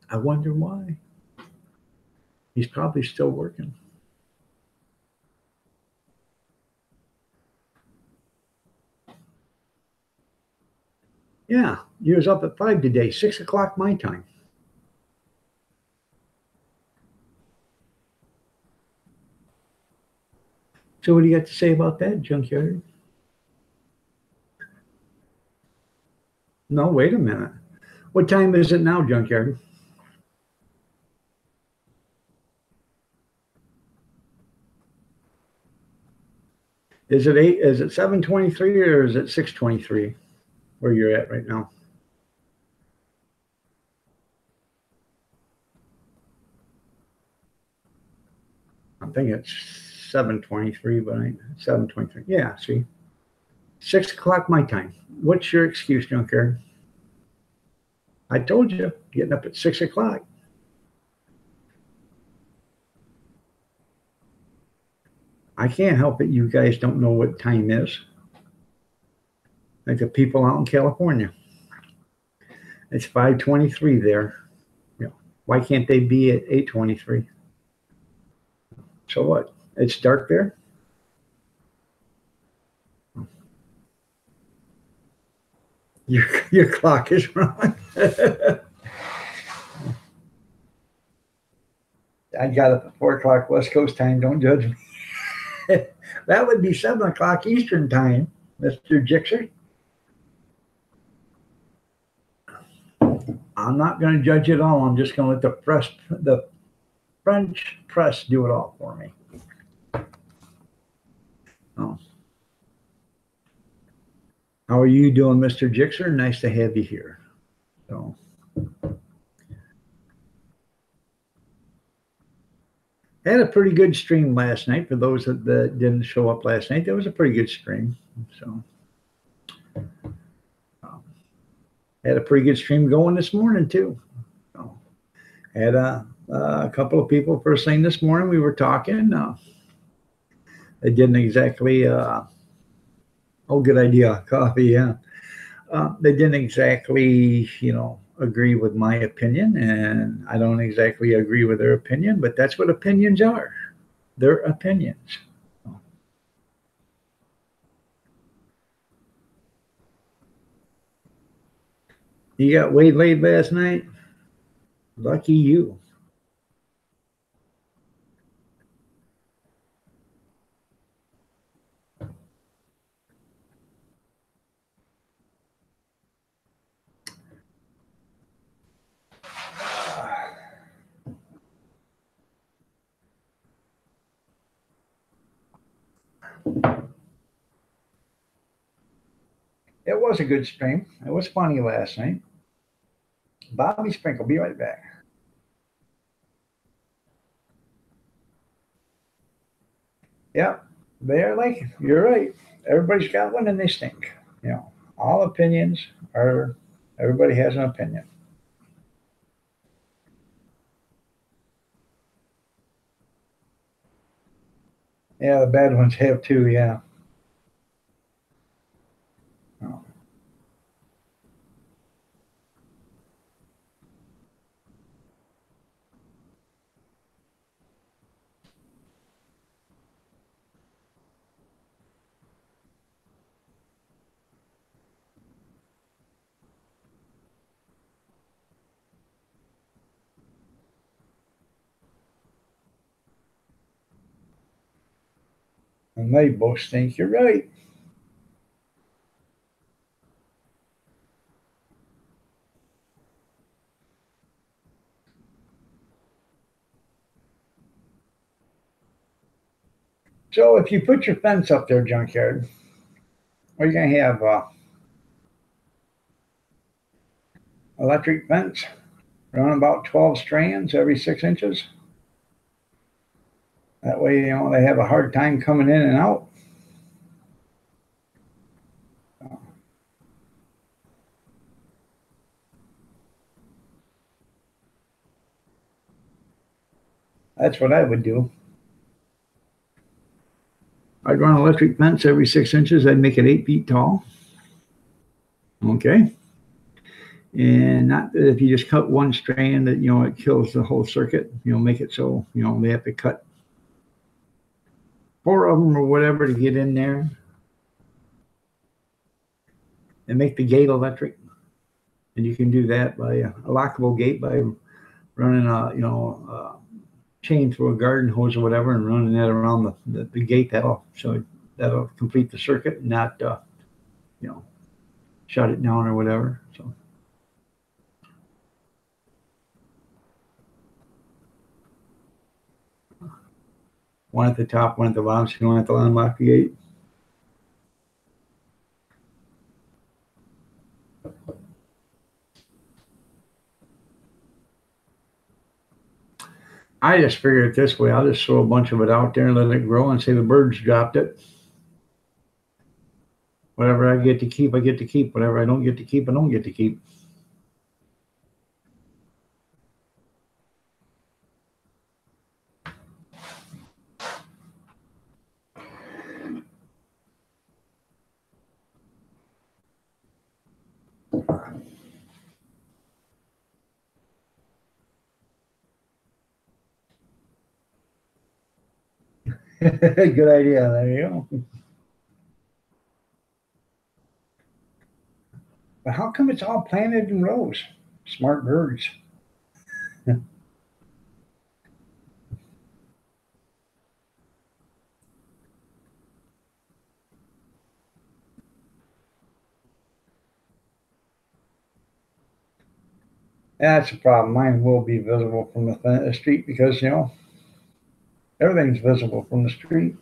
I wonder why. He's probably still working. Yeah, he was up at 5 today, 6 o'clock my time. So what do you got to say about that, Junkyard? No, wait a minute. What time is it now, Junkyard? Is it 8? Is it 7:23 or is it 6:23 where you're at right now? I think it's 7:23, but 7:23. Yeah, see, 6 o'clock my time. What's your excuse, Junkyard? I told you, getting up at 6 o'clock. I can't help it. You guys don't know what time is. Like the people out in California. It's 5:23 there. You know, why can't they be at 8:23? So what? It's dark there? Your clock is wrong. I got up at 4 o'clock West Coast time. Don't judge me. That would be 7 o'clock Eastern time, Mr. Jixer. I'm not going to judge it all. I'm just going to let the French press do it all for me. Oh. How are you doing, Mr. Jixer? Nice to have you here. So, had a pretty good stream last night. For those that didn't show up last night, that was a pretty good stream. So, had a pretty good stream going this morning too. So, had a couple of people first thing this morning. We were talking. They didn't exactly. Oh, good idea. Coffee, yeah. They didn't exactly, you know, agree with my opinion, and I don't exactly agree with their opinion, but that's what opinions are. They're opinions. You got waylaid last night? Lucky you. It was a good stream. It was funny last night. Bobby Sprinkle, be right back. Yeah, they're like, you're right. Everybody's got one and they stink. You know, all opinions are, everybody has an opinion. Yeah, the bad ones have too, yeah. Oh. And they both stink, you're right. So if you put your fence up there, Junkyard, what are you going to have? Electric fence, run about 12 strands every 6 inches. That way, they have a hard time coming in and out. That's what I would do. I'd run electric fence every 6 inches. I'd make it 8 feet tall. Okay. And not that if you just cut one strand that, it kills the whole circuit, make it so, they have to cut 4 of them or whatever to get in there. And make the gate electric. And you can do that by a lockable gate by running a, chain through a garden hose or whatever and running that around the gate. That'll complete the circuit and not, shut it down or whatever. So. One at the top, one at the bottom, so you don't have to unlock the gate. I just figure it this way. I'll just throw a bunch of it out there and let it grow and say the birds dropped it. Whatever I get to keep, I get to keep. Whatever I don't get to keep, I don't get to keep. Good idea. There you go. But how come it's all planted in rows? Smart birds. That's a problem. Mine will be visible from the street because, everything's visible from the street.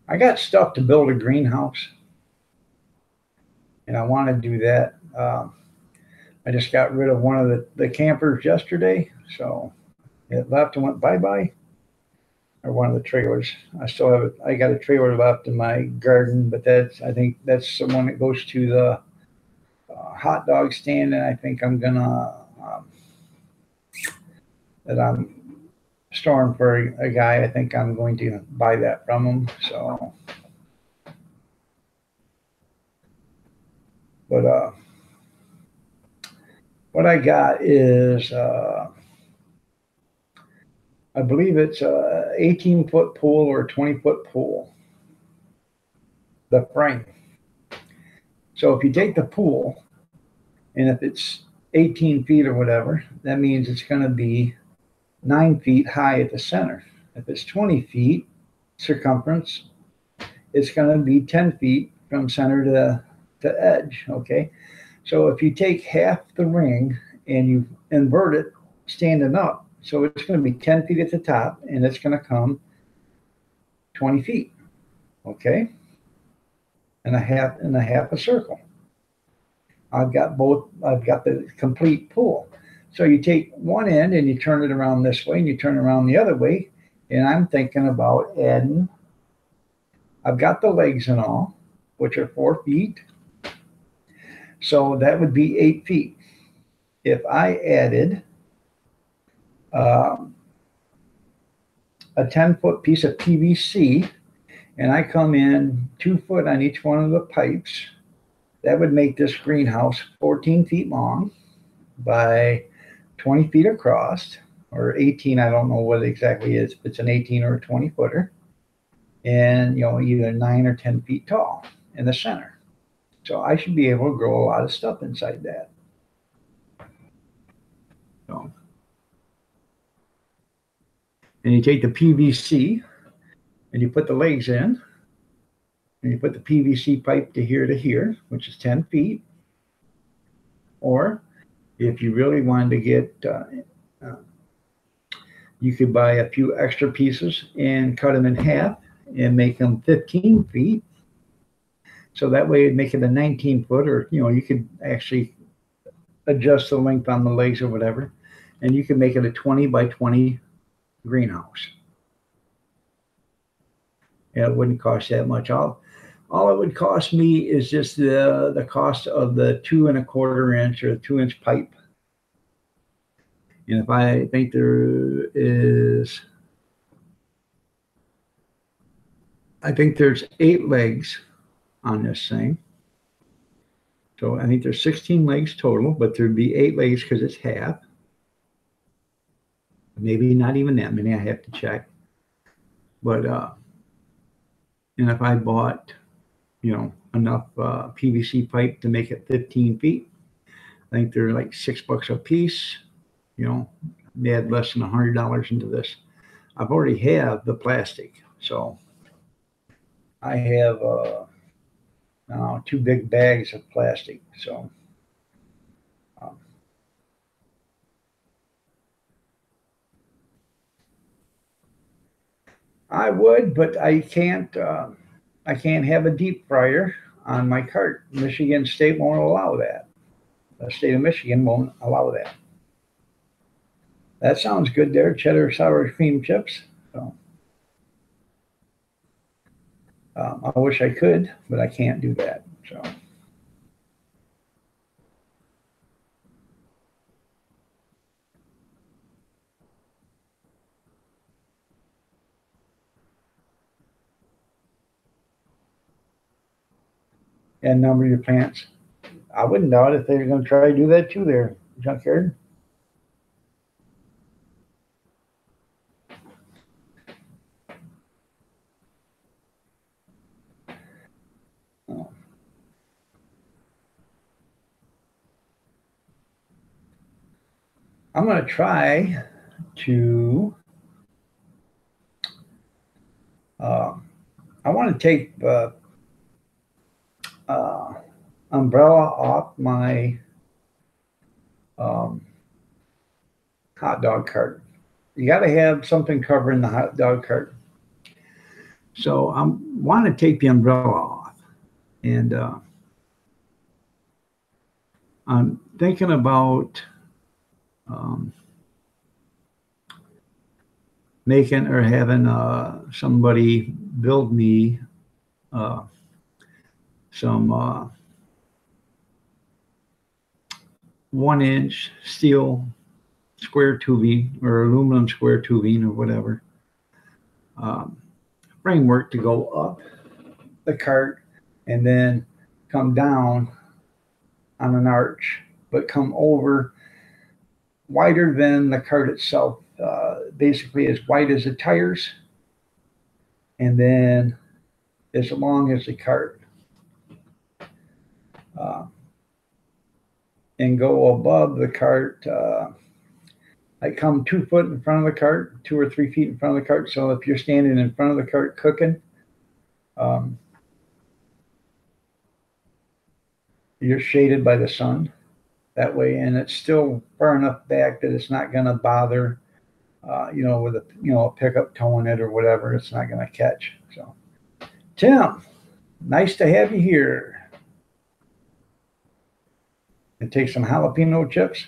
I got stuff to build a greenhouse, and I want to do that. I just got rid of one of the campers yesterday, so it left and went bye-bye. Or one of the trailers. I still have it. I got a trailer left in my garden, but I think that's the one that goes to the hot dog stand, and I think I'm gonna that I'm storing for a guy. I think I'm going to buy that from him. So, but what I got is. I believe it's a 18-foot pool or a 20-foot pool, the frame. So if you take the pool, and if it's 18 feet or whatever, that means it's going to be 9 feet high at the center. If it's 20 feet circumference, it's going to be 10 feet from center to edge, okay? So if you take half the ring and you invert it standing up, so it's going to be 10 feet at the top, and it's going to come 20 feet, okay? And a half a circle. I've got the complete pool. So you take one end and you turn it around this way, and you turn it around the other way, and I'm thinking about adding, I've got the legs and all, which are 4 feet. So that would be 8 feet. If I added a 10-foot piece of PVC, and I come in 2 foot on each one of the pipes, that would make this greenhouse 14 feet long by 20 feet across, or 18. I don't know what it exactly is, if it's an 18 or a 20 footer, and either 9 or 10 feet tall in the center. So I should be able to grow a lot of stuff inside that. So. And you take the PVC and you put the legs in, and you put the PVC pipe to here, which is 10 feet. Or if you really wanted to get, you could buy a few extra pieces and cut them in half and make them 15 feet. So that way it'd make it a 19 foot, or, you could actually adjust the length on the legs or whatever. And you can make it a 20 by 20 greenhouse. And it wouldn't cost that much. All it would cost me is just the cost of the 2 1/4 inch or 2-inch pipe. And if I think there's 8 legs on this thing. So I think there's 16 legs total, but there'd be 8 legs because it's half. Maybe not even that many, I have to check. But, and if I bought, enough PVC pipe to make it 15 feet, I think they're like $6 a piece. They had less than $100 into this. I've already have the plastic. So I have 2 big bags of plastic. So I would, but I can't have a deep fryer on my cart. Michigan State won't allow that. The state of Michigan won't allow that. That sounds good there, cheddar sour cream chips. So, I wish I could, but I can't do that. So. And number your plants. I wouldn't doubt if they're going to try to do that too there, Junkyard. I'm going to try to, I want to take the umbrella off my hot dog cart. You got to have something covering the hot dog cart. So I want to take the umbrella off, and I'm thinking about making or having somebody build me some 1-inch steel square tubing or aluminum square tubing or whatever framework to go up the cart and then come down on an arch, but come over wider than the cart itself, basically as wide as the tires, and then as long as the cart, and go above the cart. I come 2 foot in front of the cart, 2 or 3 feet in front of the cart. So if you're standing in front of the cart cooking, you're shaded by the sun that way, and it's still far enough back that it's not going to bother, with a pickup towing it or whatever. It's not going to catch. So, Tim, nice to have you here. And take some jalapeno chips.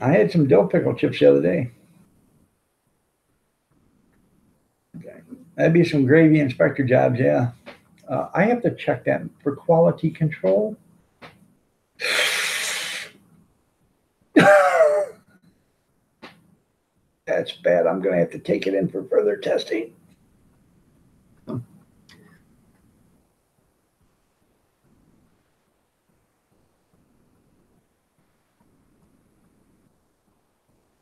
I had some dill pickle chips the other day. Okay. That'd be some gravy inspector jobs, yeah. I have to check that for quality control. That's bad. I'm going to have to take it in for further testing.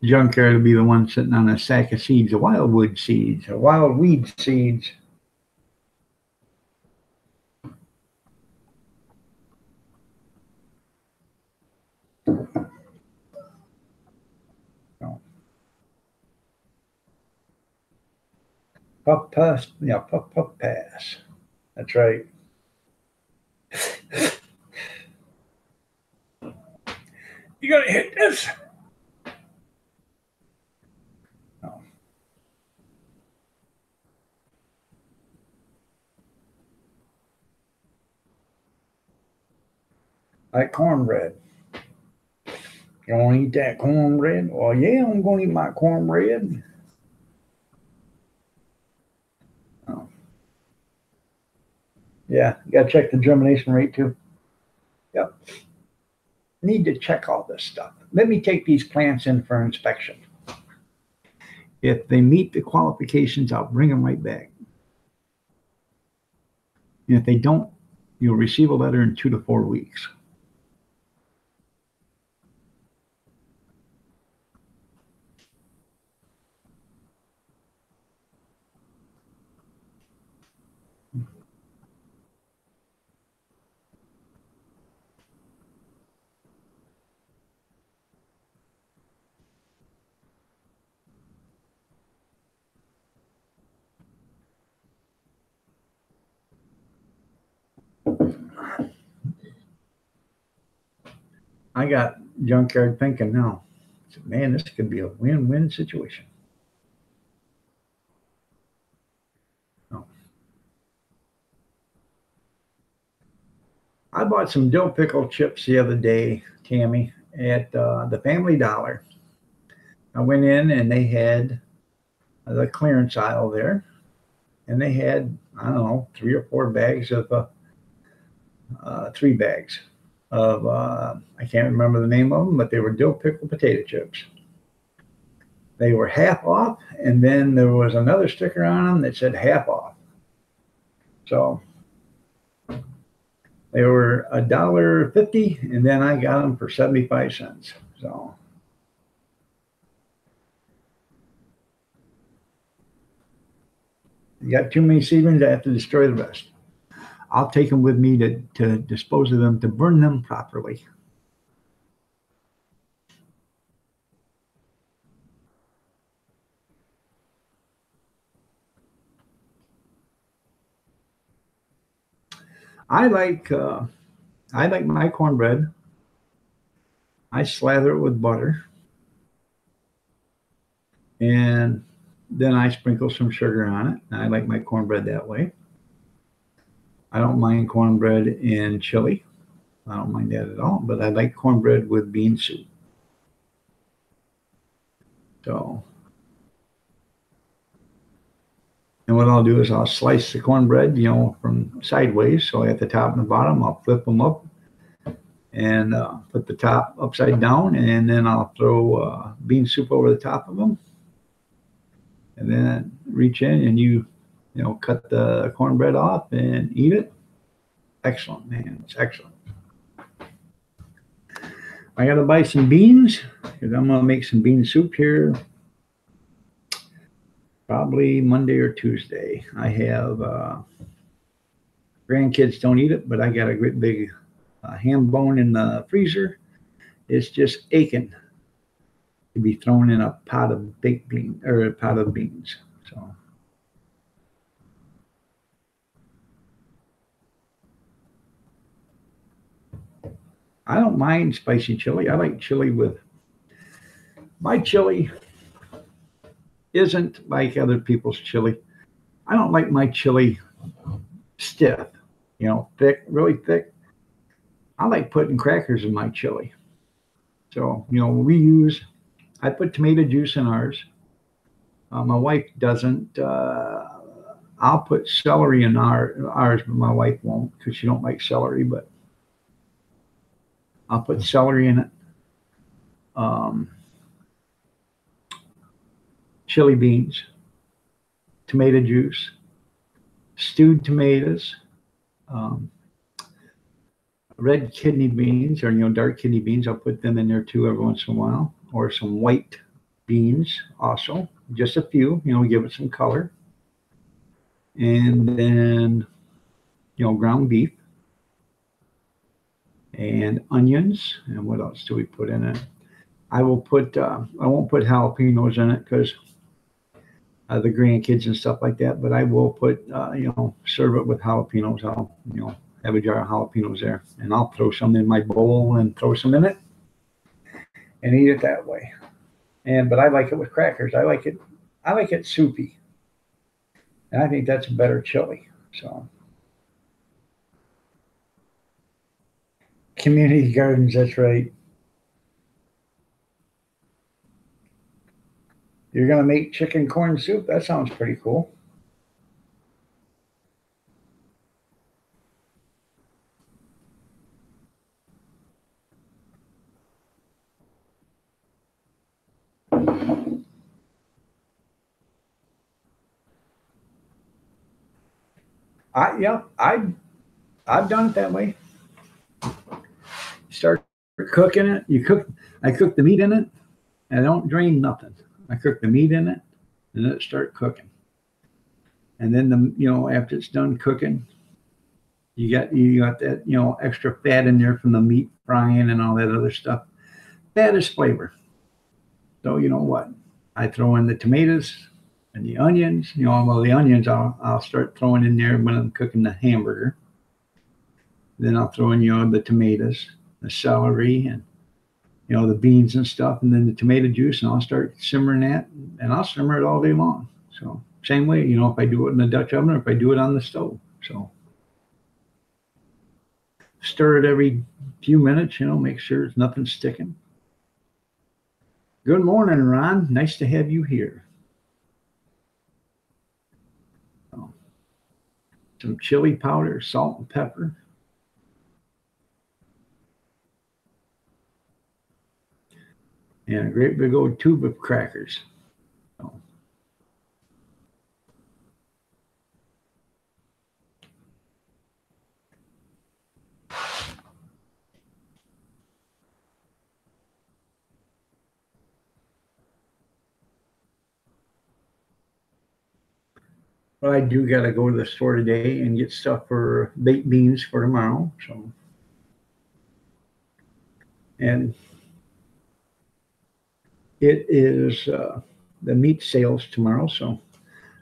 Junkyard will be the one sitting on a sack of seeds, of wildwood seeds, or wild weed seeds. Puff pass, yeah, puff pass. That's right. You gotta hit this. Oh. Like cornbread. You want to eat that cornbread? Well, yeah, I'm going to eat my cornbread. Oh. Yeah, you got to check the germination rate too. Yep. Need to check all this stuff. Let me take these plants in for inspection. If they meet the qualifications, I'll bring them right back. And if they don't, you'll receive a letter in 2 to 4 weeks. I got junkyard thinking now. I said, man, this could be a win-win situation. Oh. I bought some dill pickle chips the other day, Tammy, at the Family Dollar. I went in and they had the clearance aisle there, and they had, I don't know, 3 or 4 bags of 3 bags of I can't remember the name of them, but they were dill pickle potato chips. They were half off, and then there was another sticker on them that said half off. So they were $1.50, and then I got them for 75 cents. So you got too many seedlings, I have to destroy the rest. I'll take them with me to dispose of them, to burn them properly. I like my cornbread. I slather it with butter, and then I sprinkle some sugar on it. I like my cornbread that way. I don't mind cornbread in chili. I don't mind that at all, but I like cornbread with bean soup. So, and what I'll do is I'll slice the cornbread, from sideways. So at the top and the bottom, I'll flip them up and put the top upside down, and then I'll throw bean soup over the top of them. And then reach in and you cut the cornbread off and eat it. Excellent, man. It's excellent. I got to buy some beans because I'm going to make some bean soup here probably Monday or Tuesday. I have grandkids don't eat it, but I got a great big ham bone in the freezer. It's just aching to be thrown in a pot of baked beans or a pot of beans. So. I don't mind spicy chili. I like chili with, my chili isn't like other people's chili. I don't like my chili stiff, thick, really thick. I like putting crackers in my chili. So, I put tomato juice in ours. My wife doesn't. I'll put celery in ours, but my wife won't because she don't like celery, but I'll put celery in it. Chili beans, tomato juice, stewed tomatoes, red kidney beans or dark kidney beans. I'll put them in there too every once in a while, or some white beans also, just a few. Give it some color, and then ground beef. And onions, and what else do we put in it? I won't put jalapenos in it because the grandkids and stuff like that, but I will put, serve it with jalapenos. I'll, have a jar of jalapenos there, and I'll throw some in my bowl and throw some in it and eat it that way. But I like it with crackers. I like it soupy. And I think that's a better chili. So community gardens, that's right. You're gonna make chicken corn soup? That sounds pretty cool. I've done it that way. Start cooking it. I cook the meat in it, and I don't drain nothing. I cook the meat in it, and then it start cooking. And then after it's done cooking, you got that extra fat in there from the meat frying and all that other stuff. Fat is flavor. So you know what? I throw in the tomatoes and the onions. The onions I'll start throwing in there when I'm cooking the hamburger. Then I'll throw in the tomatoes, the celery, and the beans and stuff, and then the tomato juice, and I'll start simmering that, and I'll simmer it all day long. So same way, if I do it in the Dutch oven or if I do it on the stove. So stir it every few minutes, make sure it's nothing sticking. Good morning, Ron. Nice to have you here. Some chili powder, salt and pepper. And a great big old tube of crackers. But I do got to go to the store today and get stuff for baked beans for tomorrow. So, and it is the meat sales tomorrow. So,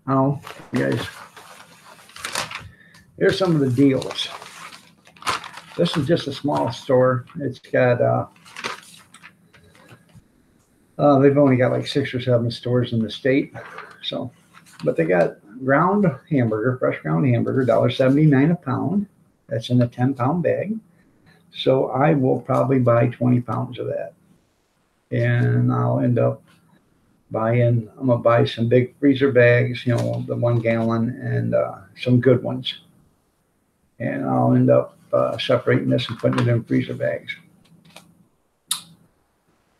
you guys, here's some of the deals. This is just a small store. It's got, they've only got like 6 or 7 stores in the state. So, but they got ground hamburger, fresh ground hamburger, $1.79 a pound. That's in a 10-pound bag. So I will probably buy 20 pounds of that. And I'll end up I'm going to buy some big freezer bags, the 1 gallon, and some good ones. And I'll end up separating this and putting it in freezer bags.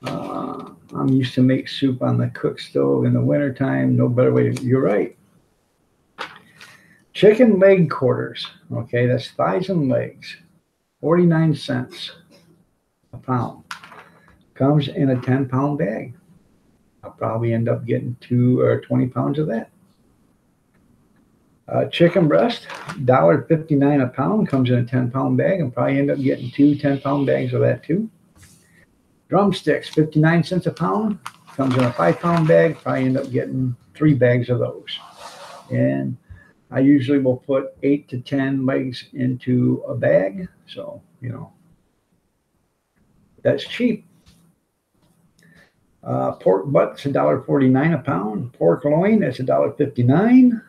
I'm used to make soup on the cook stove in the wintertime. No better way. You're right. Chicken leg quarters. Okay, that's thighs and legs. 49 cents a pound. Comes in a 10-pound bag. I'll probably end up getting 2 or 20 pounds of that. Chicken breast, $1.59 a pound. Comes in a 10-pound bag. I'll probably end up getting 2 10-pound bags of that too. Drumsticks, 59 cents a pound. Comes in a 5-pound bag. Probably end up getting 3 bags of those. And I usually will put 8 to 10 legs into a bag. So, that's cheap. Pork butt's $1.49 a pound. Pork loin, that's $1.59.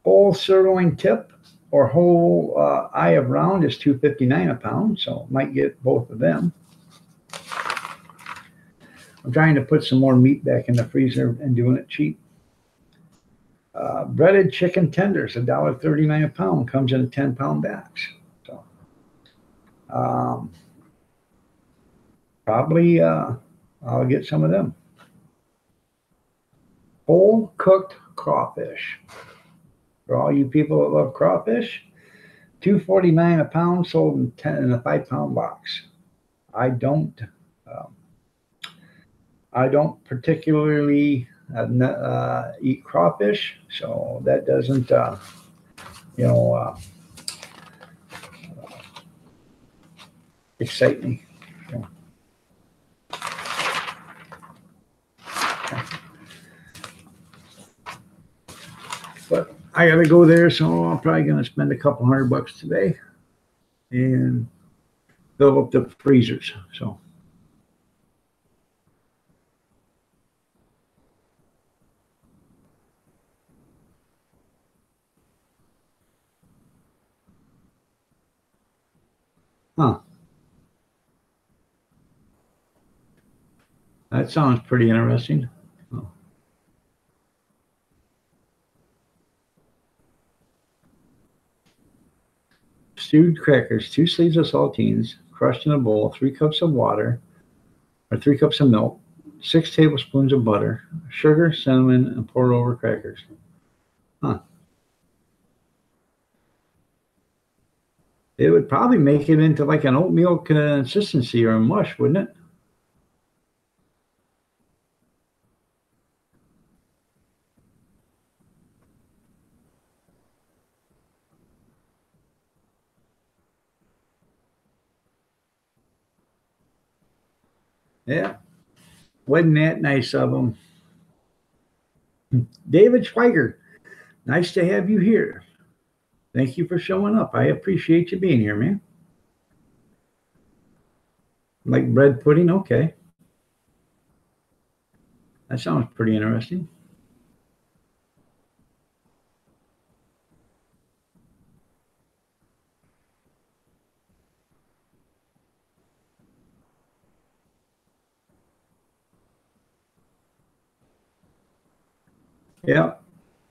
Whole sirloin tip or whole eye of round is $2.59 a pound. So might get both of them. I'm trying to put some more meat back in the freezer and doing it cheap. Breaded chicken tenders, $1.39 a pound. Comes in a 10-pound box. So probably I'll get some of them. Whole cooked crawfish. For all you people that love crawfish, $2.49 a pound, sold in a 5-pound box. I don't particularly eat crawfish, so that doesn't excite me. So. But I gotta go there, so I'm probably gonna spend a couple $100 today and fill up the freezers. So huh. That sounds pretty interesting. Oh. Stewed crackers, 2 sleeves of saltines, crushed in a bowl, 3 cups of water, or 3 cups of milk, 6 tablespoons of butter, sugar, cinnamon, and poured over crackers. Huh. It would probably make it into like an oatmeal consistency or a mush, wouldn't it? Yeah. Wasn't that nice of them? David Schweiger, nice to have you here. Thank you for showing up. I appreciate you being here, man. Like bread pudding? Okay. That sounds pretty interesting. Yeah.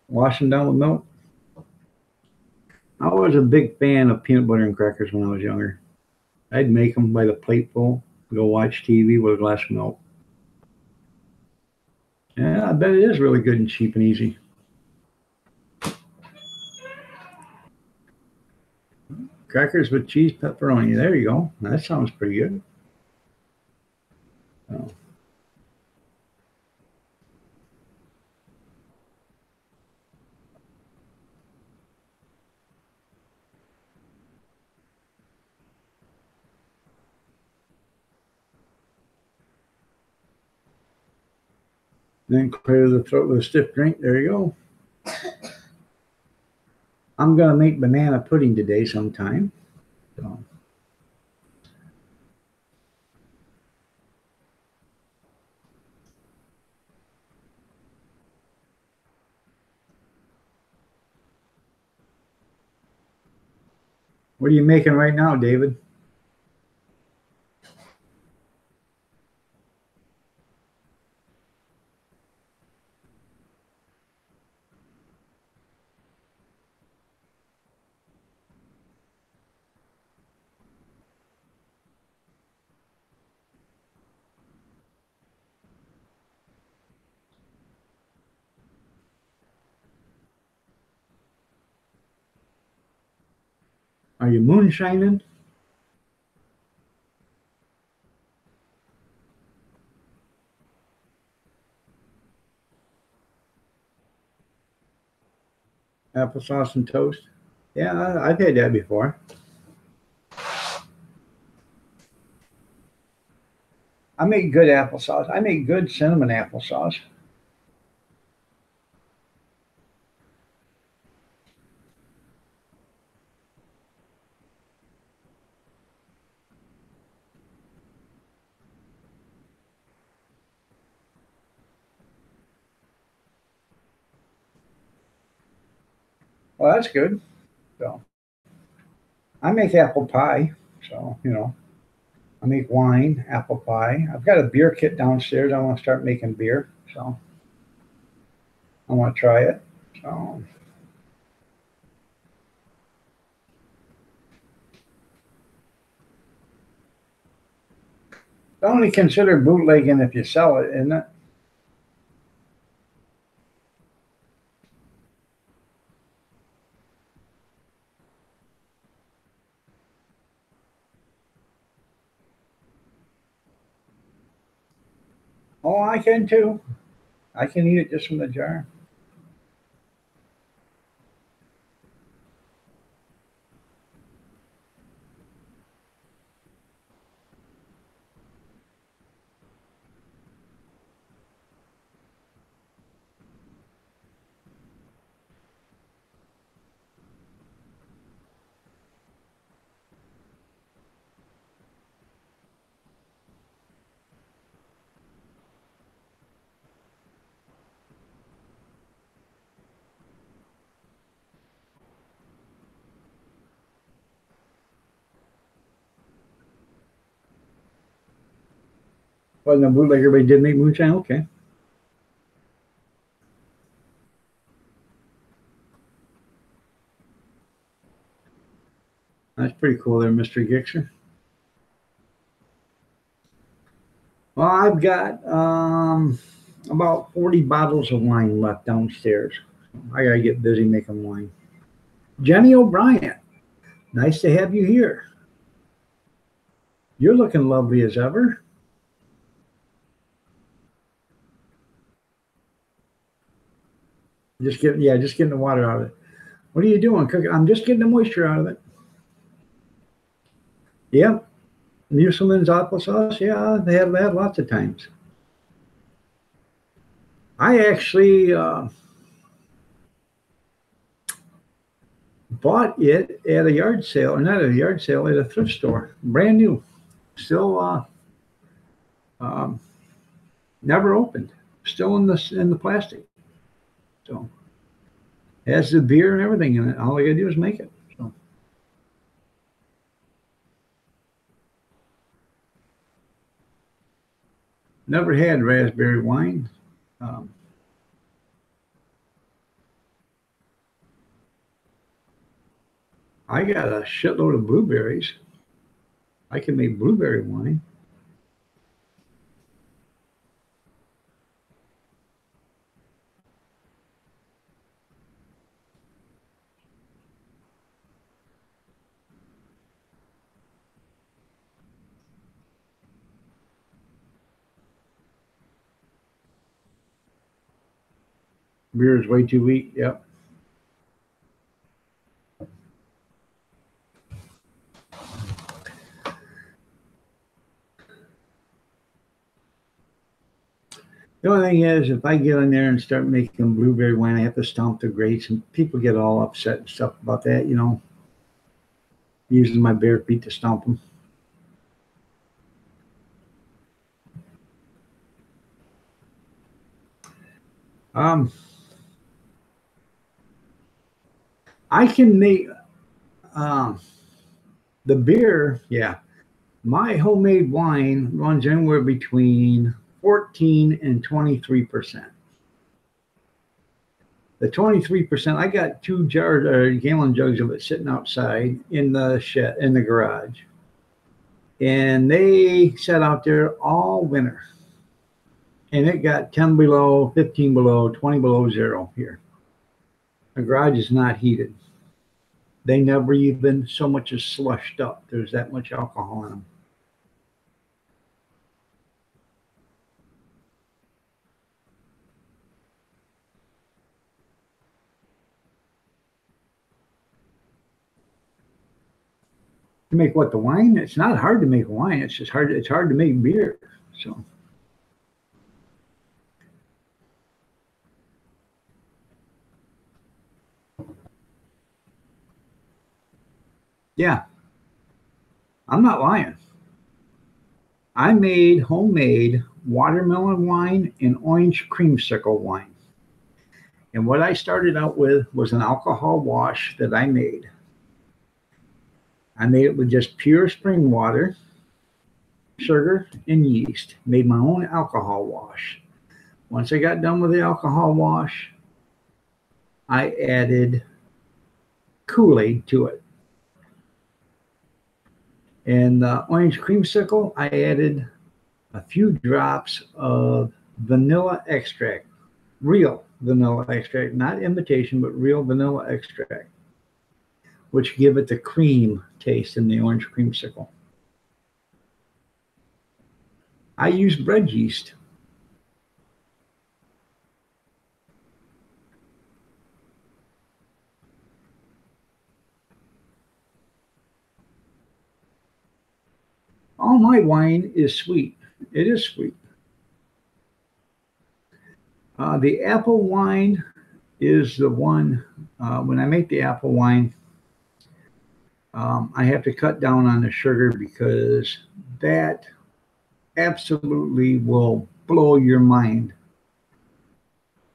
Wash them down with milk. I was a big fan of peanut butter and crackers when I was younger. I'd make them by the plateful, go watch TV with a glass of milk. Yeah, I bet it is really good and cheap and easy. Crackers with cheese pepperoni. There you go. That sounds pretty good. Oh. Then clear the throat with a stiff drink. There you go. I'm going to make banana pudding today sometime. So. What are you making right now, David? Are you moonshining? Applesauce and toast? Yeah, I've had that before. I make good applesauce. I make good cinnamon applesauce. Well, that's good. So I make apple pie. So, I make wine, apple pie. I've got a beer kit downstairs. I want to start making beer. So I want to try it. So it's only considered bootlegging if you sell it, isn't it? Oh, I can too. I can eat it just from the jar. Wasn't a bootlegger, but he did make moonshine. Okay. That's pretty cool there, Mr. Gixer. Well, I've got about 40 bottles of wine left downstairs. I gotta get busy making wine. Jenny O'Brien, nice to have you here. You're looking lovely as ever. Just getting the water out of it. What are you doing? Cooking? I'm just getting the moisture out of it. Yep. Musselman's applesauce. Yeah, they have that lots of times. I actually bought it at a yard sale, or not at a yard sale, at a thrift store, brand new, still never opened, still in the plastic. So has the beer and everything in it. All I gotta do is make it. So. Never had raspberry wine. I got a shitload of blueberries. I can make blueberry wine. Beer is way too weak. Yep. The only thing is, if I get in there and start making blueberry wine, I have to stomp the grapes, and people get all upset and stuff about that, you know. Using my bare feet to stomp them. I can make the beer, yeah. My homemade wine runs anywhere between 14 and 23%. The 23%, I got 2 jars or gallon jugs of it sitting outside in the shed, in the garage. And they sat out there all winter. And it got 10 below, 15 below, 20 below zero here. The garage is not heated. They never even so much as slushed up. There's that much alcohol in them. To make what, the wine? It's not hard to make wine. It's just hard. It's hard to make beer. So. Yeah. I'm not lying. I made homemade watermelon wine and orange creamsicle wine. And what I started out with was an alcohol wash that I made. I made it with just pure spring water, sugar, and yeast. Made my own alcohol wash. Once I got done with the alcohol wash, I added Kool-Aid to it. And the orange creamsicle, I added a few drops of vanilla extract, real vanilla extract, not imitation, but real vanilla extract, which give it the cream taste in the orange creamsicle. I use bread yeast. All my wine is sweet. It is sweet. The apple wine is the one, when I make the apple wine, I have to cut down on the sugar because that absolutely will blow your mind.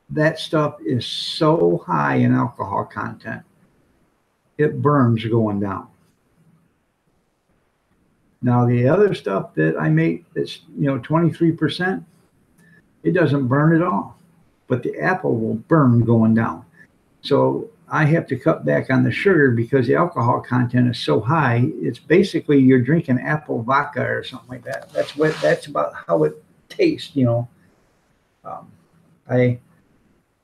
That stuff is so high in alcohol content, it burns going down. Now the other stuff that I make that's 23%, it doesn't burn at all, but the apple will burn going down. So I have to cut back on the sugar because the alcohol content is so high. It's basically you're drinking apple vodka or something like that. That's about how it tastes. I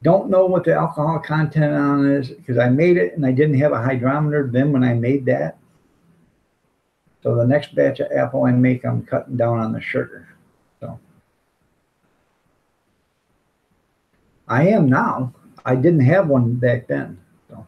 don't know what the alcohol content on is because I made it and I didn't have a hydrometer then when I made that. So the next batch of apple I make, I'm cutting down on the sugar. So I am now. I didn't have one back then. So.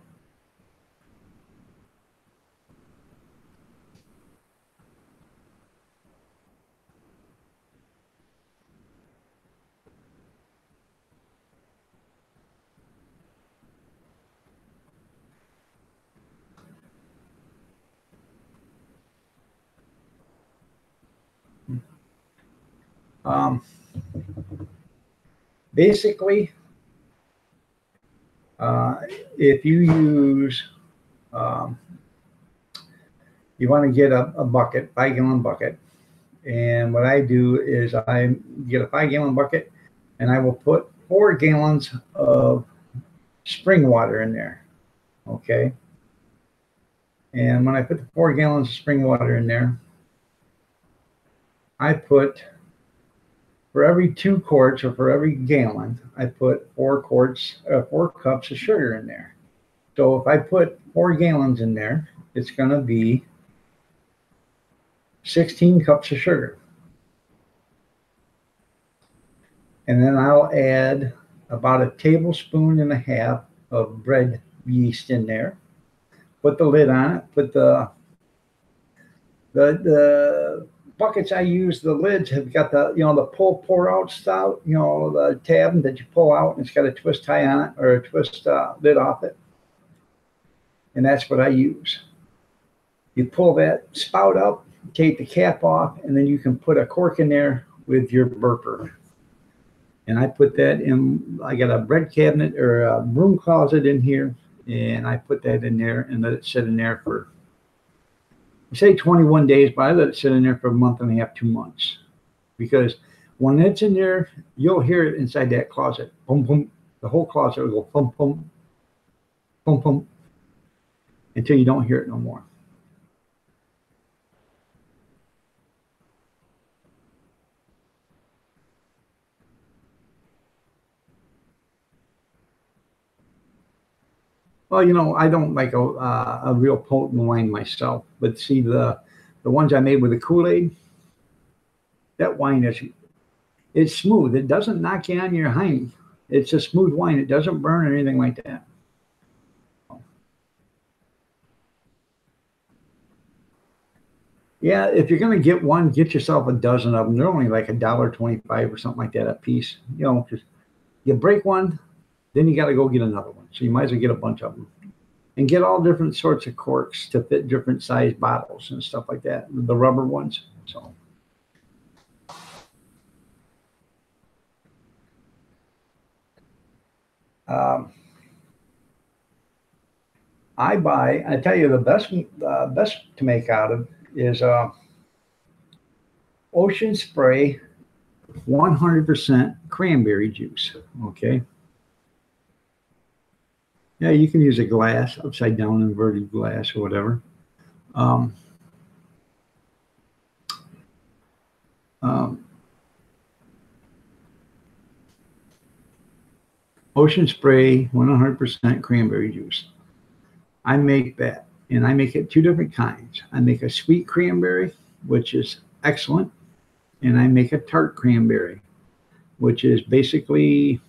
Basically, if you use, you want to get a bucket, 5-gallon bucket. And what I do is I get a 5-gallon bucket and I will put 4 gallons of spring water in there. Okay. And when I put the 4 gallons of spring water in there, I put, for every 2 quarts or for every gallon, I put 4 cups of sugar in there. So if I put 4 gallons in there, it's going to be 16 cups of sugar. And then I'll add about 1.5 tablespoons of bread yeast in there. Put the lid on it. Put the buckets I use, the lids have got the, the pour out style, the tab that you pull out and it's got a twist tie on it or a twist lid off it. And that's what I use. You pull that spout up, take the cap off, and then you can put a cork in there with your burper. And I put that in, I got a bread cabinet or a broom closet in here, and I put that in there and let it sit in there for, I say 21 days, but I let it sit in there for 1.5 months, 2 months. Because when it's in there, you'll hear it inside that closet. Boom, boom. The whole closet will go boom, boom, boom, boom, until you don't hear it no more. Well, I don't like a real potent wine myself, but see the ones I made with the Kool-Aid, that wine it's smooth. It doesn't knock you on your hiney. It's a smooth wine. It doesn't burn or anything like that. Yeah, if you're gonna get one, get yourself a dozen of them. They're only like $1.25 or something like that a piece. Because you break one, then you got to go get another one. So you might as well get a bunch of them. And get all different sorts of corks to fit different size bottles and stuff like that. The rubber ones. So. I tell you, the best to make out of is Ocean Spray 100% cranberry juice. Okay. Yeah, you can use a glass, upside down inverted glass or whatever. Ocean Spray 100% cranberry juice. I make that, and I make it 2 different kinds. I make a sweet cranberry, which is excellent, and I make a tart cranberry, which is basically,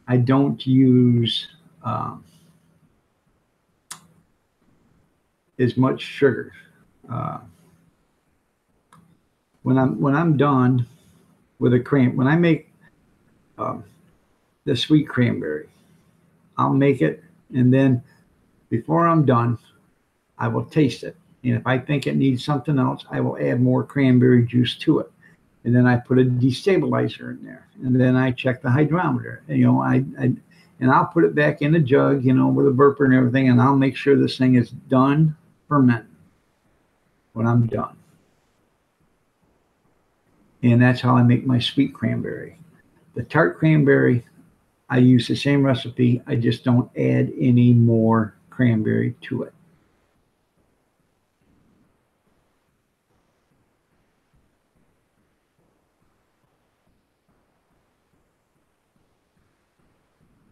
I don't use as much sugar. When I'm done with when I make the sweet cranberry, I'll make it, and then before I'm done, I will taste it. And if I think it needs something else, I will add more cranberry juice to it. And then I put a destabilizer in there, and then I check the hydrometer. And I'll put it back in the jug, with a burper and everything, and I'll make sure this thing is done fermenting. when I'm done. And that's how I make my sweet cranberry. The tart cranberry, I use the same recipe. I just don't add any more cranberry to it.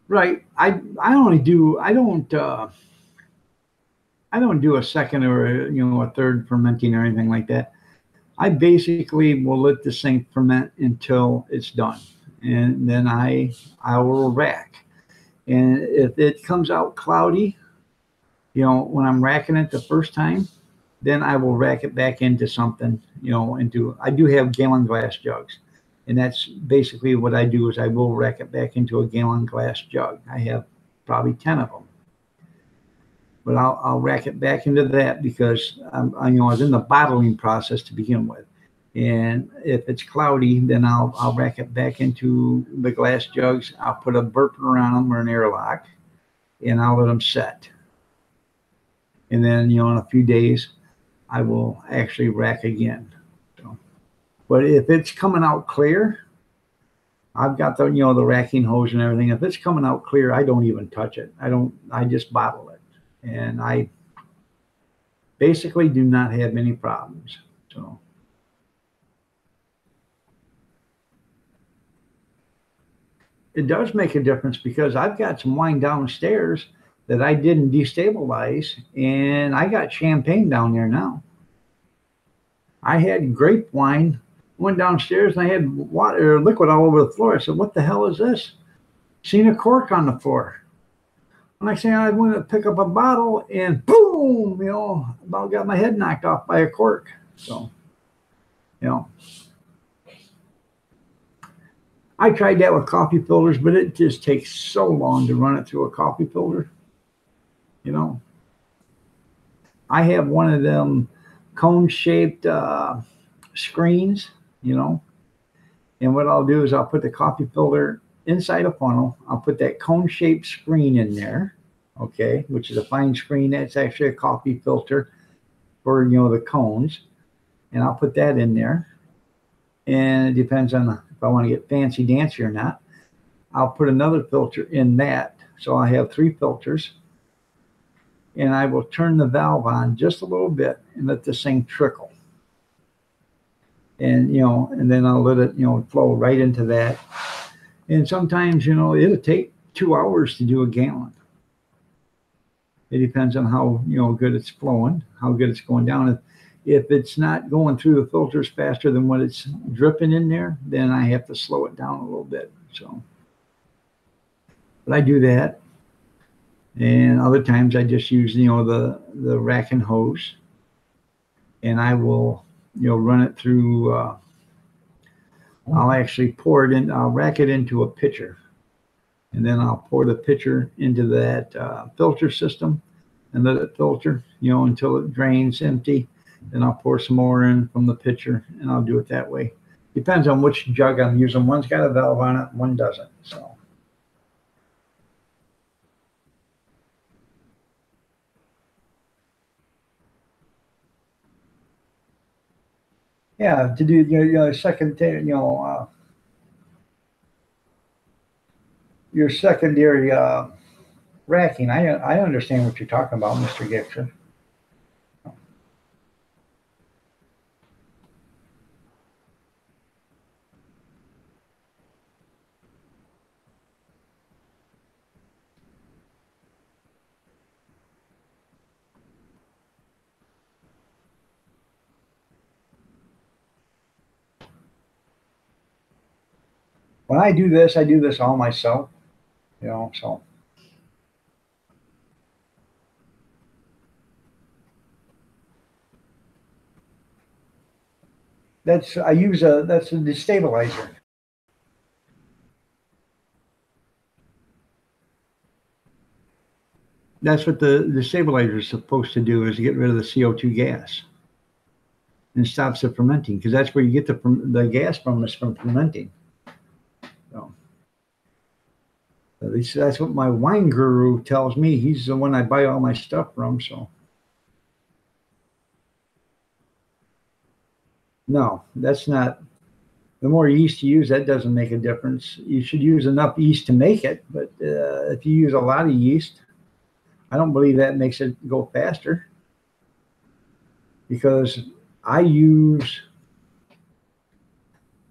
Right. I don't do a second or a third fermenting or anything like that. I basically will let this thing ferment until it's done, and then I will rack. And if it comes out cloudy, when I'm racking it the first time, then I will rack it back into something, I do have gallon glass jugs. And that's basically what I do is I will rack it back into a gallon glass jug. I have probably 10 of them. But I'll rack it back into that because I was in the bottling process to begin with. And if it's cloudy, then I'll rack it back into the glass jugs. I'll put a burper on them or an airlock, and I'll let them set. And then, in a few days, I will actually rack again. But if it's coming out clear, I've got the the racking hose and everything. If it's coming out clear, I don't even touch it. I just bottle it. And I basically do not have any problems. So it does make a difference because I've got some wine downstairs that I didn't destabilize, and I got champagne down there now. I had grape wine. Went downstairs and I had water or liquid all over the floor. I said, "What the hell is this?" Seen a cork on the floor. When I say I went to pick up a bottle and boom, about got my head knocked off by a cork. So, I tried that with coffee filters, but it just takes so long to run it through a coffee filter. I have one of them cone-shaped screens. And what I'll do is I'll put the coffee filter inside a funnel. I'll put that cone-shaped screen in there, okay, which is a fine screen. That's actually a coffee filter for, the cones. And I'll put that in there. And it depends on if I want to get fancy dancy or not. I'll put another filter in that. So I have 3 filters. And I will turn the valve on just a little bit and let this thing trickle. And, and then I'll let it, flow right into that. And sometimes, it'll take 2 hours to do a gallon. It depends on how, good it's flowing, how good it's going down. If it's not going through the filters faster than what it's dripping in there, then I have to slow it down a little bit. So, but I do that. And other times I just use, the rack and hose. And I will, run it through, I'll actually pour it in, I'll rack it into a pitcher. And then I'll pour the pitcher into that filter system and let it filter, until it drains empty. Then I'll pour some more in from the pitcher, and I'll do it that way. Depends on which jug I'm using. One's got a valve on it, one doesn't. So. Yeah, to do your secondary, your secondary racking. I understand what you're talking about, Mr. Gibson. When I do this all myself, so. That's a destabilizer. That's what the destabilizer is supposed to do, is to get rid of the CO2 gas and stops the fermenting, because that's where you get the gas from, is from fermenting. So at least that's what my wine guru tells me. He's the one I buy all my stuff from. So No, that's not. The more yeast you use, that doesn't make a difference. You should use enough yeast to make it, but if you use a lot of yeast, I don't believe that makes it go faster, because I use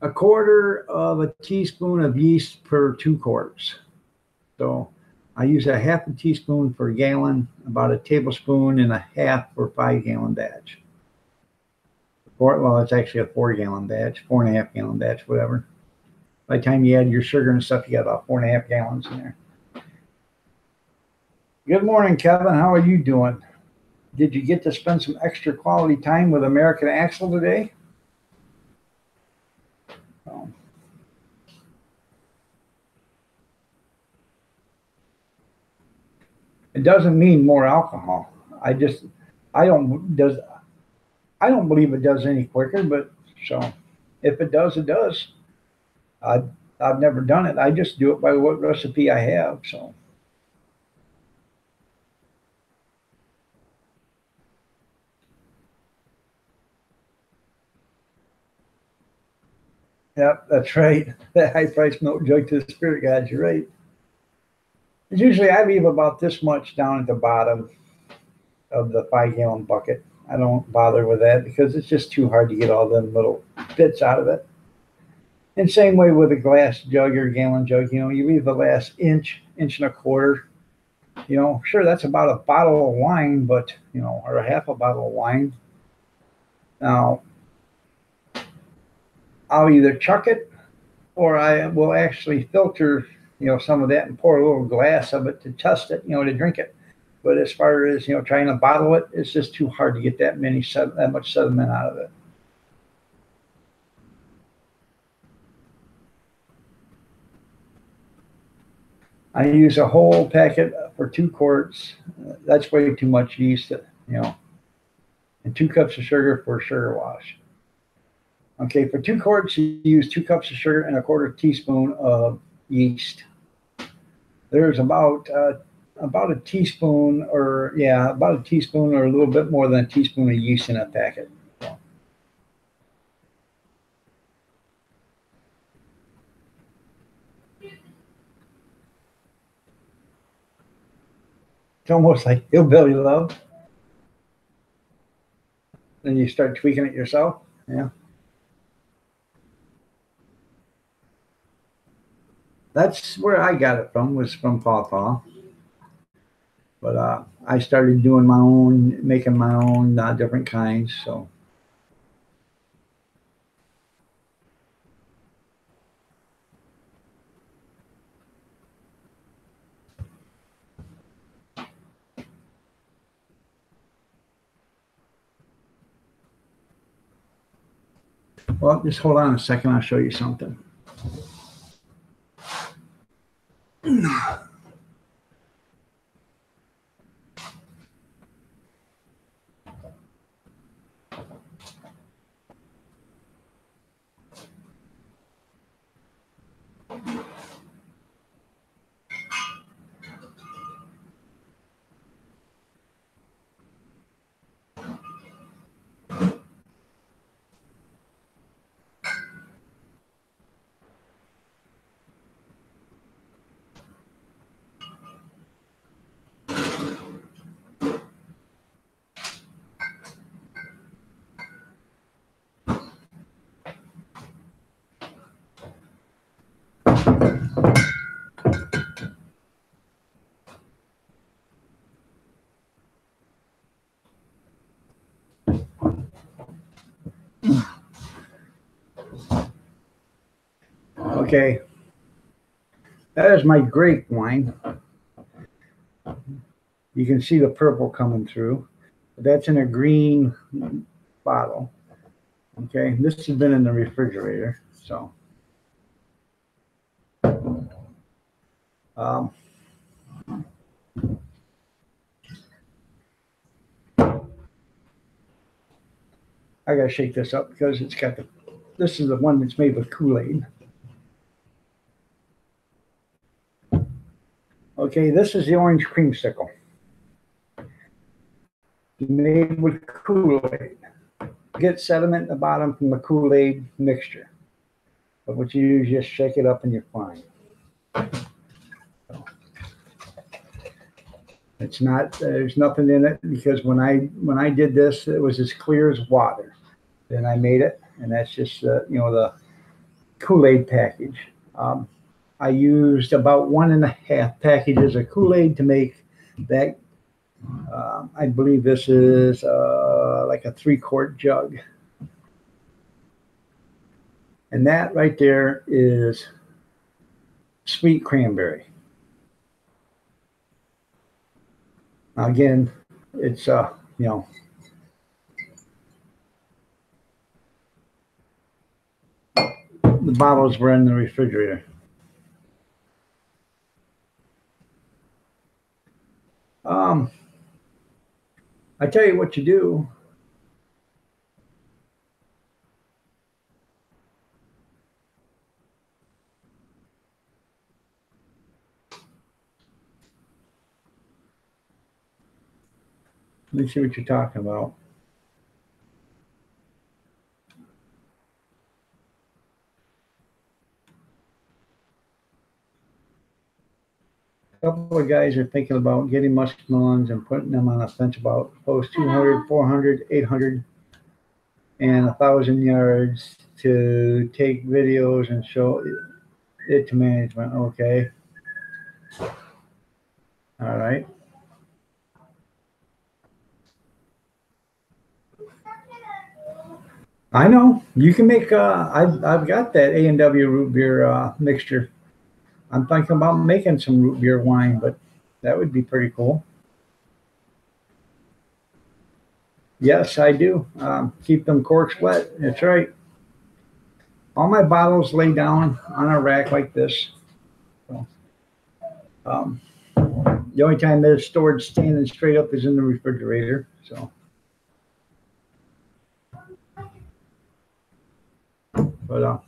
a quarter of a teaspoon of yeast per 2 quarts. So I use a half a teaspoon per gallon, about a tablespoon and a half for 5-gallon batch. Well, it's actually a 4-gallon batch, 4.5-gallon batch, whatever. By the time you add your sugar and stuff, you got about 4.5 gallons in there. Good morning, Kevin. How are you doing? Did you get to spend some extra quality time with American Axle today? Oh. It doesn't mean more alcohol. I don't believe it does any quicker, but so if it does, it does. I've never done it. I just do it by what recipe I have. So yeah, that's right. The high price milk jug to the spirit guides. You're right. It's usually I leave about this much down at the bottom of the 5-gallon bucket. I don't bother with that because it's just too hard to get all them little bits out of it. And same way with a glass jug or gallon jug, you leave the last inch and a quarter. Sure, that's about a bottle of wine, but, or a half a bottle of wine. Now, I'll either chuck it or I will actually filter, some of that and pour a little glass of it to test it, to drink it. But as far as, trying to bottle it, it's just too hard to get that much sediment out of it. I use a whole packet for 2 quarts. That's way too much yeast, and 2 cups of sugar for a sugar wash. Okay, for 2 quarts, you use 2 cups of sugar and a quarter teaspoon of yeast. There's about a teaspoon or a little bit more than a teaspoon of yeast in a packet. So. It's almost like hillbilly love. Then you start tweaking it yourself. Yeah. That's where I got it from, was from Pawpaw. But I started doing my own, making my own different kinds. So. Well, just hold on a second. I'll show you something. Okay, that is my grape wine. You can see the purple coming through. That's in a green bottle. Okay, this has been in the refrigerator, so. I gotta shake this up because it's got this is the one that's made with Kool-Aid. Okay, this is the orange creamsicle. Made with Kool-Aid. get sediment in the bottom from the Kool-Aid mixture. But what you do is just shake it up and you're fine. So, it's not, there's nothing in it, because when I did this, it was as clear as water. Then I made it, and that's just the Kool-Aid package. I used about 1.5 packages of Kool-Aid to make that. I believe this is like a 3-quart jug. And that right there is sweet cranberry. Now again, it's the bottles were in the refrigerator. I tell you what you do. Let me see what you're talking about. A couple of guys are thinking about getting muskmelons and putting them on a fence about post 200, 400, 800, and 1,000 yards to take videos and show it to management. Okay. All right. I know you can make. I've got that A&W root beer mixture. I'm thinking about making some root beer wine, but that would be pretty cool. Yes, I do. Keep them corks wet. That's right. All my bottles lay down on a rack like this. So, the only time they're stored standing straight up is in the refrigerator. So, but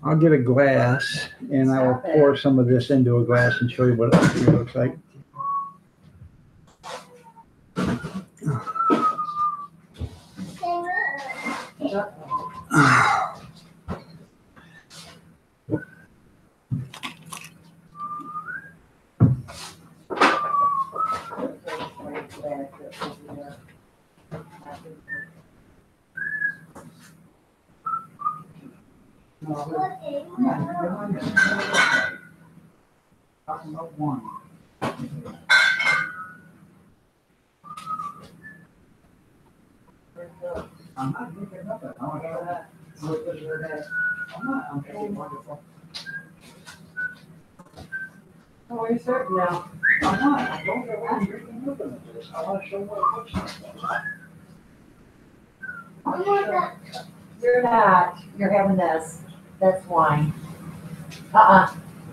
I'll get a glass and I will pour some of this into a glass and show you what it looks like. Talking about wine. I'm not drinking nothing. I'm not. I'm feeling wonderful. Oh, you're certain now. I'm not. I don't know I'm drinking nothing of this. I want to show what it looks like. You're not. You're having this. That's wine.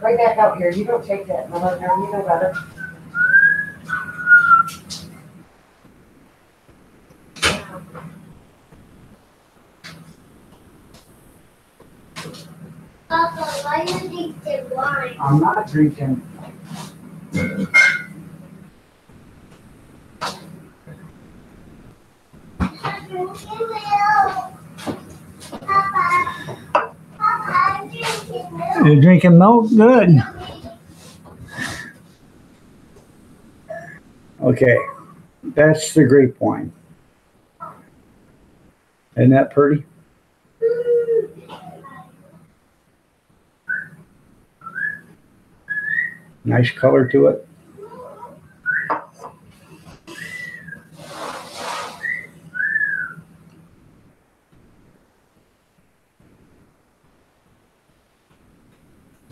Right back out here. You don't take that. No, you know better. Papa, why you drinking wine? I'm not drinking. I'm drinking milk. Papa, I'm drinking milk. You're drinking milk? Good. Okay, that's the grape wine. Isn't that pretty? Nice color to it.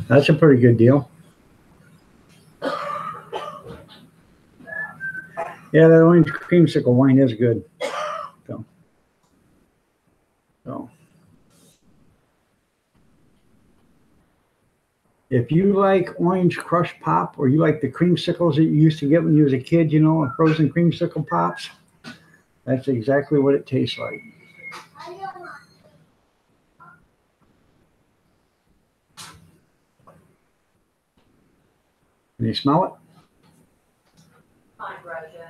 That's a pretty good deal. Yeah, that orange creamsicle wine is good. So, if you like orange crush pop, or you like the creamsicles that you used to get when you was a kid, you know, frozen creamsicle pops, that's exactly what it tastes like. Can you smell it? Russian.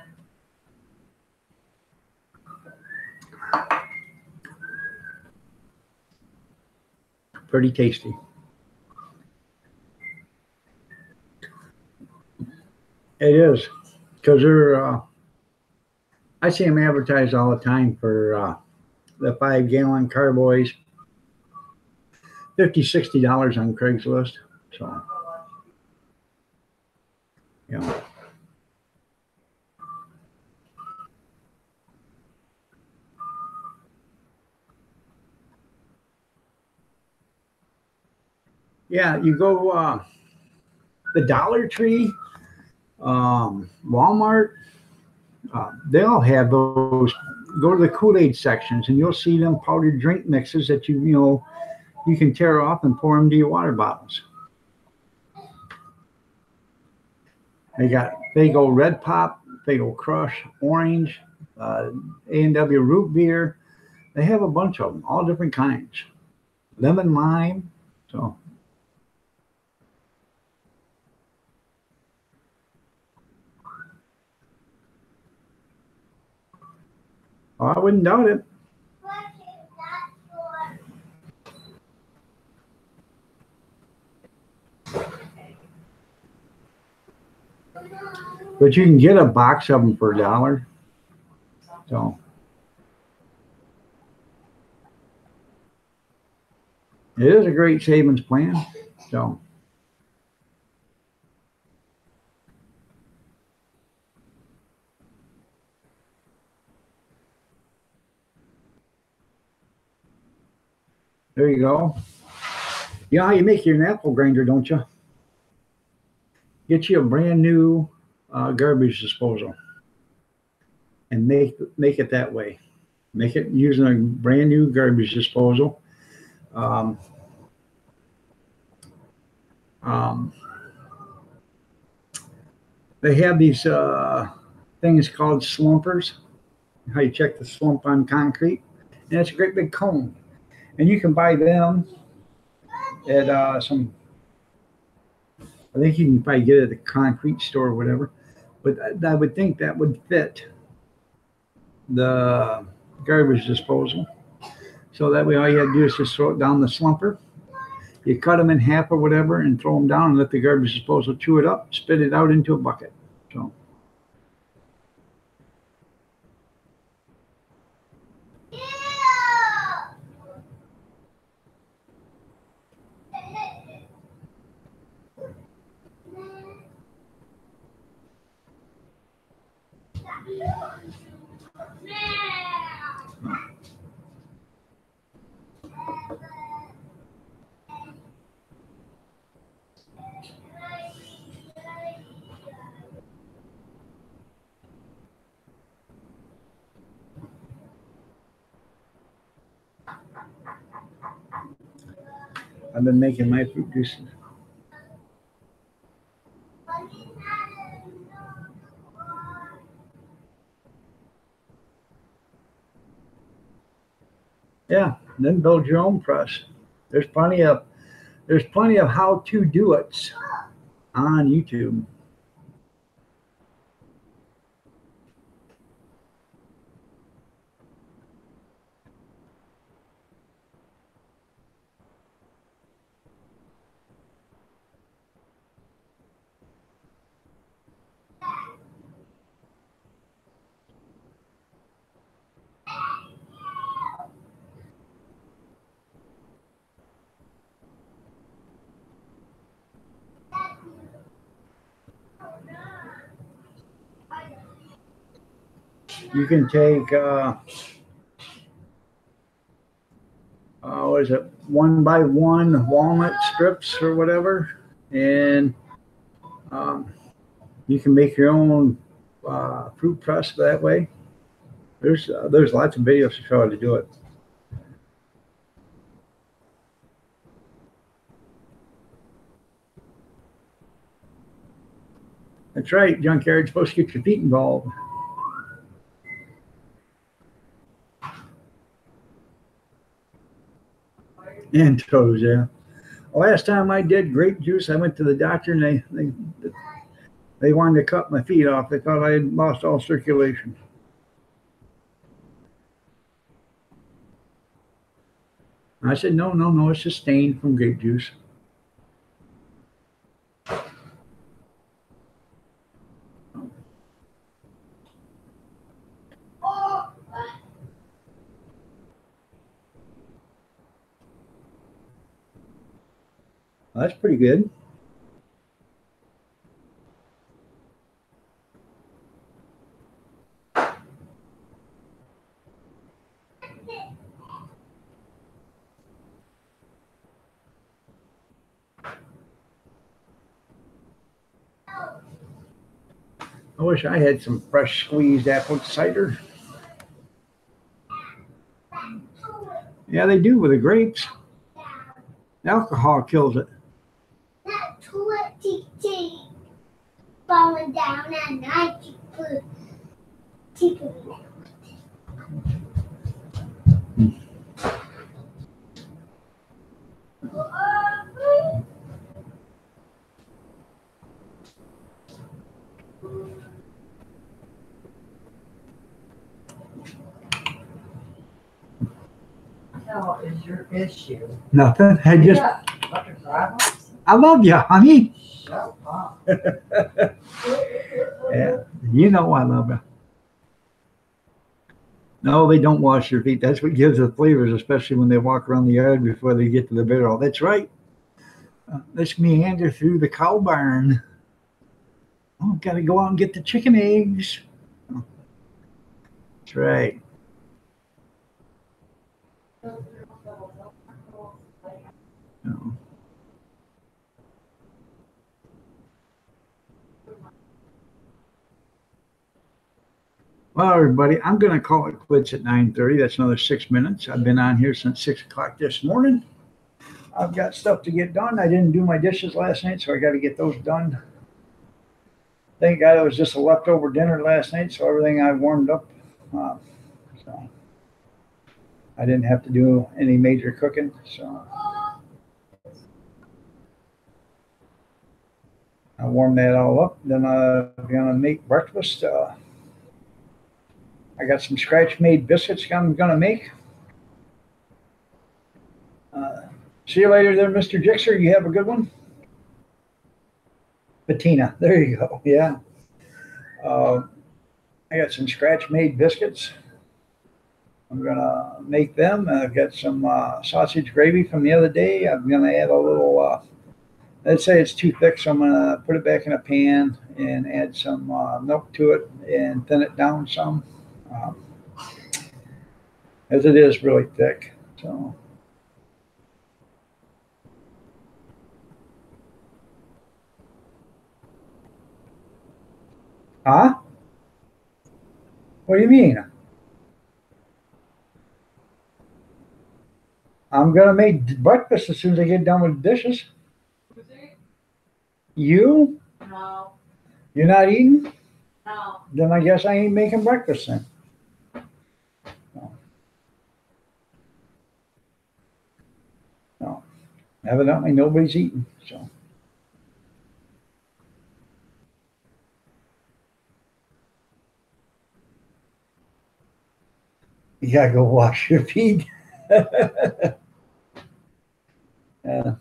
Pretty tasty. It is, because they're, I see them advertised all the time for the 5-gallon carboys, $50, $60 on Craigslist. So, yeah. Yeah, you go the Dollar Tree, Walmart, they all have those. Go to the Kool-Aid sections and you'll see them powdered drink mixes that you can tear off and pour them into your water bottles. They got Faygo Red Pop, Faygo Crush, Orange, A&W Root Beer. They have a bunch of them, all different kinds. Lemon Lime. So. Oh, I wouldn't doubt it. But you can get a box of them for $1. So it is a great savings plan. So there you go. You know how you make your apple grinder, don't you? Get you a brand new garbage disposal and make it that way. Make it using a brand new garbage disposal. They have these things called slumpers. How you check the slump on concrete, and it's a great big cone, and you can buy them at some. I think you can probably get it at the concrete store or whatever, but I would think that would fit the garbage disposal. So that way all you have to do is just throw it down the slumper. You cut them in half or whatever and throw them down and let the garbage disposal chew it up, spit it out into a bucket. So. I've been making my fruit juices. Yeah, then build your own press. There's plenty of how to do it on YouTube. You can take, what is it, 1x1 walnut strips or whatever, and you can make your own fruit press that way. There's lots of videos to show how to do it. That's right, junkyard's supposed to get your feet involved. And toes, yeah. Last time I did grape juice, I went to the doctor and They wanted to cut my feet off. They thought I had lost all circulation. I said, no, no, no, it's just stain from grape juice. Well, that's pretty good. I wish I had some fresh squeezed apple cider. Yeah, they do with the grapes. Alcohol kills it. Not 20 falling down at night. What is your issue? Nothing. I just, Fucking problems? I love you, honey. Shut up. Yeah, you know I love you. No, they don't wash their feet. That's what gives the flavors, especially when they walk around the yard before they get to the barrel. That's right. Let's meander through the cow barn. Oh, got to go out and get the chicken eggs. Oh, that's right. Oh. Well, everybody, I'm going to call it quits at 9:30. That's another 6 minutes. I've been on here since 6 o'clock this morning. I've got stuff to get done. I didn't do my dishes last night, so I got to get those done. Thank God it was just a leftover dinner last night, so everything I warmed up. So I didn't have to do any major cooking. So I warmed that all up. Then I'm going to make breakfast. I got some scratch-made biscuits I'm going to make. See you later there, Mr. Jixer. You have a good one. Patina. There you go. Yeah. I got some scratch-made biscuits. I'm going to make them. I've got some sausage gravy from the other day. I'm going to add a little, let's say it's too thick, so I'm going to put it back in a pan and add some milk to it and thin it down some. As it is really thick. So huh? What do you mean? I'm gonna make breakfast as soon as I get done with the dishes. You? No, You're not eating? no. Then I guess I ain't making breakfast then. No. Evidently nobody's eating, so. You gotta go wash your feet. Yeah.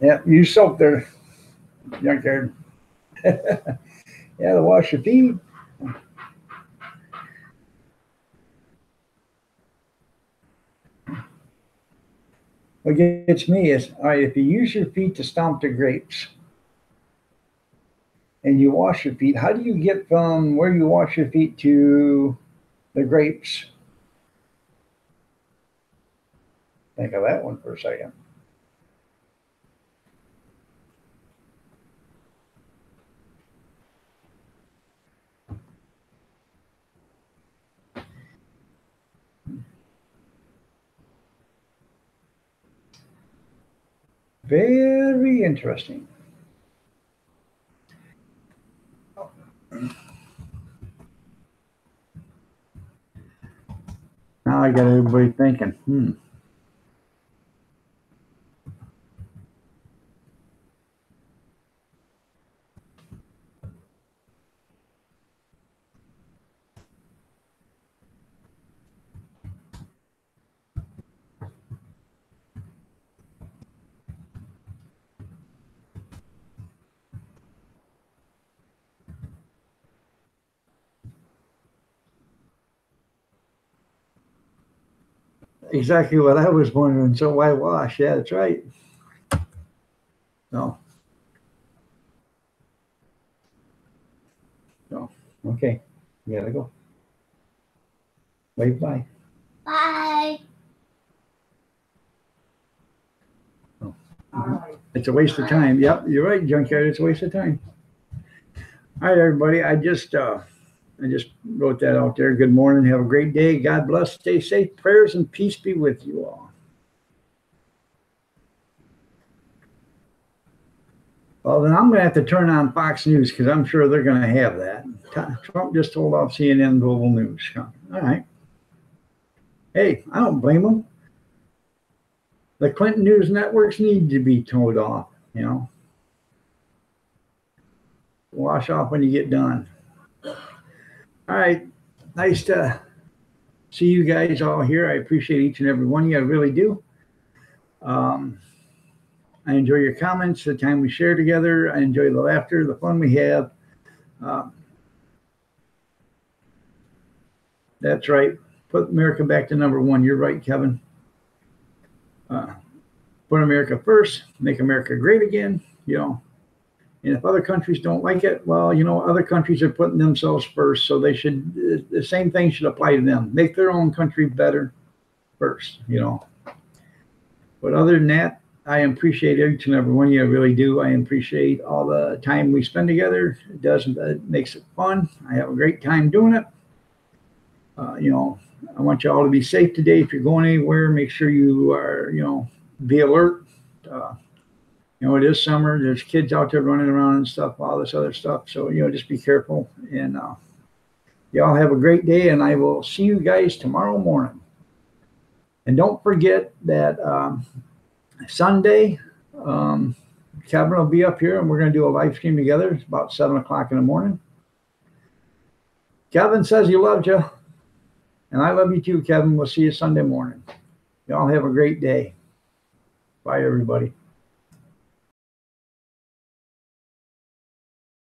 Yeah, you soak their junkyard. Yeah, to wash your feet. What gets me is, all right, if you use your feet to stomp the grapes, and you wash your feet, how do you get from where you wash your feet to the grapes? Think of that one for a second. Very interesting. Now I got everybody thinking, exactly what I was wondering. So why wash? Yeah, that's right. No. No. Okay. You gotta go. Wave bye. Bye. All right. It's a waste of time. Yep, you're right, Junkyard. It's a waste of time. All right, everybody. I just wrote that out there. Good morning. Have a great day. God bless. Stay safe. Prayers and peace be with you all. Well, then I'm going to have to turn on Fox News because I'm sure they're going to have that. Trump just told off CNN Global News. All right. Hey, I don't blame them. The Clinton News networks need to be told off, you know. Wash off when you get done. All right. Nice to see you guys all here. I appreciate each and every one of you. I really do. I enjoy your comments, the time we share together. I enjoy the laughter, the fun we have. That's right. Put America back to number one. You're right, Kevin. Put America first. Make America great again. You know. And if other countries don't like it, well, you know, other countries are putting themselves first, so they should. The same thing should apply to them. Make their own country better first. You know. But other than that, I appreciate each and every one of you. I really do. I appreciate all the time we spend together. It makes it fun. I have a great time doing it. You know, I want you all to be safe today. If you're going anywhere, make sure you are, you know, be alert. You know, it is summer. There's kids out there running around and stuff, all this other stuff. So, you know, just be careful. And y'all have a great day, and I will see you guys tomorrow morning. And don't forget that Sunday, Kevin will be up here, and we're going to do a live stream together. It's about 7 o'clock in the morning. Kevin says he loved you, and I love you too, Kevin. We'll see you Sunday morning. Y'all have a great day. Bye, everybody.